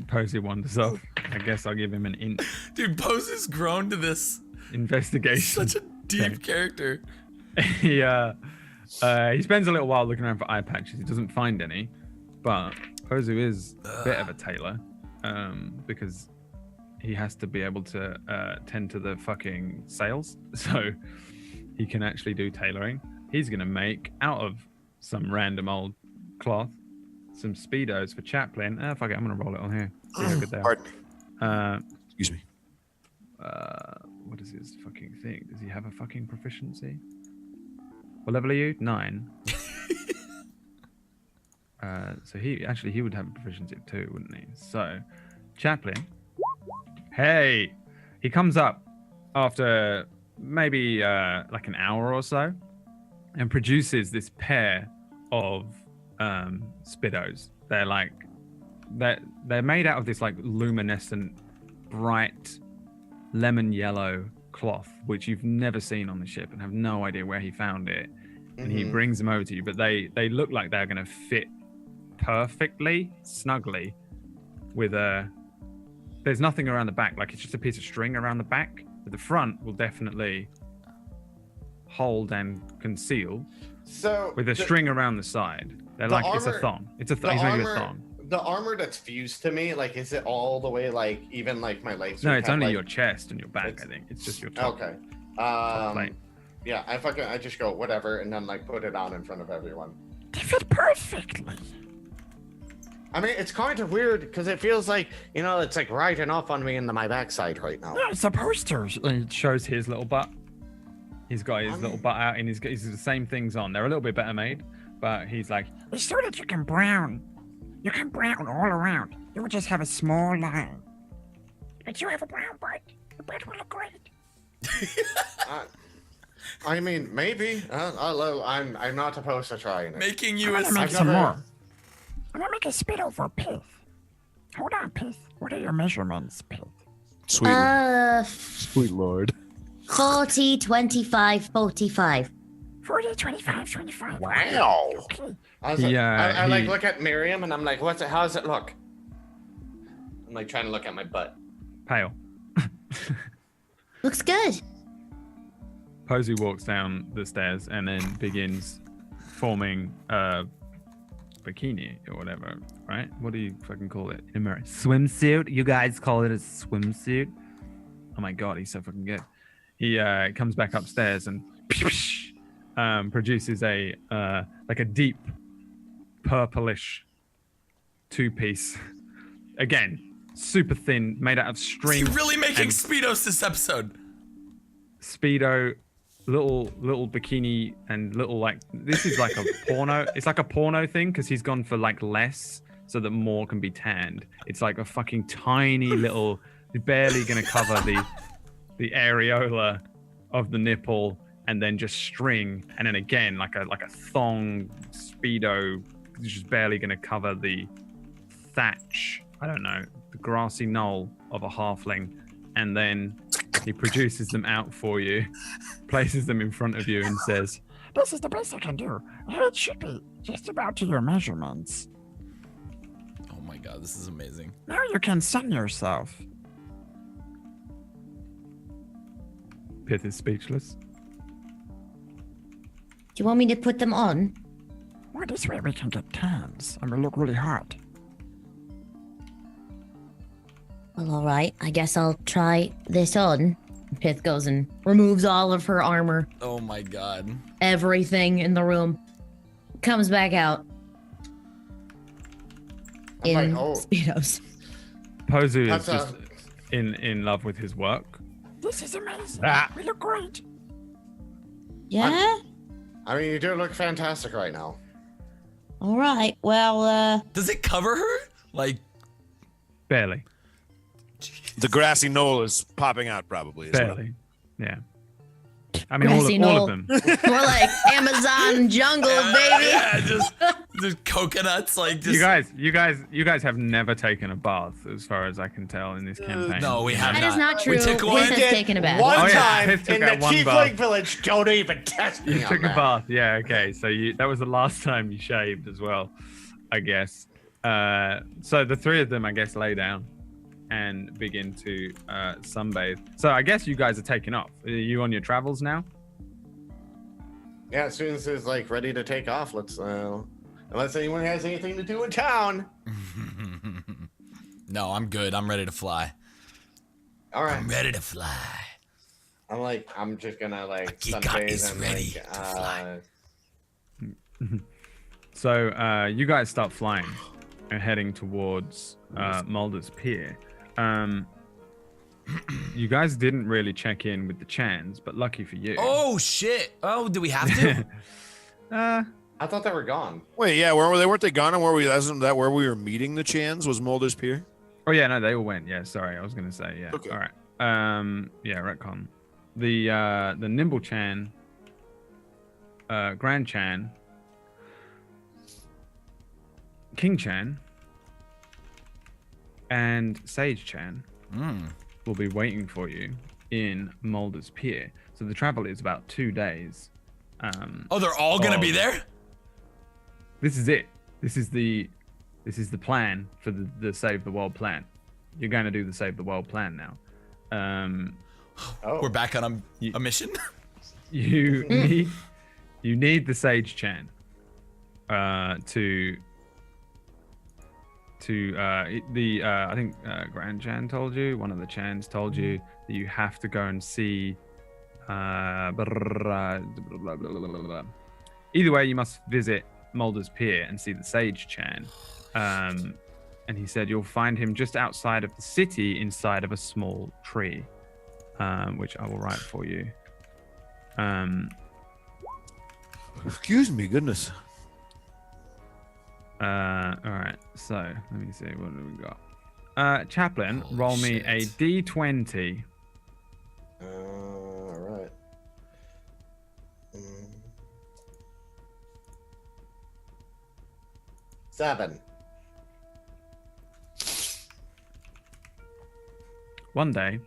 Posey wanders off. I guess I'll give him an Dude, Pozu's grown to this investigation. such a deep character. he spends a little while looking around for eye patches. He doesn't find any, but Pozu is a bit of a tailor, because he has to be able to tend to the fucking sales, so he can actually do tailoring. He's gonna make out of some random old cloth some speedos for Chaplin. Fuck it, I'm gonna roll it on here. See how good they are. Pardon me. Excuse me. What is his fucking thing? Does he have a fucking proficiency? What level are you? 9. So he would have a proficiency too, wouldn't he? So, Chaplin. Hey, he comes up after maybe like an hour or so, and produces this pair of Spidos. They're made out of this like luminescent, bright lemon yellow cloth, which you've never seen on the ship and have no idea where he found it. And he brings them over to you, but they look like they're going to fit perfectly, snugly, with there's nothing around the back, like it's just a piece of string around the back, but the front will definitely hold and conceal So with a string around the side. They're the like, it's a armor- thong. It's a the thong. He's making a armor- thong. The armor that's fused to me, like, is it all the way, like, even like my legs? No, would it's have, only like- your chest and your back, it's- I think. It's just your top. Okay. plate. Yeah, I just go whatever, and then like put it on in front of everyone. They fit perfectly. I mean, it's kind of weird because it feels like, you know, it's like riding off on me into my backside right now. Yeah, it's a poster. It shows his little butt. He's got his little butt out, and he's got the same things on. They're a little bit better made, but he's like, It's so that you can brown. You can brown all around. You would just have a small line. But you have a brown butt. Your butt will look great. I mean, maybe. I'm not opposed to trying it. Making I'm you a gonna make I've some never- more. I'm gonna make a Speedo for Pith. Hold on, Pith. What are your measurements, Pith? Sweet, Sweet Lord. 40, 25, 45. 40, 25, 25. Wow. Okay. I like he- look at Miriam and I'm like, how does it look? I'm like trying to look at my butt. pale. Looks good. Posey walks down the stairs and then begins forming a bikini or whatever, right? What do you fucking call it in America? Swimsuit? You guys call it a swimsuit? Oh my god, he's so fucking good. He comes back upstairs and produces a like a deep purplish 2-piece. Again, super thin, made out of Is string. he really making and Speedos this episode? Speedo, little bikini, and little like this is like a porno. It's like a porno thing because he's gone for like less so that more can be tanned. It's like a fucking tiny little, barely gonna cover the areola of the nipple, and then just string, and then again like a thong Speedo, just barely gonna cover the thatch. I don't know, the grassy knoll of a halfling, and then he produces them out for you, places them in front of you, and says, This is the best I can do. It should be just about to your measurements. Oh my god, this is amazing. Now you can sun yourself. Pith is speechless. Do you want me to put them on? Well, this way we can get tans and we look really hot. Well, all right. I guess I'll try this on. Pith goes and removes all of her armor, Oh my god. everything in the room. Comes back out I'm in like, oh, Speedos. Pozu is That's just in love with his work. This is amazing. Ah. We look great. Yeah? I mean, you do look fantastic right now. All right. Well, Does it cover her? Like, Barely. The grassy knoll is popping out probably. As well. Barely. Yeah. I mean, all Grassy of knoll. them. more like Amazon jungle, baby. yeah, just coconuts, like just. You guys have never taken a bath, as far as I can tell, in this campaign. No, we have That not. is not true. We took Pith one. has taken a bath. One Oh, yeah, time Piff took in out the one Tiefling bath. village. Don't even test me You on took a that. bath, yeah. Okay, so that was the last time you shaved as well, I guess. So the three of them, I guess, lay down and begin to sunbathe. So I guess you guys are taking off. Are you on your travels now? Yeah, as soon as it's like ready to take off, let's. Unless anyone has anything to do in town. No, I'm good. I'm ready to fly. All right. I'm ready to fly. I'm just gonna like Akika sunbathe is and ready like, to fly. So you guys start flying and heading towards Mulder's Pier. You guys didn't really check in with the Chans, but lucky for you. Oh shit! Oh, do we have to? I thought they were gone. Wait, yeah, weren't they gone? And where we? Isn't that where we were meeting the Chans? Was Mulder's Pier? Oh yeah, no, they all went. Yeah, sorry, I was gonna say yeah. Okay. All right. Yeah, retcon. The Nimble Chan, Grand Chan, King Chan, and Sage Chan will be waiting for you in Mulder's Pier. So the travel is about 2 days. Oh, they're all gonna be there. This is it. This is the plan for the Save the World plan. You're going to do the Save the World plan now. Oh, We're back on a mission. You need the Sage Chan to I think Grand Chan told you, one of the Chans told you that you have to go and see either way, you must visit Mulder's Pier and see the Sage Chan. And he said you'll find him just outside of the city inside of a small tree, which I will write for you. Excuse me, goodness. All right, so let me see, what do we got? Chaplain, roll me a d20. all right. 7. One day,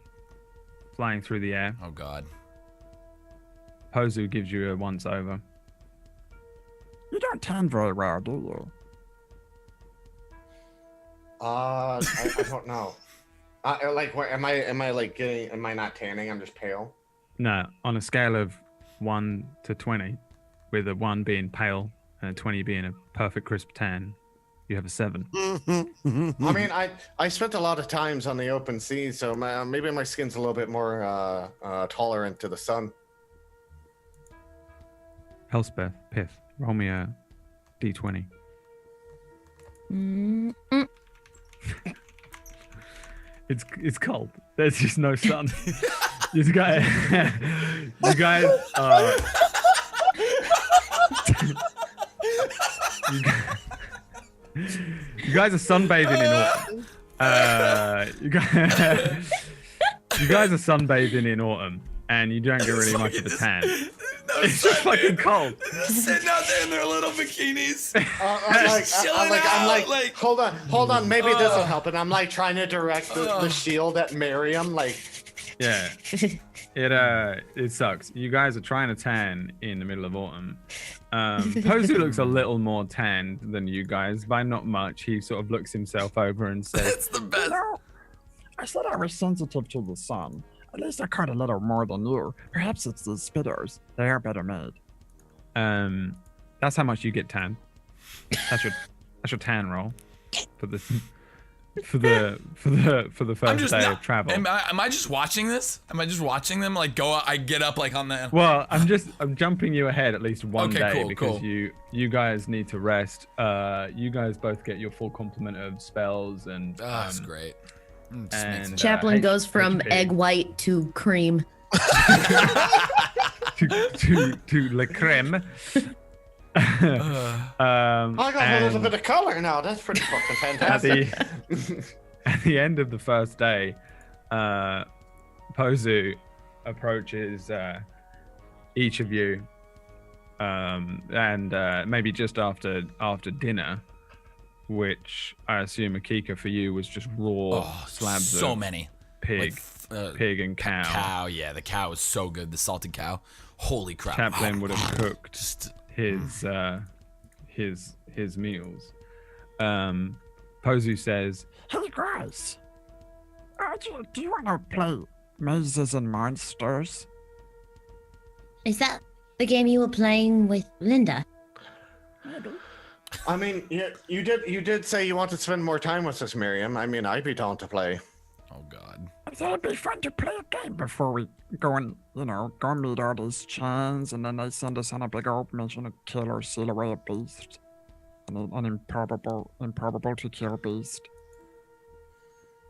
flying through the air, Oh god. Pozu gives you a once over. You don't tan very well, do you? I don't know. Like, what, am I like getting? Am I not tanning? I'm just pale. No, on a scale of 1 to 20, with a 1 being pale and a 20 being a perfect crisp tan, you have a 7. I mean, I spent a lot of times on the open sea, so maybe my skin's a little bit more tolerant to the sun. Elspeth, Pith, roll me a d20. It's cold. There's just no sun. you guys you guys are sunbathing in autumn. You guys are sunbathing in autumn, and you don't get really much of a tan. It's just fucking cold. Sitting out there in their little bikinis. I'm like, hold on, maybe this will help. And I'm like trying to direct the shield at Miriam, like. Yeah, it sucks. You guys are trying to tan in the middle of autumn. Pozu looks a little more tanned than you guys by not much. He sort of looks himself over and says, It's the best. No, I said I was sensitive to the sun. At least I caught a little more than you. Perhaps it's the spitters. They are better made. "That's how much you get tan. That's your tan roll for this." for the first day of travel. Am I just watching this? Am I just watching them like go? I get up like on the. Well, I'm jumping you ahead at least one Okay, day cool, because cool. you guys need to rest. You guys both get your full complement of spells and. That's great. Just makes and me- Chaplain goes from HP. egg white to cream. to la creme. I got a little and bit of color now. That's pretty fucking fantastic. at the end of the first day, Pozu approaches each of you, and maybe just after dinner, which I assume Akika for you was just raw slabs so of many pig, pig and cow. Cow, yeah, the cow was so good. The salted cow, holy crap! Chaplain would have cooked Just his meals. Pozu says, Hey guys, do you want to play Mazes and Monsters? Is that the game you were playing with Linda? Maybe. I mean, you did say you want to spend more time with us, Miriam. I mean, I'd be down to play. oh god. I thought it'd be fun to play a game before we go and, go meet all these chains, and then they send us on a big old mission to kill or seal away a beast. An improbable to kill beast.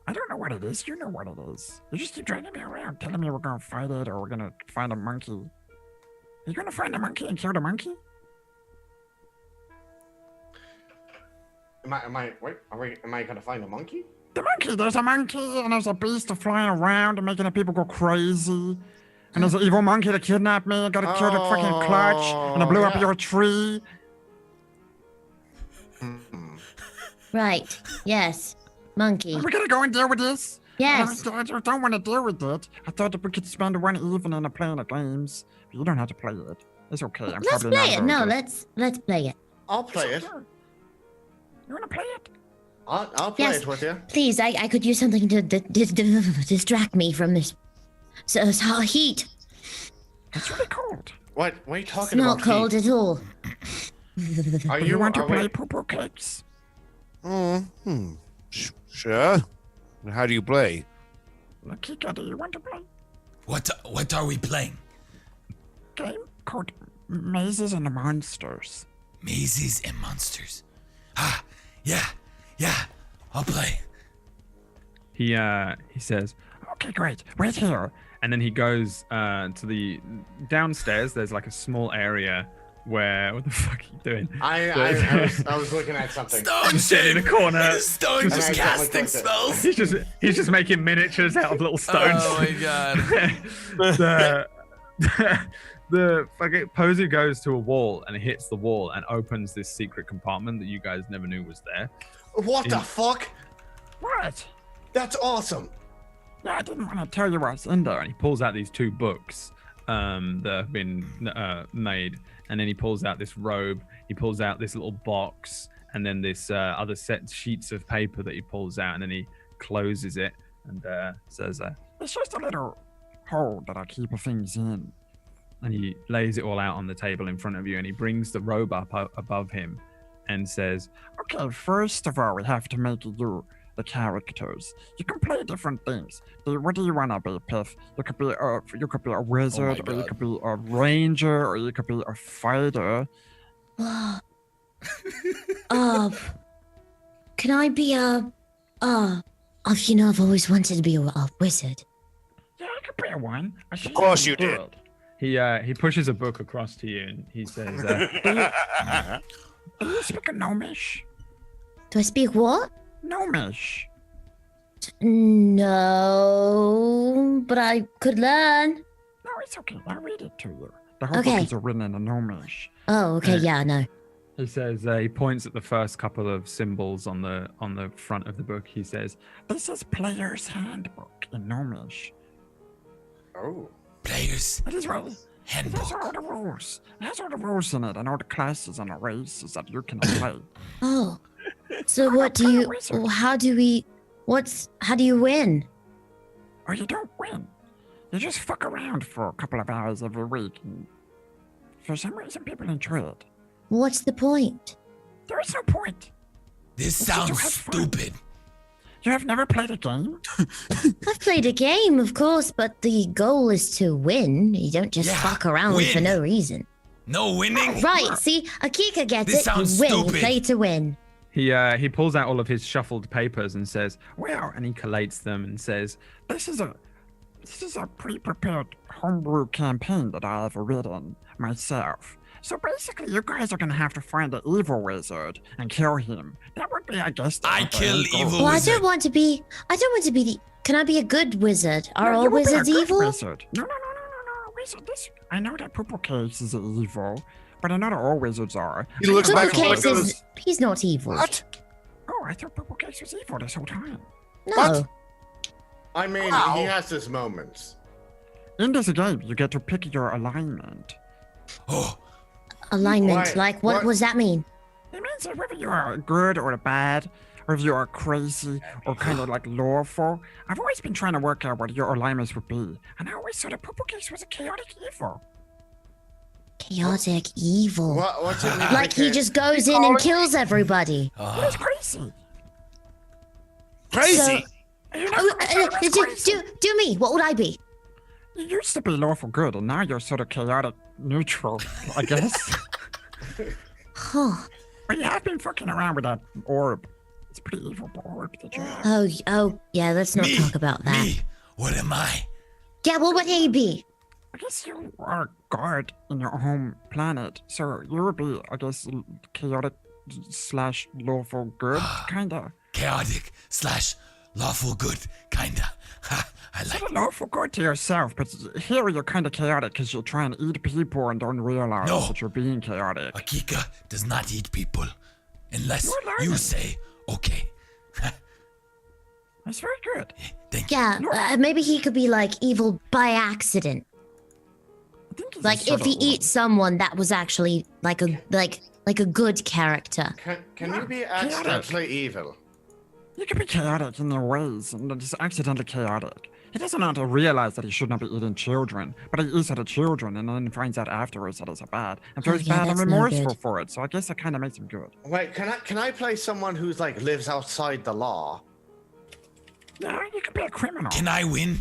I don't know what it is. You know what it is. You just keep dragging me around, telling me we're gonna fight it or we're gonna find a monkey. Are you gonna find a monkey and kill the monkey? Am I gonna find a monkey? The monkey! There's a monkey and there's a beast flying around and making the people go crazy. And there's an evil monkey that kidnapped me and gotta kill the freaking clutch. And I blew up yeah. your tree. Right. Yes. Monkey. Are we gonna go and deal with this? Yes. I don't want to deal with it. I thought that we could spend one evening playing the games. But you don't have to play it. It's okay. I'm Let's probably play not it. very No, good. let's play it. I'll play it. You wanna play it? I'll play Yes. it with you. Please, I could use something to distract me from this heat. It's really cold. What are you It's talking not about? cold at all. Are You want to are play we- poo-poo cakes? Sure. How do you play? Kika, do you want to play What are we playing? a game called Mazes and Monsters? Mazes and monsters. Ah, yeah, I'll play. he says, Okay, great. Wait here. and then he goes to the downstairs. There's like a small area where what the fuck are you doing? I was looking at something. Stone Just sitting in the corner. Stone And just I casting clicked it. spells. He's just making miniatures out of little stones. Oh my god. the fucking Pozu goes to a wall and hits the wall and opens this secret compartment that you guys never knew was there. What the fuck? What? That's awesome. Yeah, I didn't want to tell you I was in there. And he pulls out these two books that have been made, and then he pulls out this robe. He pulls out this little box, and then this other set sheets of paper that he pulls out, and then he closes it and says, It's just a little hole that I keep things in. and he lays it all out on the table in front of you, and he brings the robe up above him and says, Okay, first of all, we have to make you the characters. You can play different things. What do you want to be, Piff? You could be a wizard, or you God. could be a ranger, or you could be a fighter. Can I be I've always wanted to be a wizard. Yeah, I could be a one. Of course you did. he pushes a book across to you, and he says, Do you speak Gnomish? Do I speak what? Gnomish. No, but I could learn. No, it's okay. I'll read it to you. The whole Okay. book is written in Gnomish. Oh, okay, yeah, no. he says, he points at the first couple of symbols on the front of the book. He says, This is Player's Handbook in Gnomish. Oh. Players It is right. It has handbook. all the rules. It has all the rules in it and all the classes and the races that you can play. Oh. So what do you how do you win? Or you don't win. You just fuck around for a couple of hours every week. And for some reason, people enjoy it. What's the point? There is no point. This It's just to sounds have fun. stupid. You have never played a game? I've played a game, of course, but the goal is to win. You don't just Yeah, fuck around win. for no reason. No winning? Right, see, Akika gets This it. You sounds win, stupid. you play to win. He pulls out all of his shuffled papers and says, "Well," and he collates them and says, This is a pre-prepared homebrew campaign that I have written myself. So basically, you guys are gonna have to find the evil wizard and kill him. That would be, I guess. I kill evil Well, I wizard. don't want to be the. Can I be a good wizard? Are No, all you will be a wizards good evil? Wizard. No, wizard. I know that Purple Case is evil, but I know that all wizards are. He looks back Purple and Case goes, is. He's not evil. "What? Oh, I thought Purple Case was evil this whole time. No. What? I mean, Wow. he has his moments. In this game, you get to pick your alignment. Oh, Alignment. Why- Like, what what- does that mean? It means that whether you are good or bad, or if you are crazy or kind of like lawful, I've always been trying to work out what your alignments would be, and I always thought that Purple Case was a chaotic evil. Chaotic evil. What's it mean? Like he just goes in and kills everybody. He was crazy. Crazy. You know, Oh, he was crazy. do me. What would I be? You used to be lawful good, and now you're sort of chaotic neutral, I guess. Huh. But you have been fucking around with that orb. It's a pretty evil orb that you have. Oh, yeah. Let's not me. talk about that. Me. What am I? Yeah. What would he be? I guess you are a guard in your home planet, so you would be, I guess, chaotic slash lawful good, kinda. Chaotic / lawful good, kinda. Ha, I like. Sort of lawful good to yourself, but here you're kinda chaotic because you're trying to eat people and don't realize No. that you're being chaotic. Akika does not eat people unless You're you lying. say okay. That's very good. Thank you. Yeah. Maybe he could be like evil by accident. I think he's a Like sort if he of- eats someone that was actually like a good character. Can you be chaotic. accidentally evil? You can be chaotic in your ways and just accidentally chaotic. He doesn't have to realize that he should not be eating children, but he eats other children and then finds out afterwards that it's bad and feels yeah, bad and that's no remorseful good. for it. So I guess that kind of makes him good. Wait, can I play someone who's like lives outside the law? Yeah, you can be a criminal. Can I win?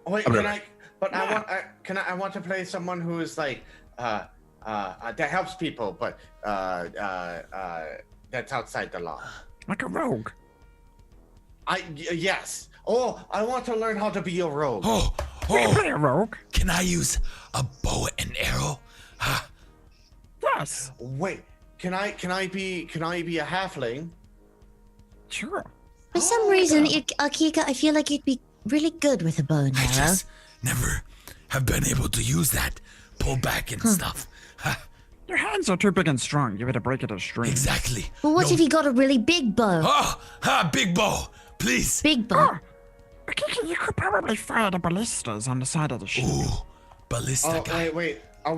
Wait, Okay. can I? But I want to play someone who is like that helps people, but that's outside the law. Like a rogue. Yes. Oh, I want to learn how to be a rogue. Oh, You can oh. play a rogue. Can I use a bow and arrow? Ha. Yes, Wait, can I be a halfling? sure. For some reason, Akika, I feel like you'd be really good with a bow and I arrow. just never have been able to use that. Pull back and stuff. Ha. Your hands are too big and strong. You gotta break it a string. Exactly. But what No- if he got a really big bow? Oh, ha, big bow. Please. Big bow. Oh, Akika, you could probably fire the ballistas on the side of the ship. Ooh, ballista Oh, guy. wait. Am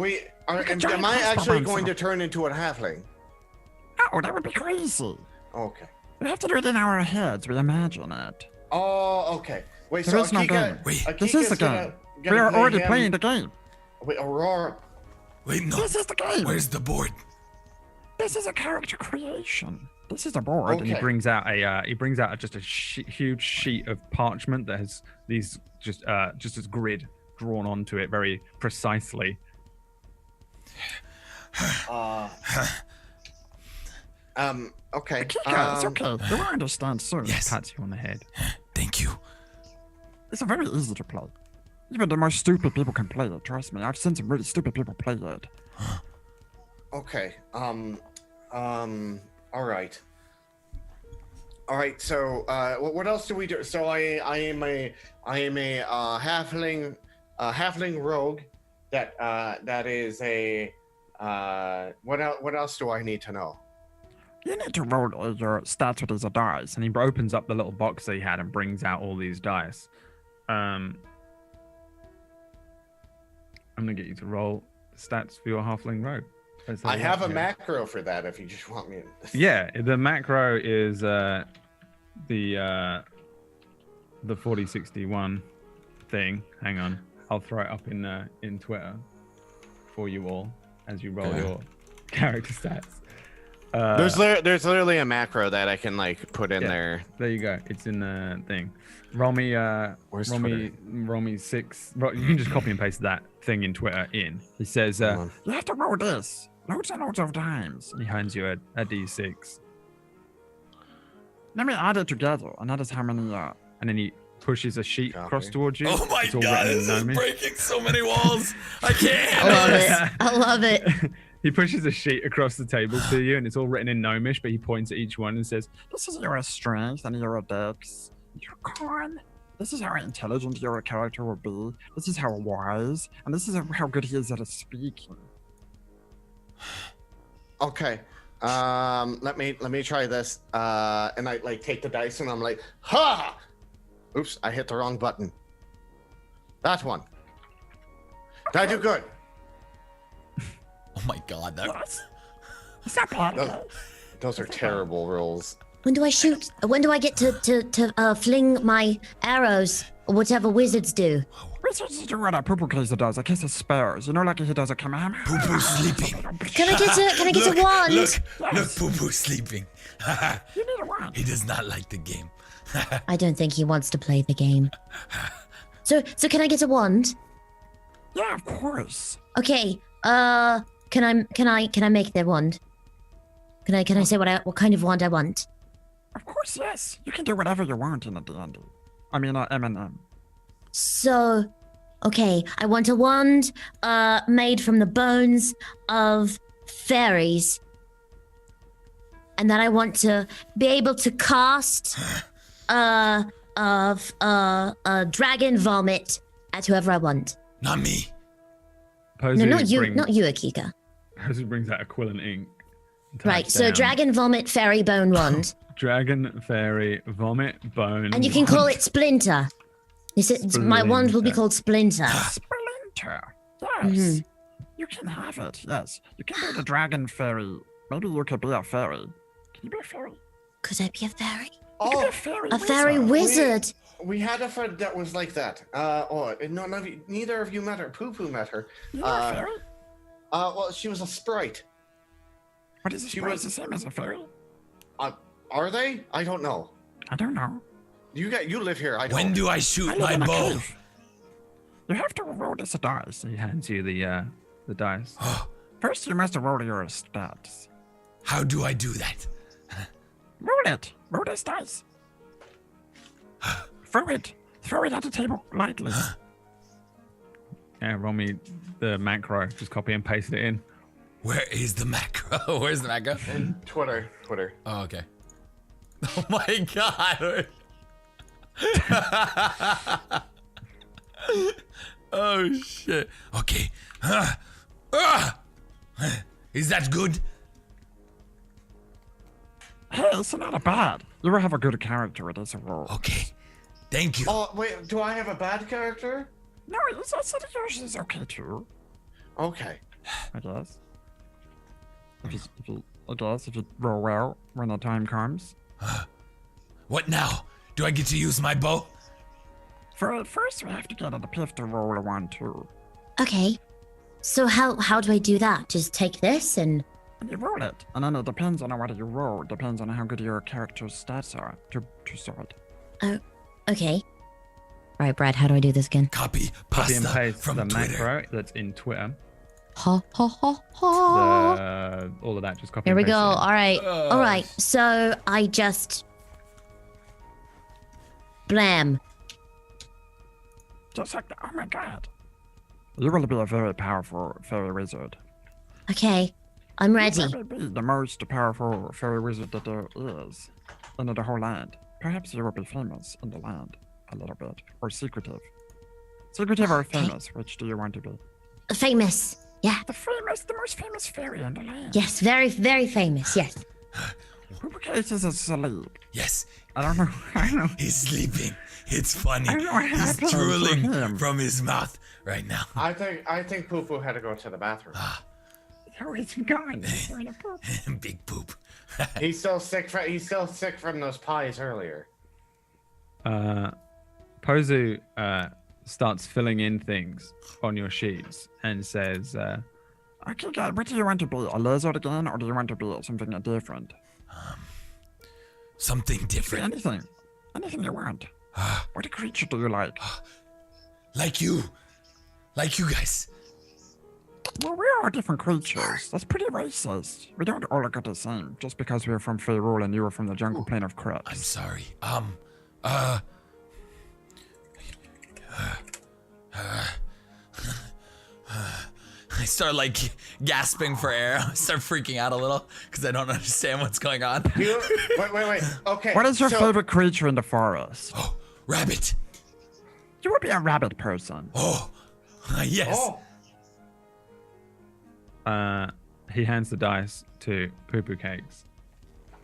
giant I crossbow actually bouncer. going to turn into a halfling? Oh, that would be crazy. Okay. We have to do it in our heads. We imagine it. Oh, okay. Wait, There so is no game. Wait. This is the game. We are already playing the game. Wait, Aurora. Wait, no. This is the game. Where's the board? This is a character creation. This is a board. and he Okay. brings out just a huge sheet of parchment that has these just as grid drawn onto it very precisely. Okay. Akika, it's okay. You will understand soon. Yes. Pats you on the head. Thank you. It's very easy to play. Even the most stupid people can play it. Trust me. I've seen some really stupid people play it. Okay. All right. All right. So, what else do we do? So, I am a halfling rogue. That is a. What else do I need to know? You need to roll your stats with these dice. And he opens up the little box that he had and brings out all these dice. I'm gonna get you to roll stats for your halfling rogue. Let's I a have a look here. macro for that. If you just want me. To... Yeah, the macro is the 4061 thing. Hang on, I'll throw it up in Twitter for you all as you roll your character stats. There's literally a macro that I can like put in there. There you go. It's in the thing. Roll me, Where's roll me 6. You can just copy and paste that thing in Twitter in. He says, You have to roll this loads and loads of times. he hands you a D6. Let me add it together, and that is how many. And then he pushes a sheet across Copy. towards you. Oh my It's all god, written in this is Gnomish. breaking so many walls. I can't I handle love this. it. I love it. He pushes a sheet across the table to you, and it's all written in Gnomish, but he points at each one and says, This is your strength and your dex. Your con. This is how intelligent your character will be. This is how wise, and this is how good he is at speaking. Okay. Let me try this. And I like take the dice and I'm like, ha! Oops, I hit the wrong button. That one. Did I do good? Oh my god, that It's not bad. Those are terrible rolls. When do I shoot? When do I get to fling my arrows or whatever wizards do? Wizards do what a poo-poo case does. A case of spares. You know, like he does a command. Poo-poo's sleeping. Can I get a wand? Look, Poo-poo's sleeping. You need a wand. He does not like the game. I don't think he wants to play the game. So can I get a wand? Yeah, of course. Okay. Can I make the wand? Can I say what kind of wand I want? Of course, yes. You can do whatever you want in a D&D. I mean, M&M. So, okay, I want a wand made from the bones of fairies. And then I want to be able to cast dragon vomit at whoever I want. Not me. No, not you, not you, Akika. Pozu brings out a quill and ink. and Right, types so down, dragon vomit fairy bone wand. Dragon, fairy, vomit, bone. And you can call it Splinter. You said my wand will be Splinter. called Splinter. Splinter. Yes. Mhm. You can have it, yes. You can be the dragon fairy. Maybe you could be a fairy. Can you be a fairy? Could I be a fairy? You could be Oh, a fairy A fairy wizard. we had a friend that was like that. None of you, neither of you met her. Poo-poo met her. You're a fairy? Well, she was a sprite. What is a she sprite? was- The same as a fairy? Are they? I don't know. I don't know. You live here. I don't. When do I I shoot live my in a bow? cave. You have to roll this dice. He hands you the dice. First, you must roll your stats. How do I do that? Roll it. Roll this dice. Throw it. Throw it at the table lightly. Yeah, roll me the macro. Just copy and paste it in. Where is the macro? Where's the macro? And Twitter. Oh, okay. Oh my god. Oh shit. Okay. Is that good? Hey, it's not bad. You will have a good character. It is a roll. Okay. Thank you. Oh wait, do I have a bad character? No, it's also yours is okay too. Okay. I guess. If you roll well when the time comes. What now? Do I get to use my bow? First, we have to get on the pith to roll a 1, 2. Okay. So how do I do that? Just take this and And you roll it. And then it depends on what you roll. It depends on how good your character's stats are to start. okay. Right, Brad, how do I do this again? Copy Copy and pasta paste from the Twitter. macro that's in Twitter. Ha ha ha ha. All of that, just copy Here and we paste go. it in. All right. All right. So I just blam. Just like oh my god. You will be a very powerful fairy wizard. Okay. I'm ready. You will be the most powerful fairy wizard that there is in the whole land. Perhaps you will be famous in the land a little bit, or secretive. Secretive or Okay. famous, which do you want to be? Famous. Yeah. The most famous fairy in the land. Yes. Very, very famous. Yes. Who cases is asleep? Yes, I don't know. I don't know. he's sleeping. It's funny. I don't know what He's happened to drooling him. from his mouth right now. I think Poo Poo had to go to the bathroom. How is he going? He's doing a poop. Big poop. He's still sick from those pies earlier. Pozu starts filling in things on your sheets and says, Okay, guys, what do you want to be? A lizard again, or do you want to be something different? Something Be different. anything. Anything you want. What creature do you like? Like you. Like you guys. Well, we are different creatures. That's pretty racist. We don't all look at the same, just because we're from Faerul and you are from the jungle plane of I'm Krebs. sorry. I start like gasping for air. I start freaking out a little because I don't understand what's going on. Wait. Okay. What is your so- favorite creature in the forest? Oh, rabbit. You would be a rabbit person. Oh, yes. Oh, He hands the dice to Poo Poo Cakes.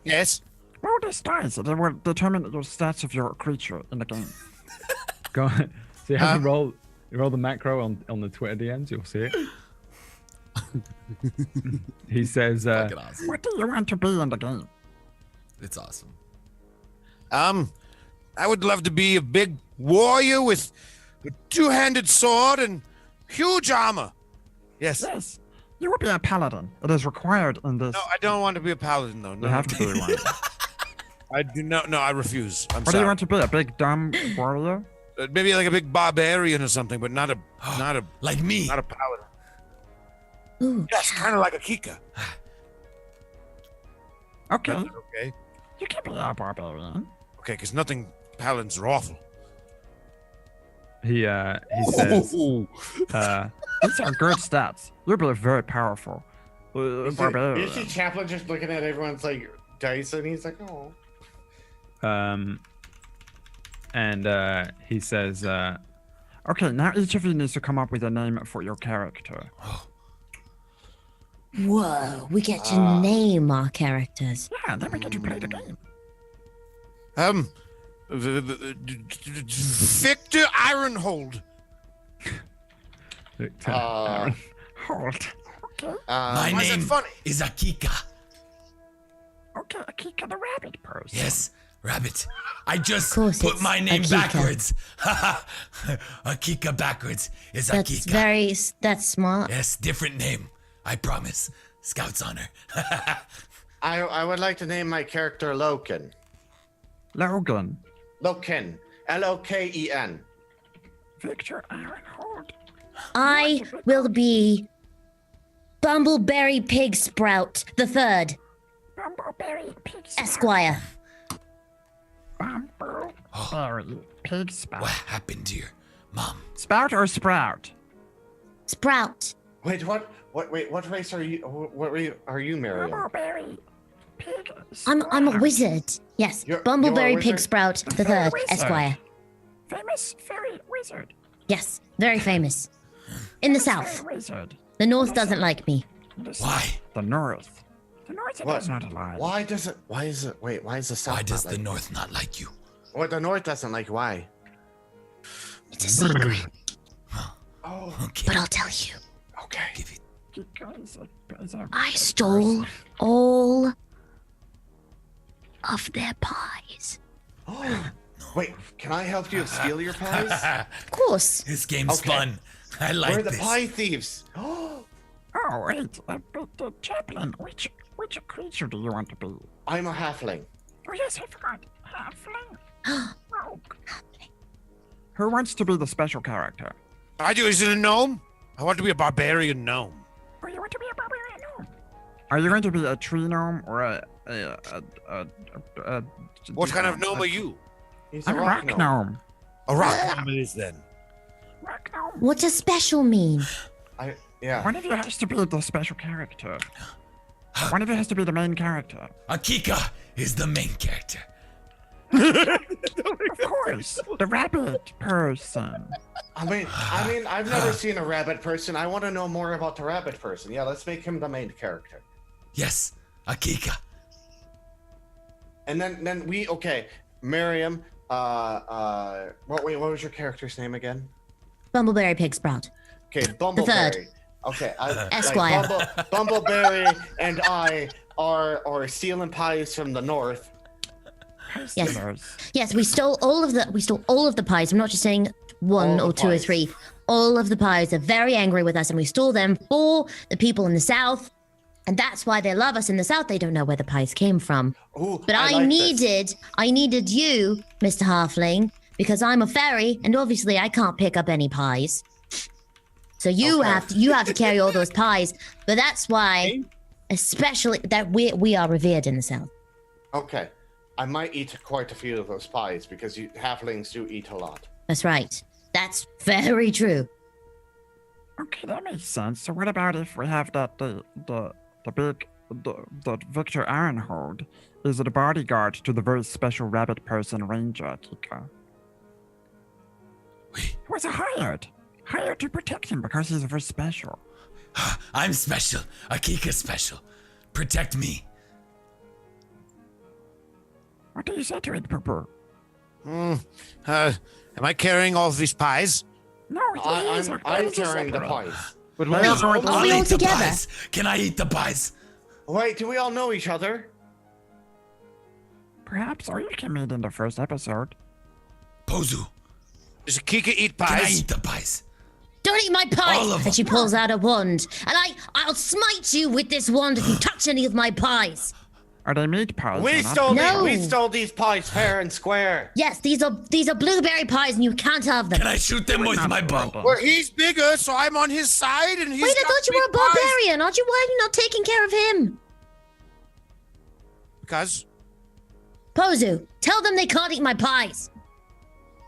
Yes. Roll this dice. They will determine the stats of your creature in the game. Go on. So you have to roll the macro on the Twitter DMs. You'll see it. He says, Fucking awesome. What do you want to be in the game? It's awesome. I would love to be a big warrior with a two-handed sword and huge armor. Yes. Yes. You would be a paladin. It is required in this. No, I don't want to be a paladin though. No, You have to be one. I do not. No, I refuse. I'm What do sorry. you want to be? A big dumb warrior? Maybe like a big barbarian or something, but not a paladin. Like me. Ooh, Yes, kind of like a Kika. Okay. Okay. You can be a barbarian. Okay, because nothing paladins are awful. he says, These are good stats. You'll be very powerful. Barbarian. You see Chaplin just looking at everyone's like dice, and he's like, "Oh." and he says, Okay, now each of you needs to come up with a name for your character. whoa, we get to name our characters. Yeah, then we get to play the game. Victor Ironhold. Uh, Hold. Okay. My why is it name funny? is Akika. Okay, Akika the rabbit person. Yes, rabbit. I just course put it's my name Akika. backwards. Akika backwards is That's Akika. that's smart. Yes, different name. I promise. Scout's honor. I would like to name my character Loken. Logan. Loken. Loken. Victor Ironhold. I will be Bumbleberry Pig Sprout the Third, Bumbleberry Pig Esquire. Bumbleberry Pig Spout. What happened to your mom? Spout or sprout? Sprout. Wait, what? Wait, what race are you? What race are you, Miriam? Bumbleberry Pig I'm a wizard. Yes, You're a Bumbleberry Pig wizard? Sprout the Third, Wizard. Esquire. Famous fairy wizard. Yes, very famous. In the south. Fairy wizard. The north doesn't like me. Why? The north. The north What? is not alive. Why does it? Why is it? Wait, why is the south? Why does not the like north not like you? What the north doesn't like? Why? It's a secret, Oh, Okay. but I'll tell you. okay. Give it. I stole all of their pies. Wait, can I help you steal your pies? Of course. This game's Okay. fun. I like We're the this. pie thieves. Oh wait, but Chaplain, which creature do you want to be? I'm a halfling. Oh yes, I forgot. Halfling. Rogue. Who wants to be the special character? I do. Is it a gnome? I want to be a barbarian gnome. Oh, you want to be a barbarian gnome? Are you going to be a tree gnome or a What kind of gnome are you? He's I'm a rock gnome. A rock gnome it is then. Rock gnome. What does special mean? Yeah. One of you has to be the special character. One of you has to be the main character. Akika is the main character. Of course, the rabbit person. I mean, I've never seen a rabbit person. I want to know more about the rabbit person. Yeah, let's make him the main character. Yes, Akika. And then we okay, Miriam. What was your character's name again? Bumbleberry Pig Sprout. Okay, third. Bumbleberry. Okay, Esquire. Bumbleberry and I are stealing pies from the north. Yes. Yes, we stole all of the pies. I'm not just saying one All or the two or pies. three. all of the pies are very angry with us, and we stole them for the people in the South. And that's why they love us in the South. They don't know where the pies came from. Ooh, But I like this. needed you, Mr. Halfling, because I'm a fairy, and obviously I can't pick up any pies. So you have to carry all those pies. But that's why, especially that we are revered in the South. Okay. I might eat quite a few of those pies because halflings do eat a lot. That's right. That's very true. Okay, that makes sense. So what about if we have that the Victor Ironhold is the bodyguard to the very special rabbit person Ranger Kika? He was hired to protect him because he's very special. I'm special. Akika's special. Protect me. What do you say to it, Poo-Poo? Am I carrying all of these pies? No, I'm carrying the pies. But They are going Are I'll we all eat the together? pies. Can I eat the pies? Wait, do we all know each other? Perhaps, or you can meet in the first episode. Pozu, Does Akika eat can I pies? eat the pies? Don't eat my pies! All of And she them. pulls out a wand. And I'll smite you with this wand if you touch any of my pies. Are they meat pies? We or not? stole No. we stole these pies fair and square. Yes, these are blueberry pies and you can't have them. Can I shoot them with my bow? Well, he's bigger, so I'm on his side, and he's. Wait, I got thought you were a big pies. barbarian, aren't you? Why are you not taking care of him? Because Pozu, tell them they can't eat my pies.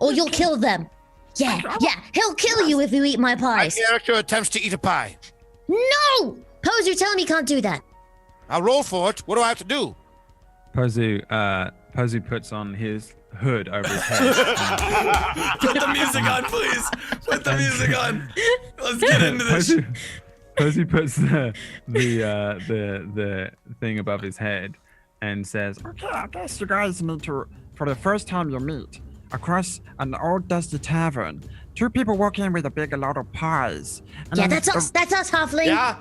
Or you'll kill them. Yeah, he'll kill you if you eat my my pies. character attempts to eat a pie. No! Pozu, tell him he can't do that. I'll roll for it. What do I have to do? Pozu puts on his hood over his head. Put the music on, please. Put the music on. Let's get into this. Pozu puts the thing above his head and says, Okay, I guess you guys need to, for the first time you meet, across an old dusty tavern, two people walk in with a big lot of pies. And Yeah, then that's us. That's us, Halfling. Yeah.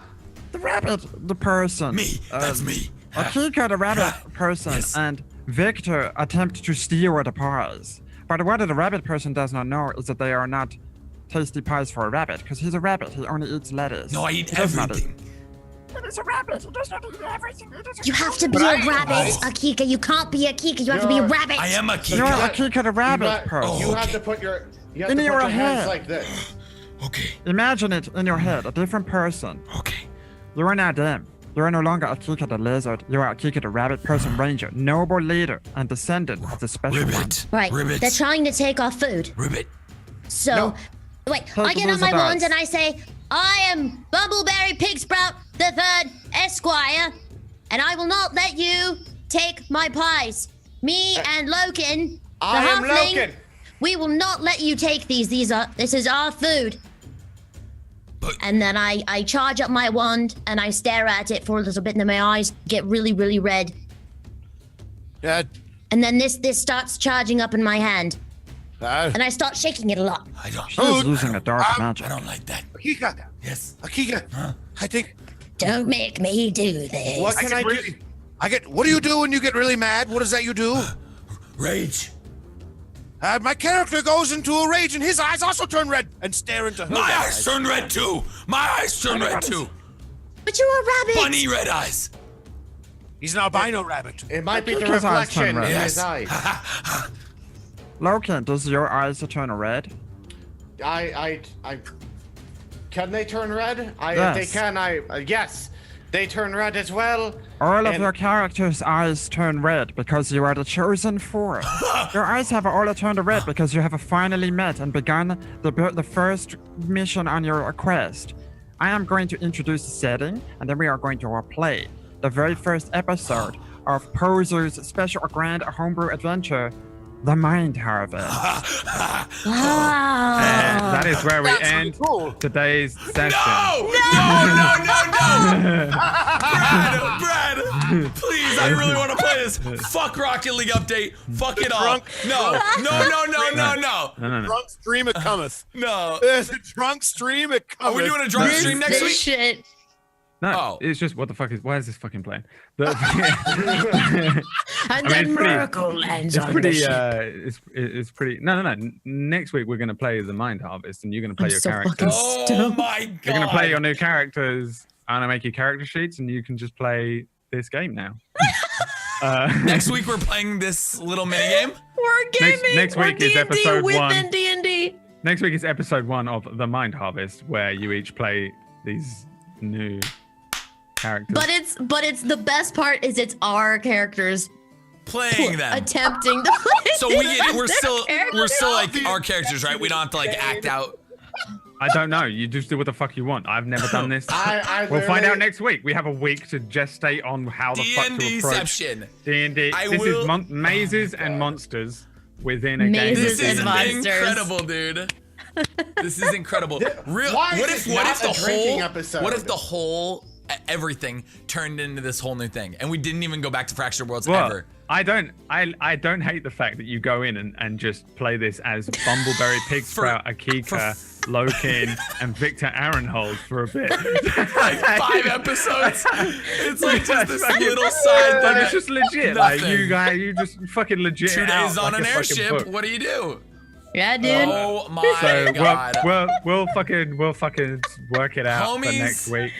The rabbit, the person. Me. That's me. Akika, the rabbit person, Yes. and Victor attempt to steal the pies. But what the rabbit person does not know is that they are not tasty pies for a rabbit, because he's a rabbit. He only eats lettuce. No, I eat He does not everything. But he's a rabbit. He does not eat everything. He doesn't You have to be But I a eat rabbit, pies. Akika. You can't be Akika. You have to be a You're- rabbit. I am a You're Kika. Akika, the rabbit person. You Oh, have okay. to put your In your hands head. like this. Okay. Imagine it in your head, a different person. Okay. You are now them. You are no longer Akika the lizard. You are Akika the rabbit person ranger, noble leader, and descendant of the special one. Ribbit. Right. Ribbit. They're trying to take our food. Ribbit. So, No. wait, Take I get the on my wizard wand eyes. and I say, I am Bumbleberry Pigsprout the Third Esquire, and I will not let you take my pies. Me and Loken, the I am halfling, Loken. we will not let you take these. This is our food. But And then I charge up my wand and I stare at it for a little bit, and then my eyes get really, really red. Yeah. And then this starts charging up in my hand, and I start shaking it a lot. I don't. She's using a dark I magic. don't like that. Akika. Yes. Akika. Huh? I think Don't make me do this. What can I do? What do you do when you get really mad? What is that you do? Rage. My character goes into a rage, and his eyes also turn red and stare into her My red eyes turn red too. My eyes turn red too. But you're a rabbit. Bunny red eyes. He's an albino rabbit. It might be the Akika's eyes turn reflection red. in Yes. his eye. Loken, does your eyes turn red? I can they turn red? If they Yes. can, yes, they turn red as well. All of And- your characters' eyes turn red because you are the chosen four. Your eyes have all turned red because you have finally met and begun the first mission on your quest. I am going to introduce the setting, and then we are going to play the very first episode of Poser's special grand homebrew adventure, The Mind Harvest. Wow. and that is where we That's really end cool. today's session. No! Brad, please, I really want to play this. Fuck Rocket League update. Fuck it all. Drunk. No. No. Drunk stream it cometh. No. There's a drunk stream it Are cometh. we doing a drunk stream next This week? shit. No, Oh. it's just what the fuck is? Why is this fucking playing? The, And I mean, then it's pretty- Miracle lands It's on pretty. the ship. It's pretty. No. Next week we're gonna play the Mind Harvest, and you're gonna play I'm your so characters. fucking Oh stoked. my god. You're gonna play your new characters. I'm gonna make you character sheets, and you can just play this game now. Next week we're playing this little mini game. We're gaming. next We're week is D&D episode within 1. D&D. Next week is episode 1 of the Mind Harvest, where you each play these new characters. But it's the best part is it's our characters Playing them. attempting to play. So them we're as their still characters. like our characters, right? We don't have to like act out. I don't know. You just do what the fuck you want. I've never done this. I We'll find literally- out next week. We have a week to gestate on how the fuck to approach D&Deception. D&D. I This will- is mazes and monsters within a game. Mazes This is and monsters. incredible, dude. This is incredible. Real. Why What is if it not the a drinking whole episode? what if the whole everything turned into this whole new thing, and we didn't even go back to Fractured Worlds Well, ever? I don't hate the fact that you go in and just play this as Bumbleberry, Pigsprout, Akika, Lokin, and Victor Aaronhold for a bit. Like 5 episodes. It's like just this Fucking- little side But thing. it's just legit. Like Nothing. you just fucking legit. 2 it days out on like an a fucking airship. book. What do you do? Yeah, dude. Oh my So god. we'll fucking work it out for Homies. next week.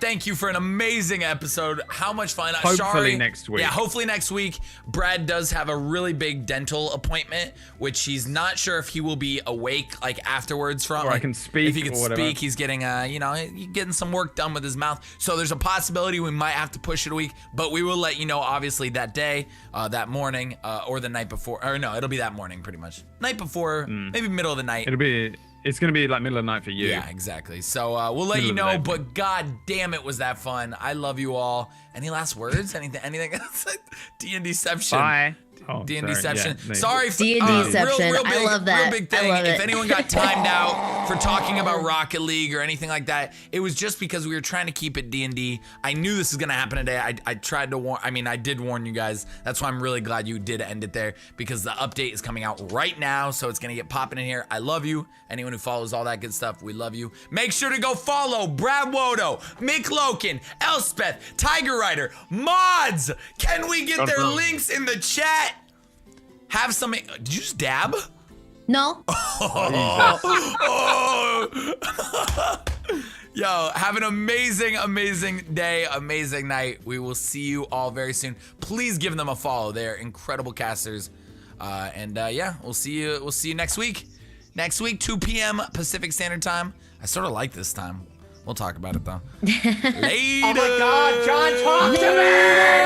Thank you for an amazing episode. How much fun. Hopefully Sorry. next week. Yeah, hopefully next week. Brad does have a really big dental appointment, which he's not sure if he will be awake like afterwards from. Or I like, can speak If he can or whatever. speak, he's getting he's getting some work done with his mouth. So there's a possibility we might have to push it a week, but we will let you know obviously that day, that morning, or the night before. Or no, it'll be that morning pretty much. Night before, maybe middle of the night. It's gonna be like middle of the night for you. Yeah, exactly. So we'll let Middle you of the know, day. but god damn it was that fun. I love you all. Any last words? Anything else? D&Deception. Bye. Oh, D&Deception. sorry. Yeah, Sorry for D&Deception. real big, I love that. Real big I thing. love If it. anyone got timed out for talking about Rocket League or anything like that, it was just because we were trying to keep it D&D. I knew this was gonna happen today. I tried to warn. I mean, I did warn you guys. That's why I'm really glad you did end it there, because the update is coming out right now, so it's gonna get popping in here. I love you. Anyone who follows all that good stuff, we love you. Make sure to go follow Brad WOTO, Mick Loken, Elspeth, Tiger Rider, Mods. Can we get their links in the chat? Have some. Did you just dab? No. Yo, have an amazing, amazing day, amazing night. We will see you all very soon. Please give them a follow. They're incredible casters. Yeah, we'll see you. We'll see you next week. Next week, 2 p.m. Pacific Standard Time. I sort of like this time. We'll talk about it though. Later. Oh my God, John, talk to me!